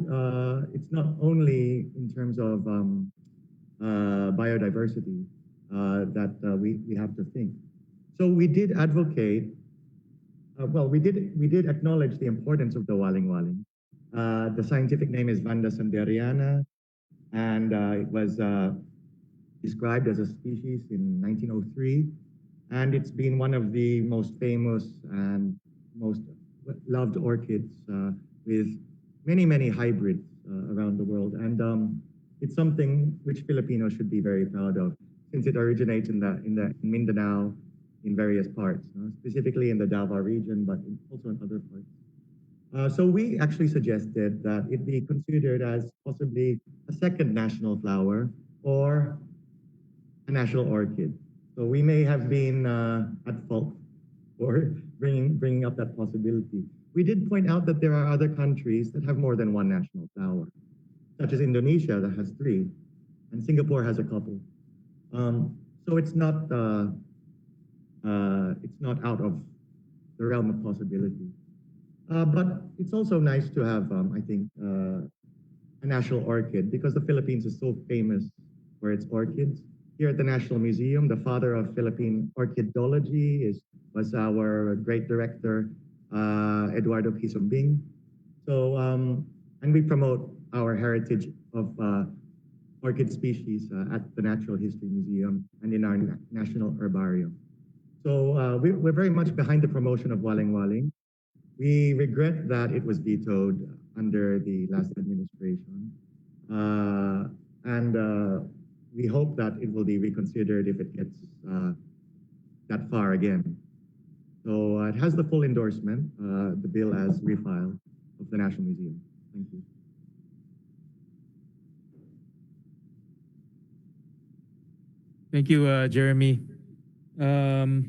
it's not only in terms of biodiversity that we have to think. So we did advocate, we did acknowledge the importance of the waling-waling. The scientific name is Vanda sanderiana, and it was described as a species in 1903, and it's been one of the most famous and most loved orchids with many hybrids around the world. And it it's something which Filipinos should be very proud of, since it originates in Mindanao, in various parts, specifically in the Davao region, but also in other parts. So we actually suggested that it be considered as possibly a second national flower or a national orchid. So we may have been at fault for bringing up that possibility. We did point out that there are other countries that have more than one national flower, such as Indonesia that has 3, and Singapore has a couple. So it's not out of the realm of possibility. But it's also nice to have, I think, a national orchid, because the Philippines is so famous for its orchids. Here at the National Museum, the father of Philippine orchidology was our great director, Eduardo Quisumbing. So, and we promote our heritage of orchid species at the Natural History Museum and in our National Herbarium. So we're very much behind the promotion of Waling-waling. We regret that it was vetoed under the last administration. And we hope that it will be reconsidered if it gets that far again. So it has the full endorsement, the bill as refiled, of the National Museum. Thank you. Thank you, Jeremy. I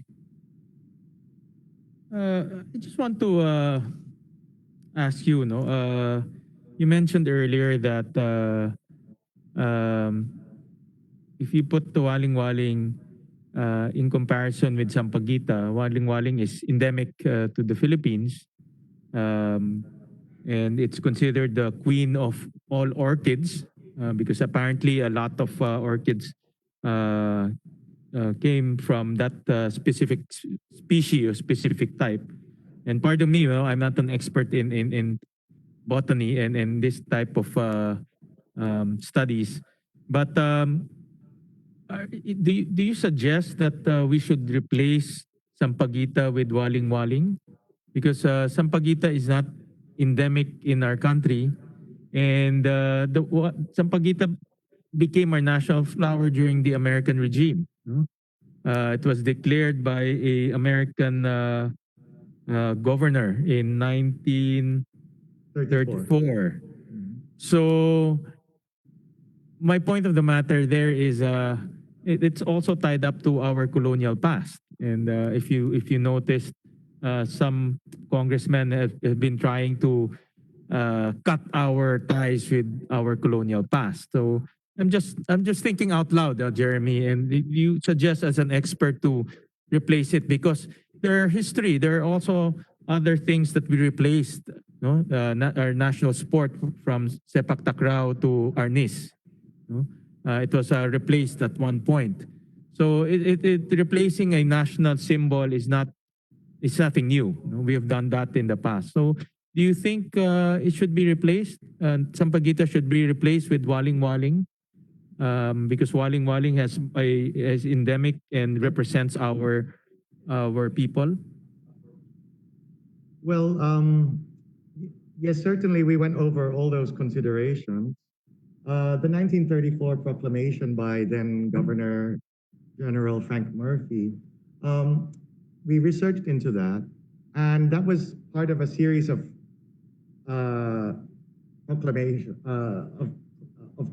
just want to ask you, you mentioned earlier that if you put the Waling-waling in comparison with Sampaguita, Waling-waling is endemic to the Philippines, and it's considered the queen of all orchids because apparently a lot of orchids came from that specific species or specific type. And pardon me, I'm not an expert in botany and this type of studies. But do you suggest that we should replace Sampaguita with Waling-waling? Because Sampaguita is not endemic in our country. And Sampaguita became our national flower during the American regime. It was declared by an American governor in 1934. So my point of the matter there is it's also tied up to our colonial past. And if you noticed, some congressmen have been trying to cut our ties with our colonial past. So I'm just thinking out loud, Jeremy, and you suggest as an expert to replace it because there are also other things that we replaced. Our national sport from sepak takraw to arnis. It was replaced at one point. So replacing a national symbol is nothing new. We have done that in the past. So do you think it should be replaced? Sampaguita should be replaced with Waling-waling because Waling-waling is endemic and represents our people. Well, yes, certainly we went over all those considerations. The 1934 proclamation by then Governor General Frank Murphy, we researched into that, and that was part of a series of proclamation of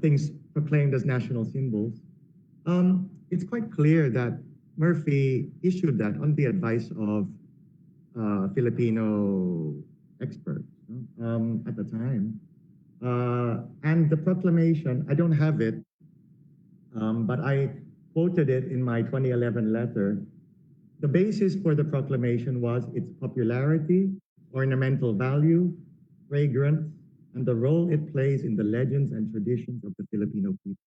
things proclaimed as national symbols. It's quite clear that Murphy issued that on the advice of Filipino experts at the time. And the proclamation, I don't have it, but I quoted it in my 2011 letter. The basis for the proclamation was its popularity, ornamental value, fragrance, and the role it plays in the legends and traditions of the Filipino people.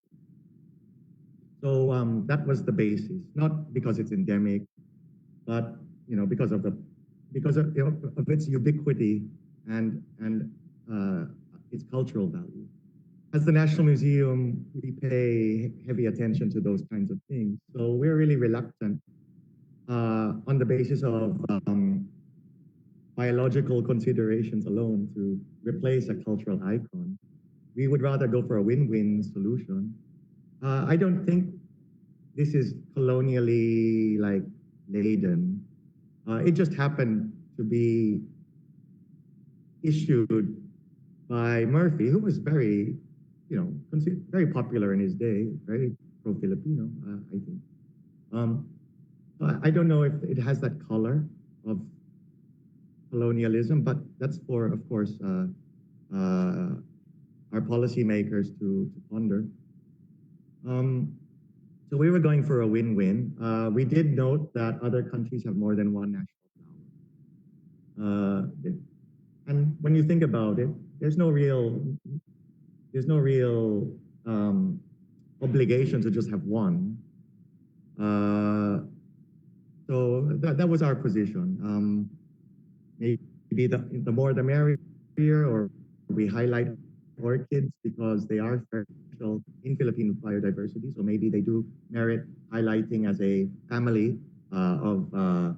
So that was the basis, not because it's endemic, but because of its ubiquity and its cultural value. As the National Museum, we pay heavy attention to those kinds of things. So we're really reluctant on the basis of biological considerations alone to replace a cultural icon. we would rather go for a win-win solution. I don't think this is colonially like laden. It just happened to be issued by Murphy, who was very, very popular in his day, very pro-Filipino, I think. I don't know if it has that color of colonialism, but that's for, of course, our policymakers to ponder. So we were going for a win-win. We did note that other countries have more than one national flower. And when you think about it, there's no real obligation to just have one. So that was our position. Maybe the more the merrier, or we highlight orchids because they are special in Philippine biodiversity. So maybe they do merit highlighting as a family of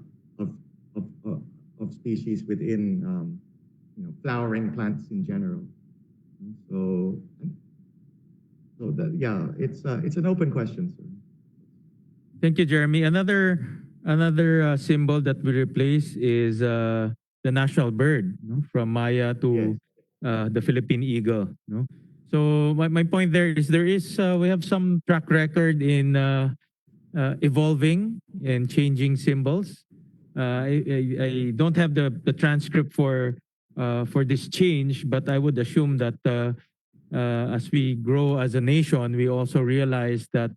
species within flowering plants in general. So yeah, it's an open question, sir. Thank you, Jeremy. Another symbol that we replace is the national bird, from Maya to the Philippine eagle. So my point there is we have some track record in evolving and changing symbols. I don't have the transcript for this change, but I would assume that as we grow as a nation, we also realize that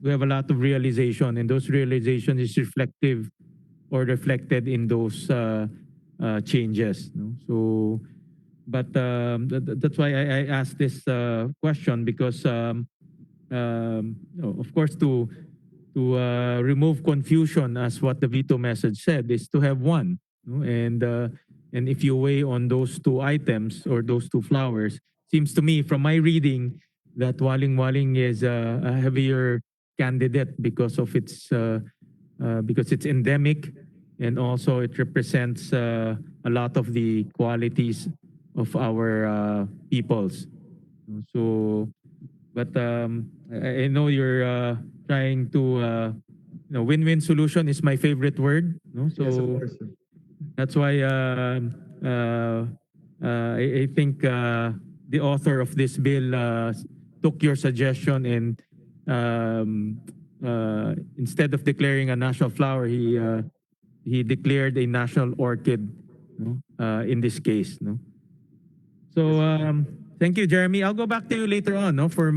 we have a lot of realization, and those realization is reflective or reflected in those changes. So, but that's why I asked this question, because of course, to remove confusion, as what the veto message said, is to have one. And if you weigh on those two items or those two flowers, seems to me from my reading that Waling-waling is a heavier candidate because of its because it's endemic, and also it represents a lot of the qualities of our peoples. So, but I know you're trying to win-win solution is my favorite word. So yes, of course, sir. that's why I think the author of this bill took your suggestion, and instead of declaring a national flower, he declared a national orchid, in this case. So thank you, Jeremy. I'll go back to you later on, for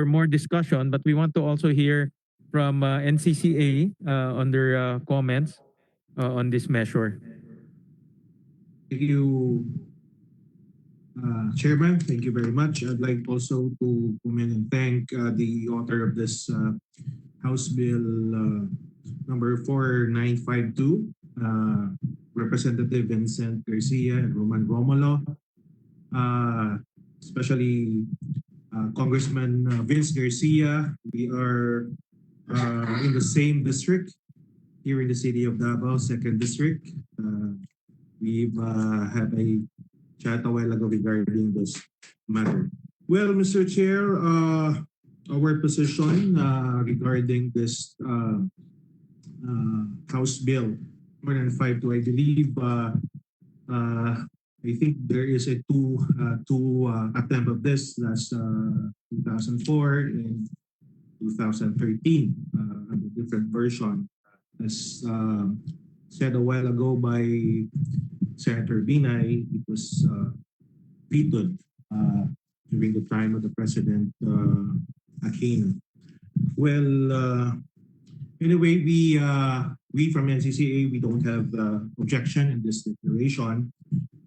more discussion, but we want to also hear from NCCA on their comments on this measure. Thank you, Chairman. Thank you very much. I'd like also to comment and thank the author of this House Bill number 4952, Representative Vincent Garcia and Roman Romulo, especially Congressman Vince Garcia. We are in the same district here in the city of Davao, 2nd District. We've had a chat a while ago regarding this matter. Well, Mr. Chair, our position regarding this House Bill 4952, I believe, I think there is a two attempt of this last 2004 and 2013, a different version, as said a while ago by Senator Binay. It was vetoed during the time of the President Aquino. Well, anyway, we from NCCA, we don't have objection in this declaration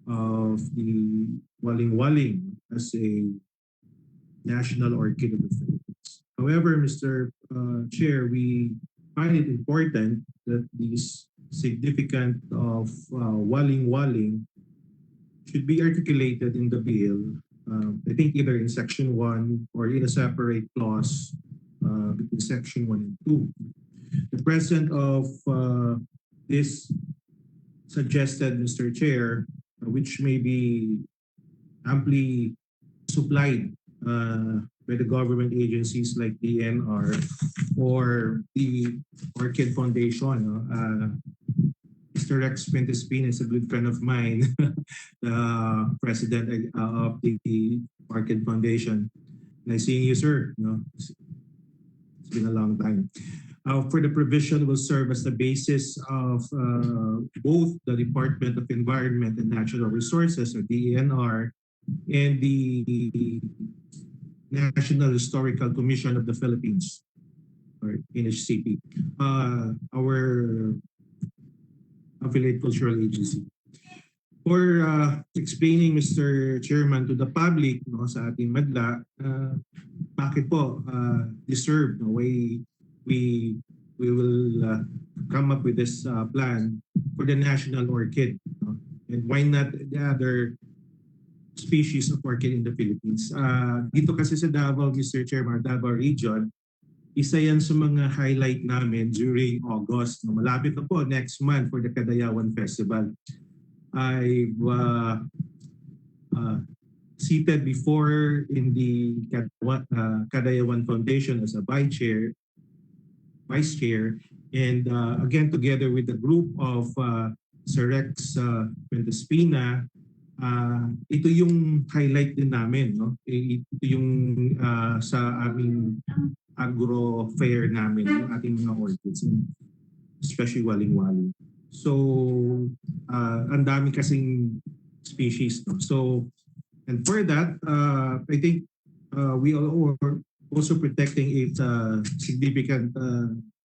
of the Waling-waling as a national orchid of the Philippines. However, Mr. Chair, we find it important that these significant of Waling-waling should be articulated in the bill. I think either in Section 1 or in a separate clause between Section 1 and 2. The present of this suggested, Mr. Chair, which may be amply supplied by the government agencies like DNR or the Orchid Foundation. Mr. Rex Pentespin is a good friend of mine, the president of the Orchid Foundation. Nice seeing you, sir. It's been a long time. For the provision will serve as the basis of both the Department of Environment and Natural Resources, or DENR, and the National Historical Commission of the Philippines, or NHCP, our affiliate cultural agency. For explaining, Mr. Chairman, to the public sa ating madla, bakit po deserve, we will come up with this plan for the national orchid, and why not the other species of orchid in the Philippines. Dito kasi sa Davao, Mr. Chairman, Davao region, isa yan sa mga highlight namin during August. Malapit na po next month for the Cagayan Festival. I've seated before in the Cagayan Foundation as a vice chair, and again together with the group of Sir Rex Pentespina, ito yung highlight din namin, no? Ito yung sa aming agro fair namin, yung ating mga orchids, especially waling-waling. So ang dami kasing species, no? So, and for that, I think we are also protecting its significant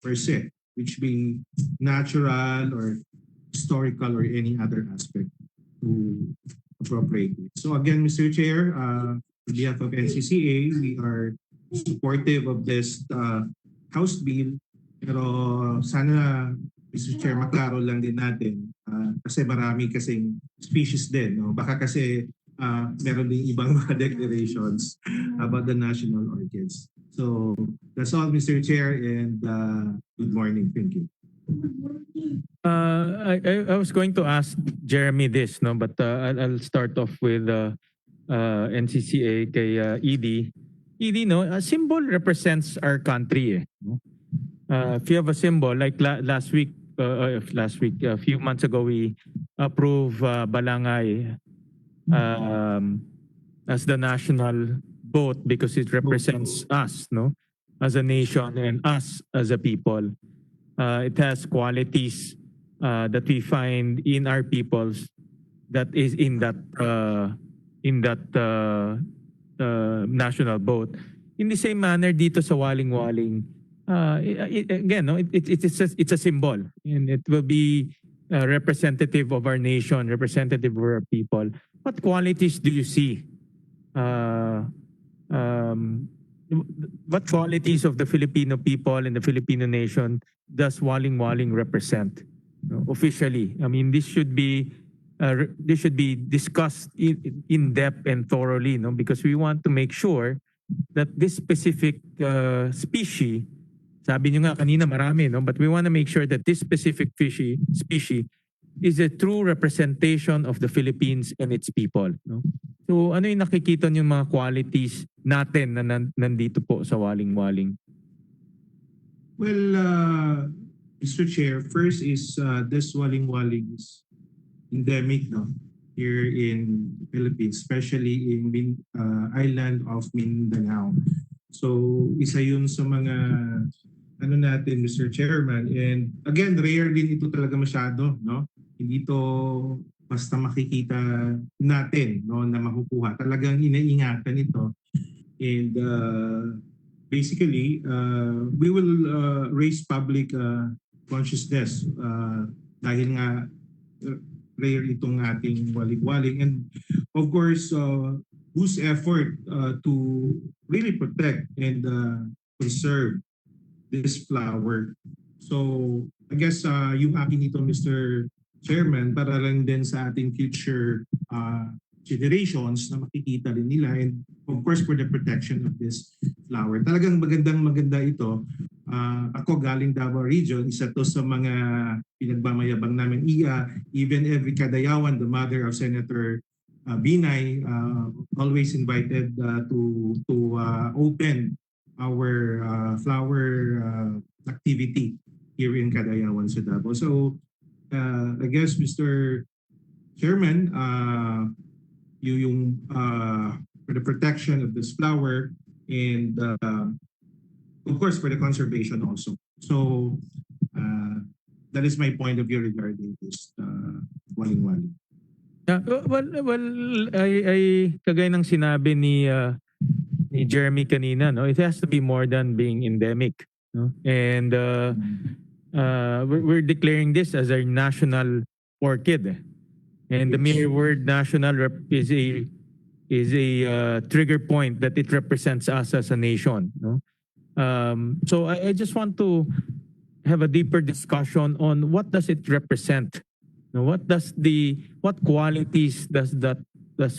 percent, which be natural or historical or any other aspect to appropriate it. So again, Mr. Chair, on behalf of NCCA, we are supportive of this House bill, pero sana, Mr. Chair, maklaro lang din natin kasi marami kasing species din, no? Baka kasi meron din ibang mga declarations about the national orchids. So that's all, Mr. Chair, and good morning. Thank you. I was going to ask Jeremy this, no, but I'll start off with NCCA kay ED. ED, no, a symbol represents our country. No? If you have a symbol, like last week, a few months ago, we approved Balangay as the national boat because it represents us, no, as a nation and us as a people. It has qualities that we find in our peoples that is in that national boat. In the same manner, dito sa Waling-waling, again, no, it's a symbol, and it will be representative of our nation, representative of our people. What qualities do you see? What qualities of the Filipino people and the Filipino nation does Waling-waling represent officially? I mean, this should be discussed in depth and thoroughly, no? Because we want to make sure that this specific species, sabi nyo nga kanina marami, no? But we want to make sure that this specific species is a true representation of the Philippines and its people, no? So ano yung nakikita nyo mga qualities natin na nandito po sa Waling-waling? Well, Mr. Chair, first is this waling-waling is endemic, no, here in Philippines, especially in island of Mindanao. So isa yun sa mga ano natin, Mr. Chairman, and again, rare din ito talaga masyado, no? Hindi to basta makikita natin, no, na makukuha. Talagang inaingatan ito. And basically, we will raise public consciousness dahil nga rare itong ating waling-waling. And of course, whose effort to really protect and preserve this flower. So I guess yung akin ito, Mr. Chairman, para lang din sa ating future generations na makikita rin nila, and of course for the protection of this flower. Talagang maganda ito. Ako galing Davao region, isa to sa mga pinagmamayabang namin. Even every Kadayawan, the mother of Senator Binay, always invited to open our flower activity here in Cagayan, Davao. So I guess Mr. Chairman, for the protection of this flower and of course for the conservation also. So that is my point of view regarding this waling-waling. Yeah, well, I kagaya ng sinabi ni Jeremy kanina, no, it has to be more than being endemic, no, and we're declaring this as a national orchid, and the mere word national is a trigger point that it represents us as a nation, no. So I just want to have a deeper discussion on what does it represent. Now, what qualities does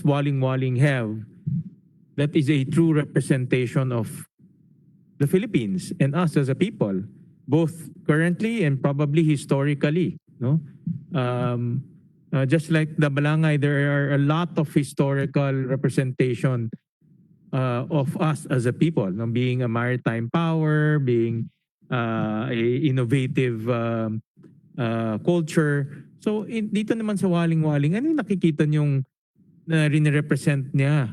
Waling-waling have that is a true representation of the Philippines and us as a people, both currently and probably historically, no? Just like the Balangay, there are a lot of historical representation of us as a people, no? Being a maritime power, being a innovative culture. So dito naman sa Waling-waling, ano yung nakikita niyong na rin-represent niya?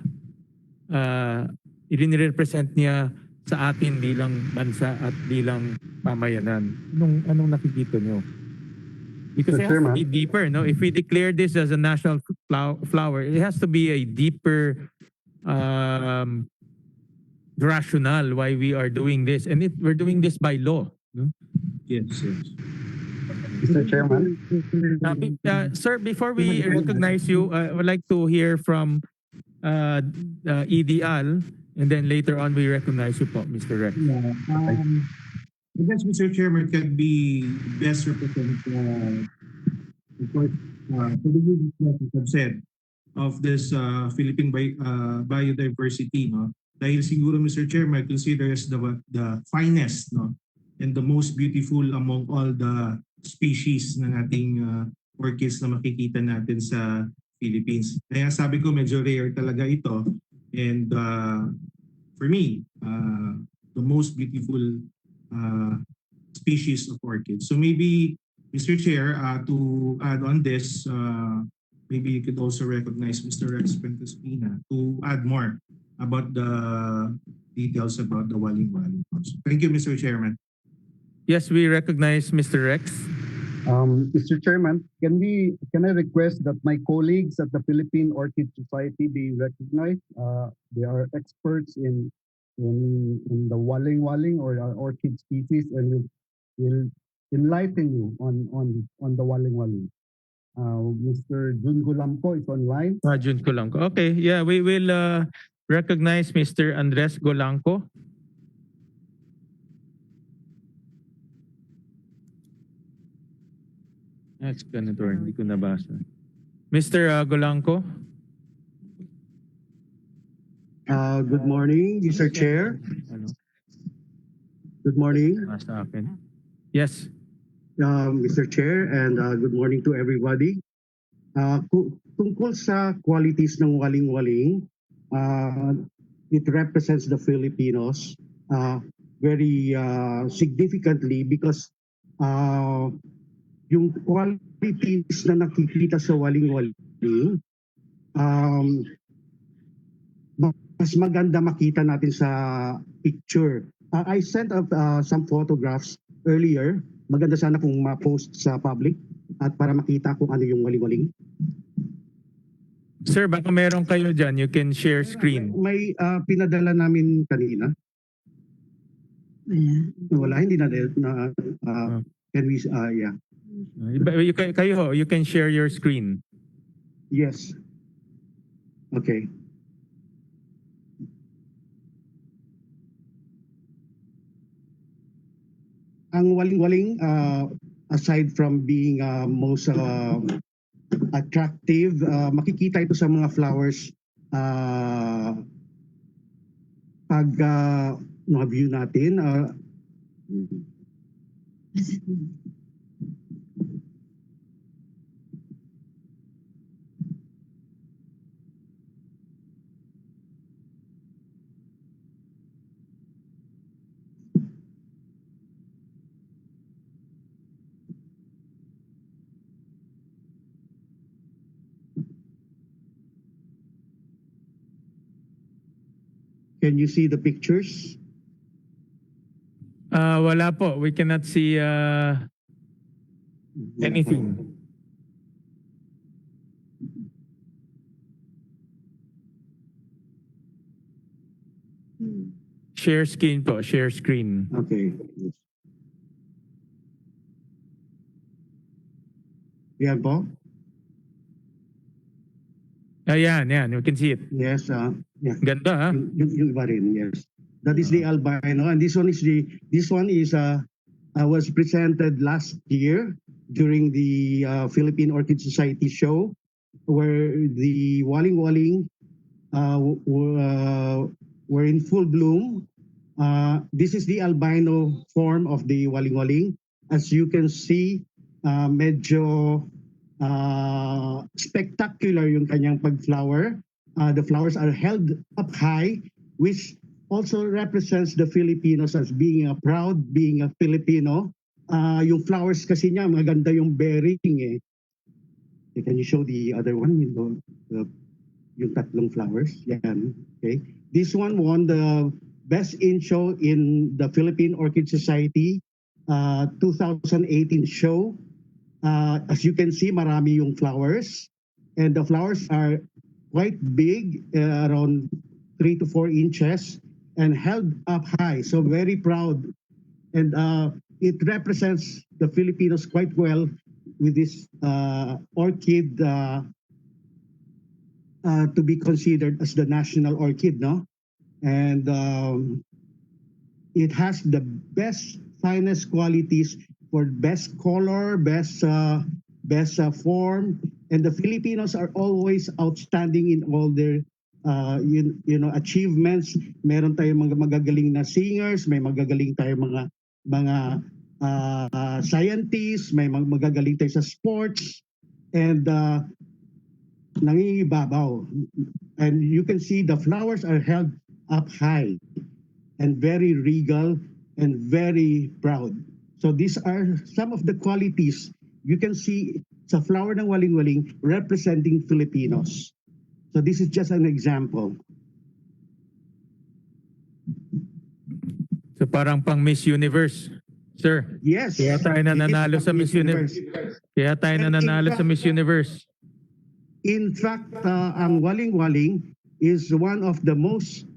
Rin-represent niya sa atin bilang bansa at bilang pamayanan. Anong nakikita niyo? Because it has to be deeper, no? If we declare this as a national flower, it has to be a deeper rationale why we are doing this, and we're doing this by law, no? Yes. Mr. Chairman. Sir, before we recognize you, I would like to hear from EDL, and then later on we recognize you po, Mr. Rex. I guess Mr. Chairman can be best represented, of course, for the reasons that you have said of this Philippine biodiversity, no? Dahil siguro Mr. Chairman considers the finest, no, and the most beautiful among all the species ng ating orchids na makikita natin sa Philippines. Kaya sabi ko medyo rare talaga ito, and for me, the most beautiful species of orchids. So maybe, Mr. Chair, to add on this, maybe you could also recognize Mr. Rex Pentespina to add more about the details about the waling-waling. Thank you, Mr. Chairman. Yes, we recognize Mr. Rex. Mr. Chairman, can I request that my colleagues at the Philippine Orchid Society be recognized? They are experts in the waling-waling or orchid species, and will enlighten you on the waling-waling. Mr. Jun Golampo is online. Jun Golampo. Okay, yeah, we will recognize Mr. Andres Golampo. That's ganito, hindi ko nabasa. Mr. Golampo. Good morning, Mr. Chair. Good morning. Yes. Mr. Chair, and good morning to everybody. Tungkol sa qualities ng waling-waling, it represents the Filipinos very significantly because yung qualities na nakikita sa waling-waling, mas maganda makita natin sa picture. I sent out some photographs earlier. Maganda sana kung ma-post sa public at para makita kung ano yung waling-waling. Sir, baka meron kayo dyan. You can share screen. May pinadala namin kanina. Wala, hindi na. Can we, yeah. You can share your screen. Yes. Okay. Ang waling-waling, aside from being most attractive, makikita ito sa mga flowers pag na-view natin. Can you see the pictures? Wala po. We cannot see anything. Share screen po. Share screen. Okay. Yan po? Ayan, yan. You can see it. Yes. Yeah. Ganda, ha? Yung iba rin, yes. That is the albino, and this one is was presented last year during the Philippine Orchid Society show, where the Waling-waling were in full bloom. This is the albino form of the Waling-waling. As you can see, medyo spectacular yung kanyang pag-flower. The flowers are held up high, which also represents the Filipinos as being being a Filipino. Yung flowers kasi niya, maganda yung bearing eh. Can you show the other one? Yung tatlong flowers. Yan. Okay. This one won the Best in Show in the Philippine Orchid Society 2018 show. As you can see, marami yung flowers. And the flowers are quite big, around 3 to 4 inches, and held up high. So very proud. And it represents the Filipinos quite well with this orchid to be considered as the national orchid, no? And it has the best, finest qualities for best color, best form, and the Filipinos are always outstanding in all their achievements. Meron tayong mga magagaling na singers, may magagaling tayong mga scientists, may magagaling tayo sa sports, and nangingibabaw. And you can see the flowers are held up high and very regal and very proud. So these are some of the qualities you can see sa flower ng waling-waling representing Filipinos. So this is just an example. So parang pang Miss Universe, sir. Yes. Kaya tayo nananalo sa Miss Universe. Kaya tayo nananalo sa Miss Universe. In fact, ang waling-waling is one of the most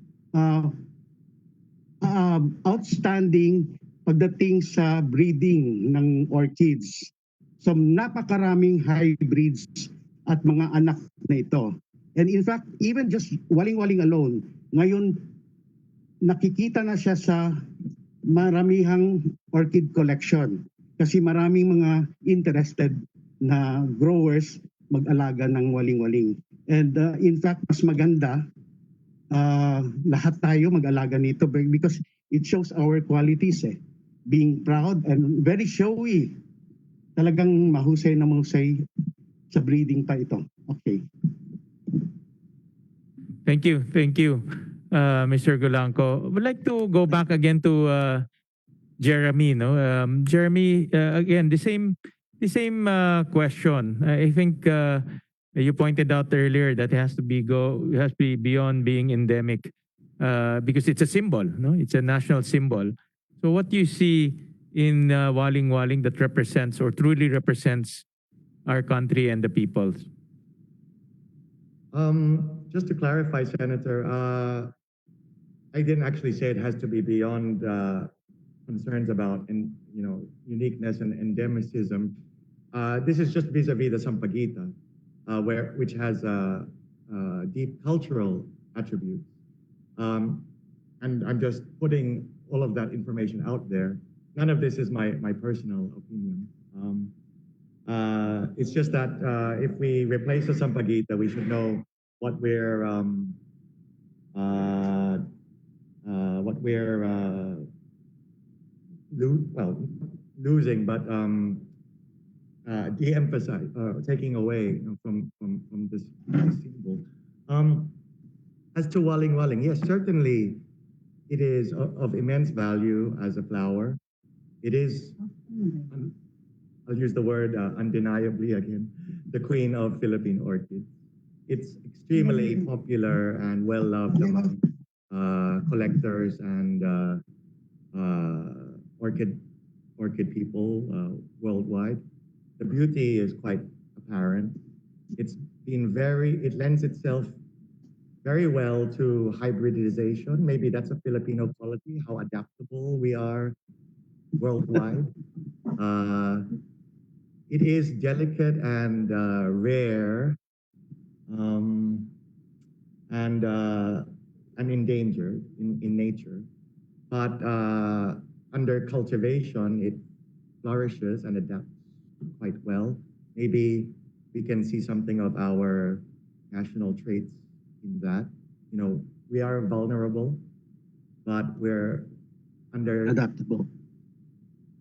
outstanding pagdating sa breeding ng orchids. So napakaraming hybrids at mga anak na ito. And in fact, even just waling-waling alone, ngayon nakikita na siya sa maramihang orchid collection kasi maraming mga interested na growers mag-alaga ng waling-waling. And in fact, mas maganda lahat tayo mag-alaga nito because it shows our qualities eh. Being proud and very showy. Talagang mahusay na mahusay sa breeding pa ito. Okay. Thank you, Mr. Golanco. I would like to go back again to Jeremy. No, Jeremy. Again, the same question. I think you pointed out earlier that it has to be beyond being endemic because it's a symbol. No, it's a national symbol. So what do you see in Waling-waling that represents or truly represents our country and the people? Just to clarify, Senator, I didn't actually say it has to be beyond concerns about uniqueness and endemicism. This is just vis-a-vis the Sampaguita, which has deep cultural attributes. And I'm just putting all of that information out there. None of this is my personal opinion. It's just that if we replace the Sampaguita, we should know what we're losing, but de-emphasize, taking away from this symbol. As to Waling-waling, yes, certainly it is of immense value as a flower. It is, I'll use the word undeniably again, the queen of Philippine orchids. It's extremely popular and well-loved among collectors and orchid people worldwide. The beauty is quite apparent. It lends itself very well to hybridization. Maybe that's a Filipino quality, how adaptable we are worldwide. It is delicate and rare, and endangered in nature. But under cultivation, it flourishes and adapts quite well. Maybe we can see something of our national traits in that. You know, we are vulnerable, but we're under Adaptable.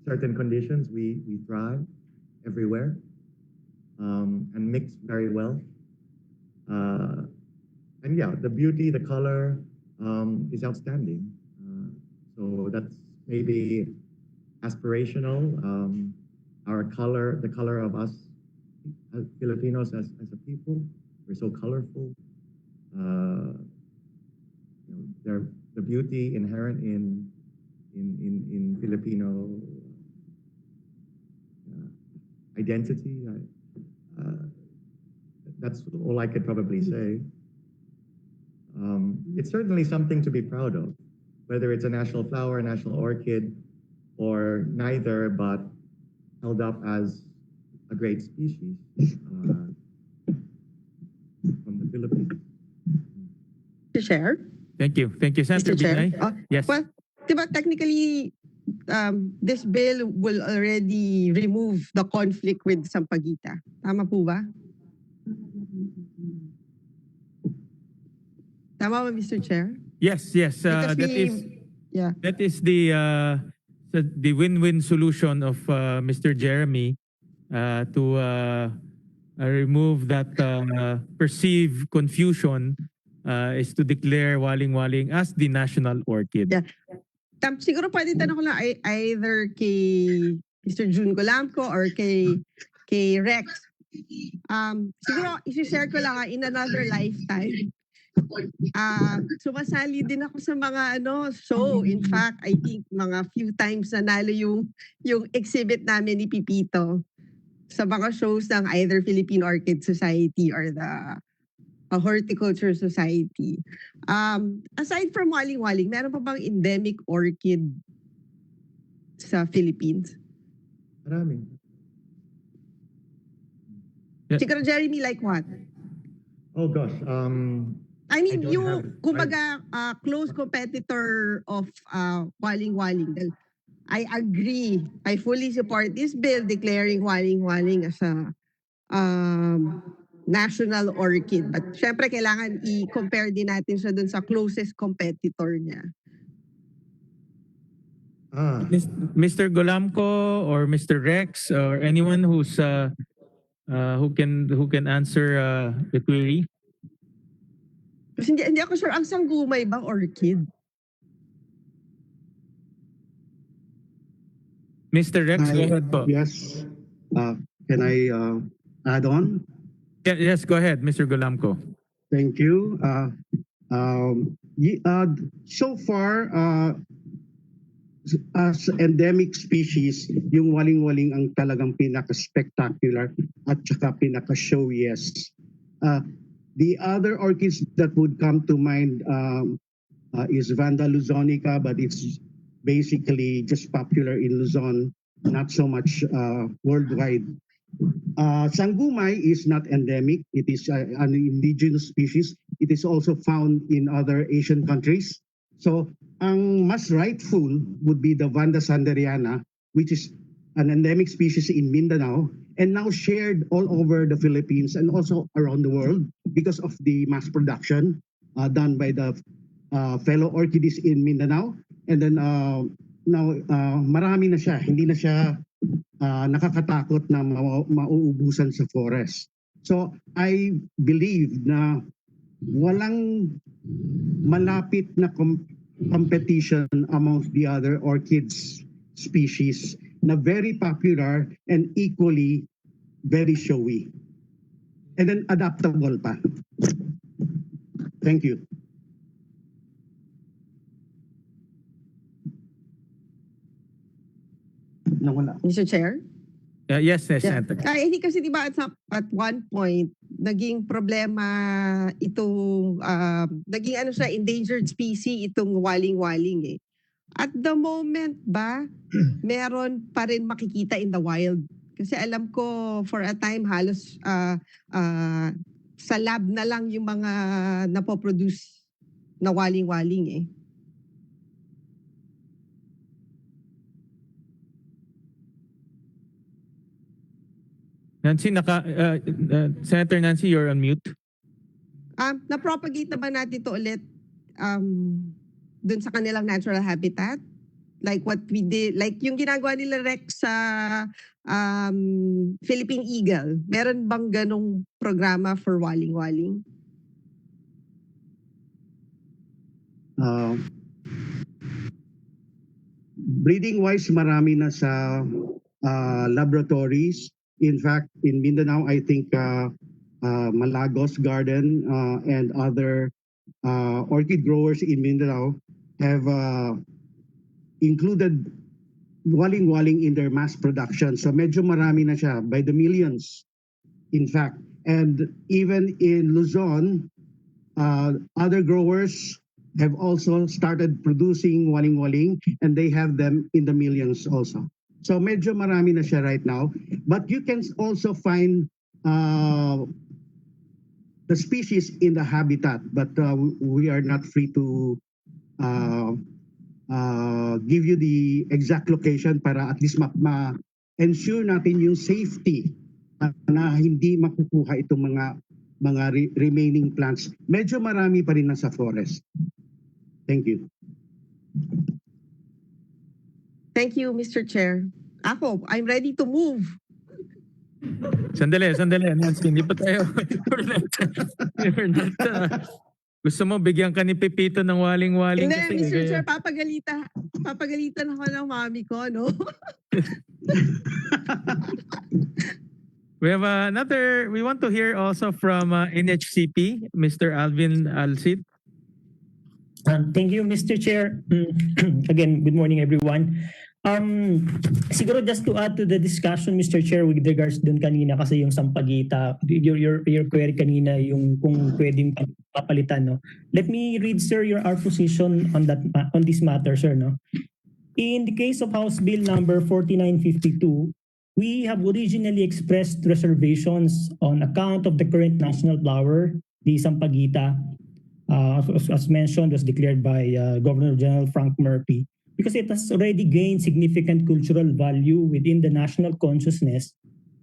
certain conditions, we thrive everywhere, and mix very well. And yeah, the beauty, the color is outstanding. So that's maybe aspirational. Our color, the color of us as Filipinos as a people, we're so colorful. The beauty inherent in Filipino identity. That's all I could probably say. It's certainly something to be proud of, whether it's a national flower, national orchid, or neither, but held up as a great species from the Philippines. To share? Thank you. Thank you, Senator Mr. Chair? Binay. Yes. Well, diba, technically, this bill will already remove the conflict with Sampaguita. Tama po ba? Tama ba, Mr. Chair? Yes, yes. Because yeah. That is the win-win solution of Mr. Jeremy to remove that perceived confusion is to declare Waling-waling as the national orchid. Yeah. Siguro pwede tanong ko lang either kay Mr. June Golamco or kay Rex. Siguro isi-share ko lang in another lifetime. Sumasali din ako sa mga show. In fact, I think mga few times nanalo yung exhibit namin ni Pipito sa mga shows ng either Philippine Orchid Society or the Horticulture Society. Aside from Waling-waling, meron pa bang endemic orchid sa Philippines? Marami. Siguro, Jeremy, like what? Oh gosh. I mean, don't yung have- kumbaga close competitor of Waling-waling. I agree. I fully support this bill declaring Waling-waling as a national orchid. But syempre kailangan i-compare din natin siya dun sa closest competitor niya. Mr. Golamco or Mr. Rex or anyone who's who can answer the query? Kasi hindi ako sure, ang sanggumay bang orchid? Mr. Rex, go ahead po. Yes. Can I add on? Yes, go ahead, Mr. Golamco. Thank you. So far, as endemic species, yung waling-waling ang talagang pinaka-spectacular at saka pinaka-showiest. The other orchids that would come to mind is Vanda luzonica, but it's basically just popular in Luzon, not so much worldwide. Sanggumay is not endemic. It is an indigenous species. It is also found in other Asian countries. So, ang mas rightful would be the Vanda sanderiana, which is an endemic species in Mindanao and now shared all over the Philippines and also around the world because of the mass production done by the fellow orchidists in Mindanao. And then now, marami na siya. Hindi na siya nakakatakot na mauubusan sa forest. So I believe na walang malapit na competition amongst the other orchids species na very popular and equally very showy. And then adaptable pa. Thank you. nawala. Mr. Chair? Yes, Yeah. Senator. Hindi kasi di ba at one point, naging problema itong, naging ano siya, endangered species itong waling-waling eh. At the moment ba, meron pa rin makikita in the wild? Kasi alam ko for a time halos sa lab na lang yung mga napoproduce na waling-waling eh. Nancy, Senator Nancy, you're on mute. Na-propagate na ba natin to ulit dun sa kanilang natural habitat? Like what we did, like yung ginagawa nila Rex sa Philippine Eagle. Meron bang ganong programa for waling-waling? Breeding-wise, marami na sa laboratories. In fact, in Mindanao, I think Malagos Garden and other orchid growers in Mindanao have included waling-waling in their mass production. So medyo marami na siya, by the millions, in fact. And even in Luzon, other growers have also started producing waling-waling, and they have them in the millions also. So medyo marami na siya right now. But you can also find the species in the habitat, but we are not free to give you the exact location para at least ma-ensure natin yung safety na hindi makukuha itong mga remaining plants. Medyo marami pa rin nasa forest. Thank you. Thank you, Mr. Chair. Ako, I'm ready to move. Sandali, Nancy, hindi pa tayo. Gusto mo, bigyan ka ni Pepito ng waling-waling. Hindi, kasi, Mr. Chair, papagalitan ako ng mami ko, no? We want to hear also from NHCP, Mr. Alvin Alcid. Thank you, Mr. Chair. Again, good morning, everyone. Siguro just to add to the discussion, Mr. Chair, with regards dun kanina kasi yung sampagita, your query kanina yung kung pwedeng papalitan, no? Let me read, sir, our position on this matter, sir, no? In the case of House Bill number 4952, we have originally expressed reservations on account of the current national flower, the sampagita, as mentioned, was declared by Governor General Frank Murphy, because it has already gained significant cultural value within the national consciousness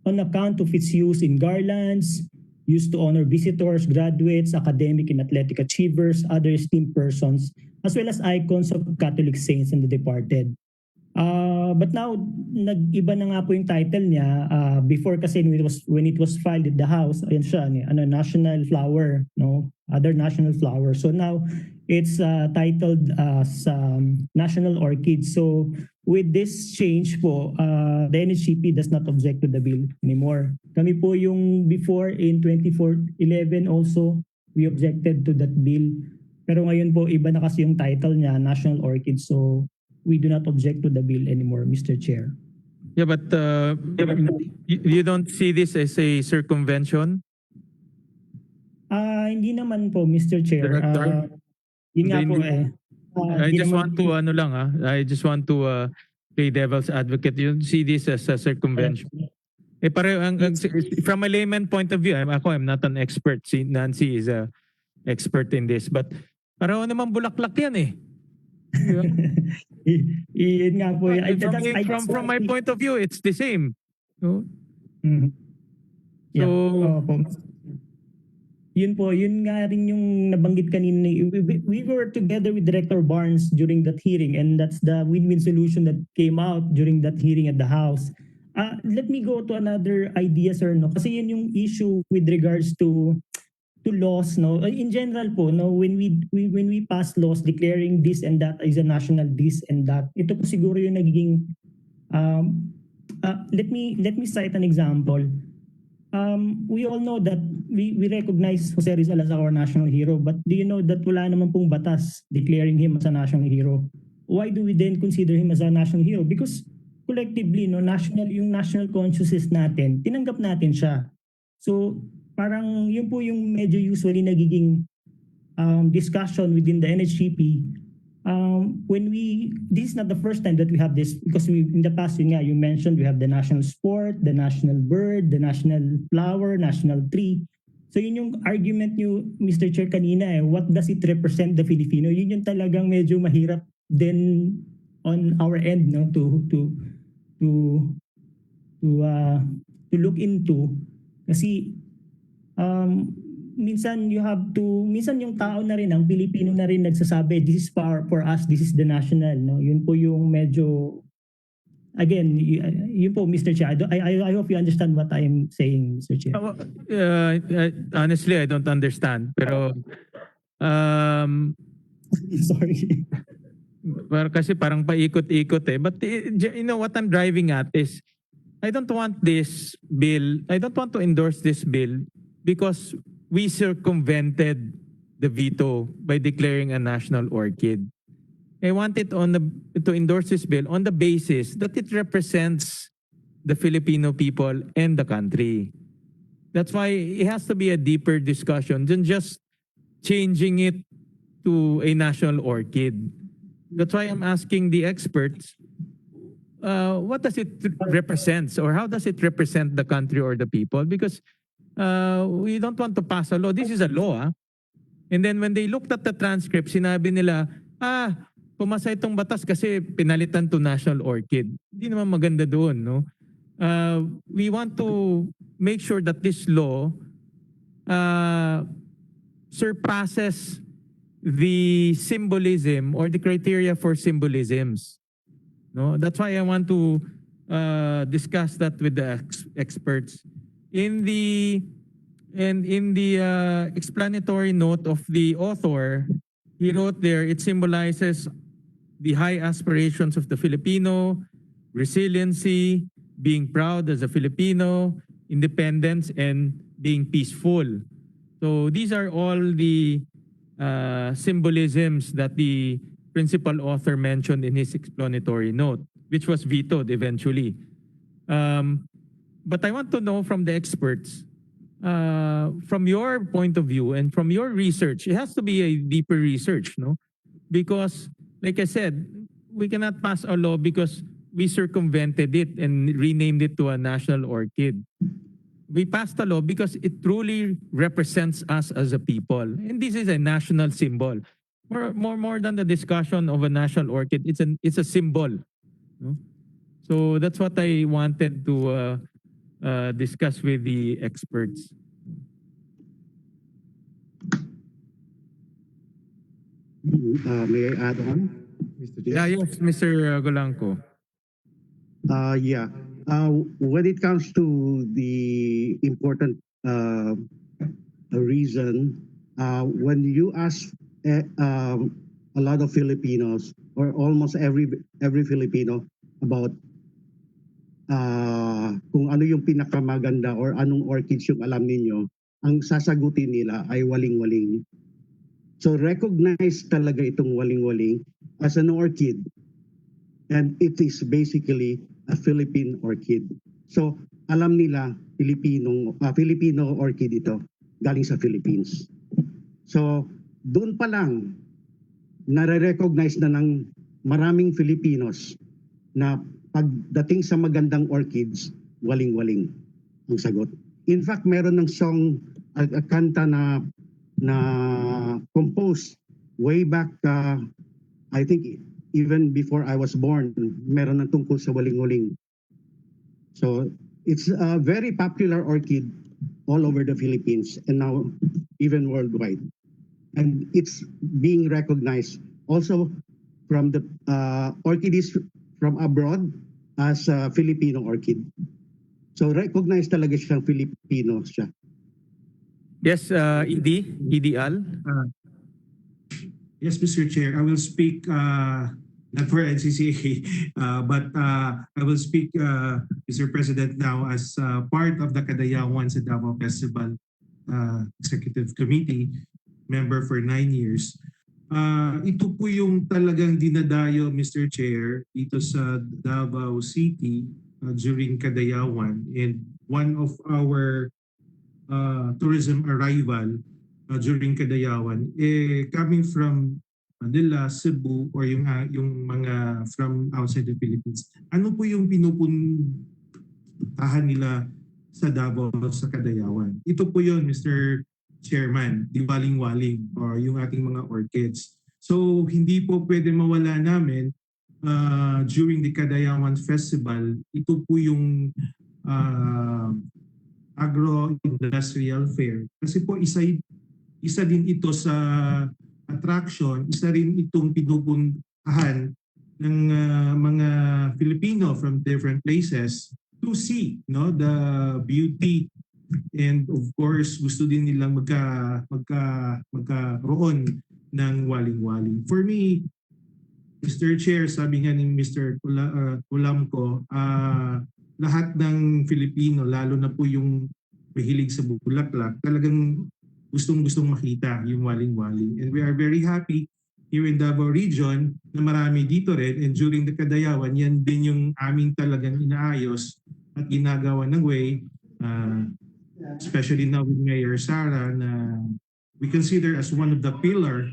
on account of its use in garlands, used to honor visitors, graduates, academic and athletic achievers, other esteemed persons, as well as icons of Catholic saints and the departed. But now, nag-iba na nga po yung title niya. Before kasi when it was filed at the House, ayan siya, national flower, no? Other national flower. So now, it's titled as National Orchid. So with this change po, the NHCP does not object to the bill anymore. Kami po yung before in 2011 also, we objected to that bill. Pero ngayon po, iba na kasi yung title niya, National Orchid. So we do not object to the bill anymore, Mr. Chair. Yeah, but you don't see this as a circumvention? Hindi naman po, Mr. Chair. Yun nga po eh. I just want to play devil's advocate. You see this as a circumvention. From a layman point of view, I'm not an expert. Si Nancy is a expert in this, but pareho naman bulaklak yan eh. Yun nga po. From my point of view, it's the same. So, yun po, yun nga rin yung nabanggit kanina. We were together with Director Barnes during that hearing, and that's the win-win solution that came out during that hearing at the House. Let me go to another idea, sir, no? Kasi yun yung issue with regards to laws, no? In general po, no, when we pass laws declaring this and that is a national this and that, ito po siguro yung nagiging let me cite an example. We all know that we recognize Jose Rizal as our national hero, but do you know that wala naman pong batas declaring him as a national hero? Why do we then consider him as a national hero? Because collectively, no, yung national consciousness natin, tinanggap natin siya. So, parang yun po yung medyo usually nagiging discussion within the NHCP. This is not the first time that we have this, because in the past, yun nga, you mentioned we have the national sport, the national bird, the national flower, national tree. So yun yung argument niyo, Mr. Chair, kanina what does it represent the Filipino? Yun yung talagang medyo mahirap din on our end, no, to look into, kasi minsan yung tao na rin, ang Pilipino na rin nagsasabi, this is for us, this is the national, no? Yun po yung medyo, again, yun po, Mr. Chair, I hope you understand what I'm saying, Mr. Chair. Honestly, I don't understand. Pero, sorry. Kasi parang paikot-ikot eh. But you know what I'm driving at is, I don't want to endorse this bill because we circumvented the veto by declaring a national orchid. I want it to endorse this bill on the basis that it represents the Filipino people and the country. That's why it has to be a deeper discussion than just changing it to a national orchid. That's why I'm asking the experts, what does it represent, or how does it represent the country or the people? Because we don't want to pass a law. This is a law. And then when they looked at the transcript, sinabi nila, pumasa itong batas kasi pinalitan to national orchid. Hindi naman maganda doon, no? We want to make sure that this law surpasses the symbolism or the criteria for symbolisms. No, that's why I want to discuss that with the experts. In the explanatory note of the author, he wrote there, it symbolizes the high aspirations of the Filipino, resiliency, being proud as a Filipino, independence, and being peaceful. So these are all the symbolisms that the principal author mentioned in his explanatory note, which was vetoed eventually. But I want to know from the experts, from your point of view and from your research, it has to be a deeper research, no? Because, like I said, we cannot pass a law because we circumvented it and renamed it to a national orchid. We passed a law because it truly represents us as a people. And this is a national symbol. More than the discussion of a national orchid, it's a symbol. No? So that's what I wanted to discuss with the experts. May I add on? Yes, Mr. Golanco. When it comes to the important reason, when you ask a lot of Filipinos or almost every Filipino about kung ano yung pinakamaganda or anong orchids yung alam ninyo, ang sasagutin nila ay waling-waling. So recognize talaga itong waling-waling as an orchid. And it is basically a Philippine orchid. So alam nila Filipino orchid ito, galing sa Philippines. So doon pa lang nare-recognize na ng maraming Filipinos na pagdating sa magandang orchids, waling-waling ang sagot. In fact, meron ng song, a kanta na composed way back, I think even before I was born, meron ng tungkol sa waling-waling. So it's a very popular orchid all over the Philippines and now even worldwide. And it's being recognized also from the orchids from abroad as a Filipino orchid. So recognized talaga siyang Filipino siya. Yes, ED Al. Yes, Mr. Chair. I will speak not for NCCA, but I will speak, Mr. President, now as part of the Cagayan sa Davao Festival Executive Committee, member for 9 years. ito po yung talagang dinadayo, Mr. Chair, dito sa Davao City during Cagayan, and one of our tourism arrival during Cagayan, coming from Manila, Cebu, or yung mga from outside the Philippines. Ano po yung pinupuntahan nila sa Davao sa Cagayan? Ito po yun, Mr. Chairman, di Waling-waling or yung ating mga orchids. So hindi po pwede mawala namin during the Cagayan Festival. Ito po yung agro-industrial fair. Kasi po isa din ito sa attraction, isa rin itong pinupuntahan ng mga Filipino from different places to see the beauty, and of course gusto din nilang magkaroon ng waling-waling. For me, Mr. Chair, sabi nga ni Mr. Tulamco, lahat ng Filipino, lalo na po yung mahilig sa bulaklak, talagang gustong-gustong makita yung waling-waling. And we are very happy here in Davao Region na marami dito rin, and during the Kadayawan, yan din yung aming talagang inaayos at ginagawa ng way, especially now with Mayor Sara, na we consider as one of the pillar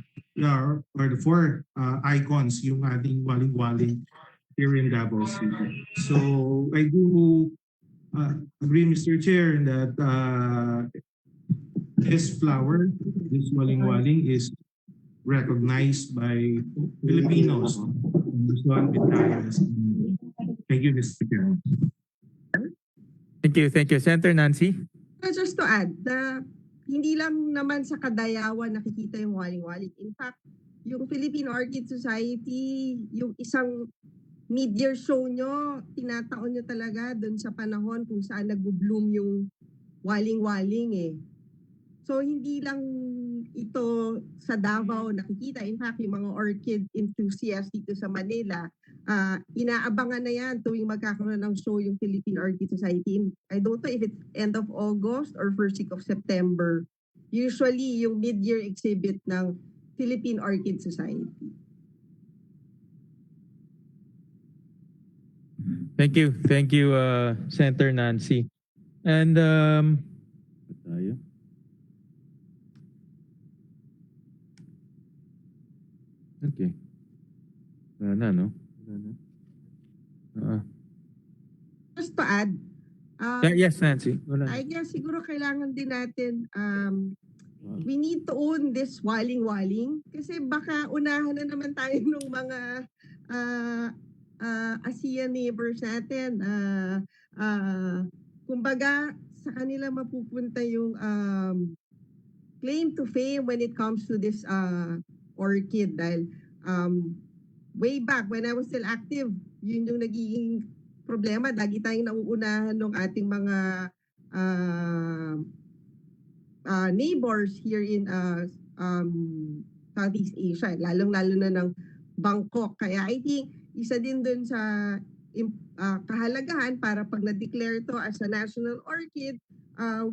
or the four icons yung ating waling-waling here in Davao City. So I do agree, Mr. Chair, that this flower, this waling-waling, is recognized by Filipinos. Thank you, Mr. Chair. Thank you. Senator Nancy? Just to add, hindi lang naman sa Kadayawan nakikita yung waling-waling. In fact, yung Philippine Orchid Society, yung isang mid-year show nyo, tinataon nyo talaga dun sa panahon kung saan nag-bloom yung waling-waling eh. So hindi lang ito sa Davao nakikita. In fact, yung mga orchid enthusiasts dito sa Manila, inaabangan na yan tuwing magkakaroon ng show yung Philippine Orchid Society. I don't know if it's end of August or first week of September. Usually yung mid-year exhibit ng Philippine Orchid Society. Thank you, Senator Nancy. And okay. Just to add, yes, Nancy. I guess siguro kailangan din natin, we need to own this waling-waling kasi baka unahan na naman tayo ng mga ASEAN neighbors natin. Kumbaga, sa kanila mapupunta yung claim to fame when it comes to this orchid dahil way back when I was still active, yun yung nagiging problema. Lagi tayong nauunahan ng ating mga neighbors here in Southeast Asia, lalong-lalo na ng Bangkok. Kaya I think isa din dun sa kahalagahan para pag na-declare to as a national orchid,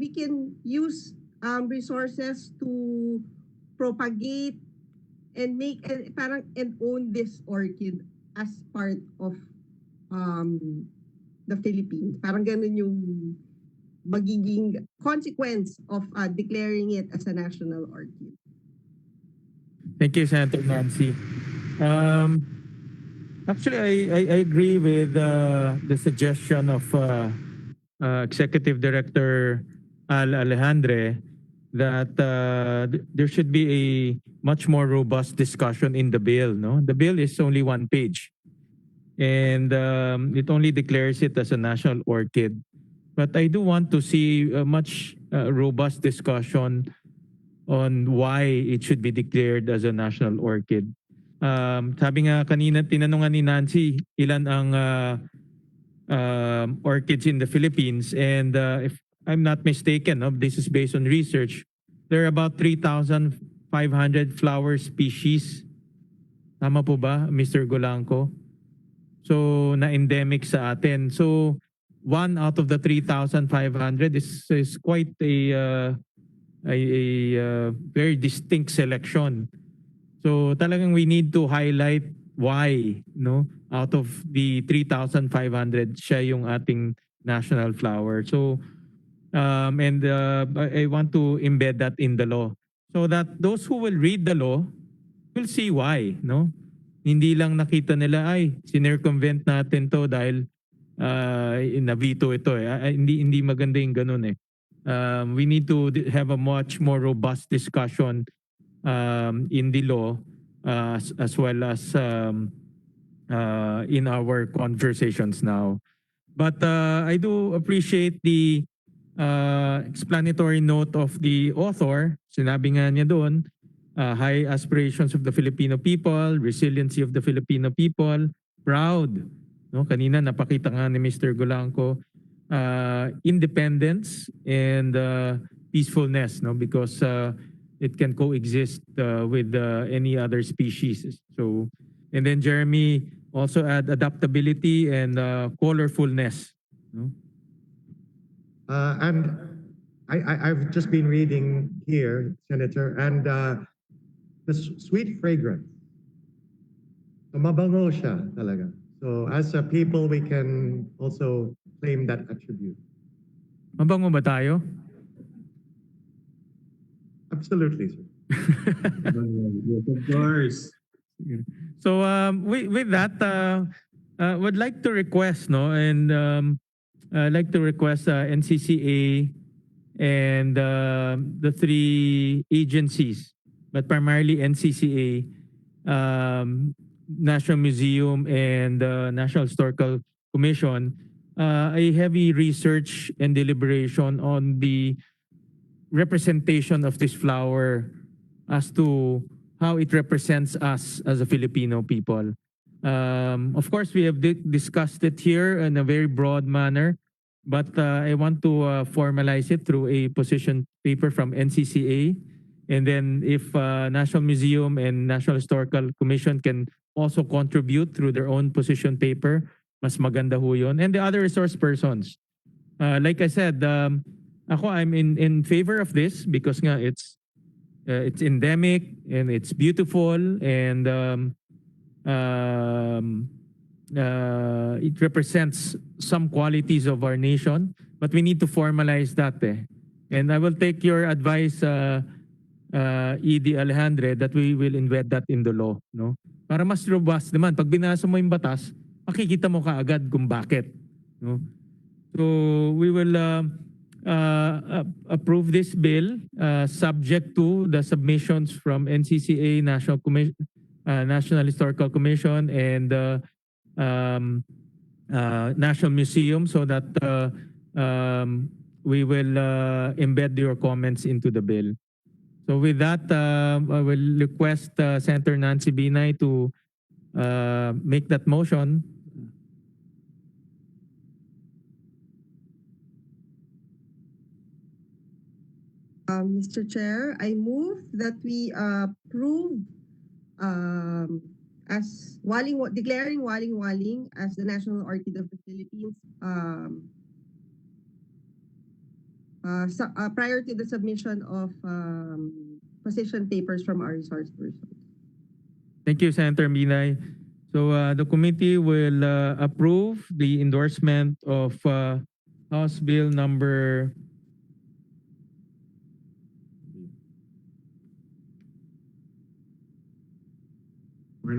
we can use resources to propagate and make and own this orchid as part of the Philippines. Parang ganun yung magiging consequence of declaring it as a national orchid. Thank you, Senator Nancy. Actually, I agree with the suggestion of Executive Director Alejandre that there should be a much more robust discussion in the bill. No, the bill is only one page, and it only declares it as a national orchid. But I do want to see a much robust discussion on why it should be declared as a national orchid. Sabi nga kanina, tinanungan ni Nancy, ilan ang orchids in the Philippines, and if I'm not mistaken, this is based on research, there are about 3,500 flower species. Tama po ba, Mr. Golanco? So, na-endemic sa atin. So, one out of the 3,500 is quite a very distinct selection. So talagang we need to highlight why, no? Out of the 3,500, siya yung ating national flower. So and I want to embed that in the law so that those who will read the law will see why, no? Hindi lang nakita nila ay sinircumvent natin to dahil na-veto ito eh. Hindi maganda yung ganun eh. We need to have a much more robust discussion in the law as well as in our conversations now. But I do appreciate the explanatory note of the author. Sinabi nga niya doon, high aspirations of the Filipino people, resiliency of the Filipino people, proud. No, kanina napakita nga ni Mr. Golanco, independence and peacefulness, no, because it can coexist with any other species. So, and then Jeremy also add adaptability and colorfulness. No? And I've just been reading here, Senator, and the sweet fragrance. So mabango siya talaga. So as a people, we can also claim that attribute. Mabango ba tayo? Absolutely, sir. Yes, of course. So with that, would like to request, no, and I'd like to request NCCA and the three agencies, but primarily NCCA, National Museum and National Historical Commission, a heavy research and deliberation on the representation of this flower as to how it represents us as a Filipino people. Of course, we have discussed it here in a very broad manner, but I want to formalize it through a position paper from NCCA. And then if National Museum and National Historical Commission can also contribute through their own position paper, mas maganda ho yun. And the other resource persons. Like I said, I'm in favor of this because nga it's endemic and it's beautiful and it represents some qualities of our nation, but we need to formalize that eh. And I will take your advice, ED Alejandre, that we will embed that in the law, no? Para mas robust naman. Pag binasa mo yung batas, makikita mo kaagad kung bakit, no? So we will approve this bill subject to the submissions from NCCA, National Historical Commission, and National Museum, so that we will embed your comments into the bill. So with that, I will request Senator Nancy Binay to make that motion. Mr. Chair, I move that we approve as declaring Waling-waling as the national orchid of the Philippines prior to the submission of position papers from our resource persons. Thank you, Senator Binay. So the committee will approve the endorsement of House Bill number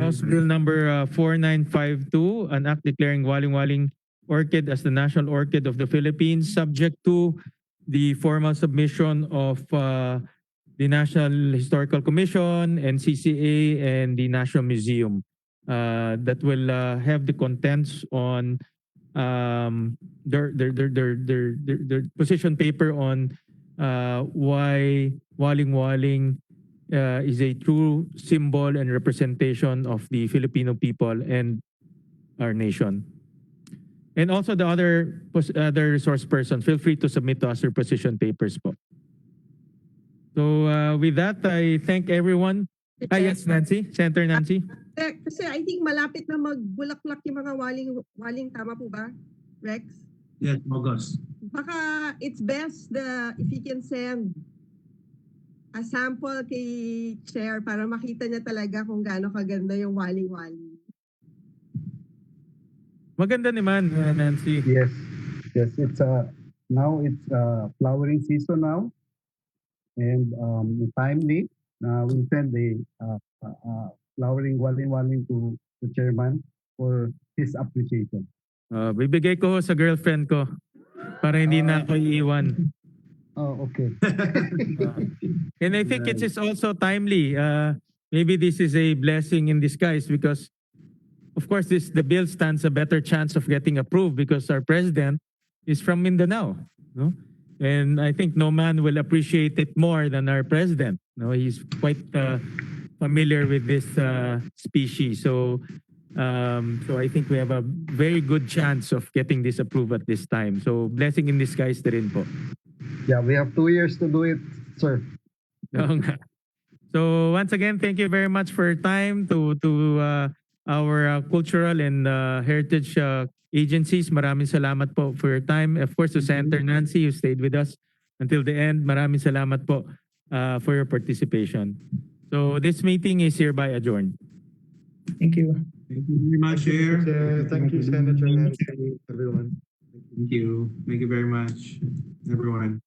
House Bill number 4952, an act declaring Waling-waling orchid as the national orchid of the Philippines, subject to the formal submission of the National Historical Commission, NCCA, and the National Museum that will have the contents on their position paper on why Waling-waling is a true symbol and representation of the Filipino people and our nation. And also the other resource persons, feel free to submit to us your position papers po. So with that, I thank everyone. Yes, Nancy, Senator Nancy. Kasi I think malapit na magbulaklak yung mga waling, tama po ba, Rex? Yes, August. Baka it's best if you can send a sample kay Chair para makita niya talaga kung gaano kaganda yung waling-waling. Maganda naman, Nancy. Yes, yes. Now it's flowering season now, and timely. We send a flowering waling-waling to the chairman for his appreciation. Bibigay ko sa girlfriend ko para hindi na ako iiwan. Oh, okay. And I think it is also timely. Maybe this is a blessing in disguise because, of course, the bill stands a better chance of getting approved because our president is from Mindanao. No? And I think no man will appreciate it more than our president. No, he's quite familiar with this species. So I think we have a very good chance of getting this approved at this time. So blessing in disguise na rin po. Yeah, we have 2 years to do it, sir. Oo nga. So once again, thank you very much for your time to our cultural and heritage agencies. Maraming salamat po for your time. Of course, to Senator Nancy, who stayed with us until the end. Maraming salamat po for your participation. So this meeting is hereby adjourned. Thank you. Thank you very much, Chair. Thank you, Senator Nancy, everyone. Thank you. Thank you very much, everyone.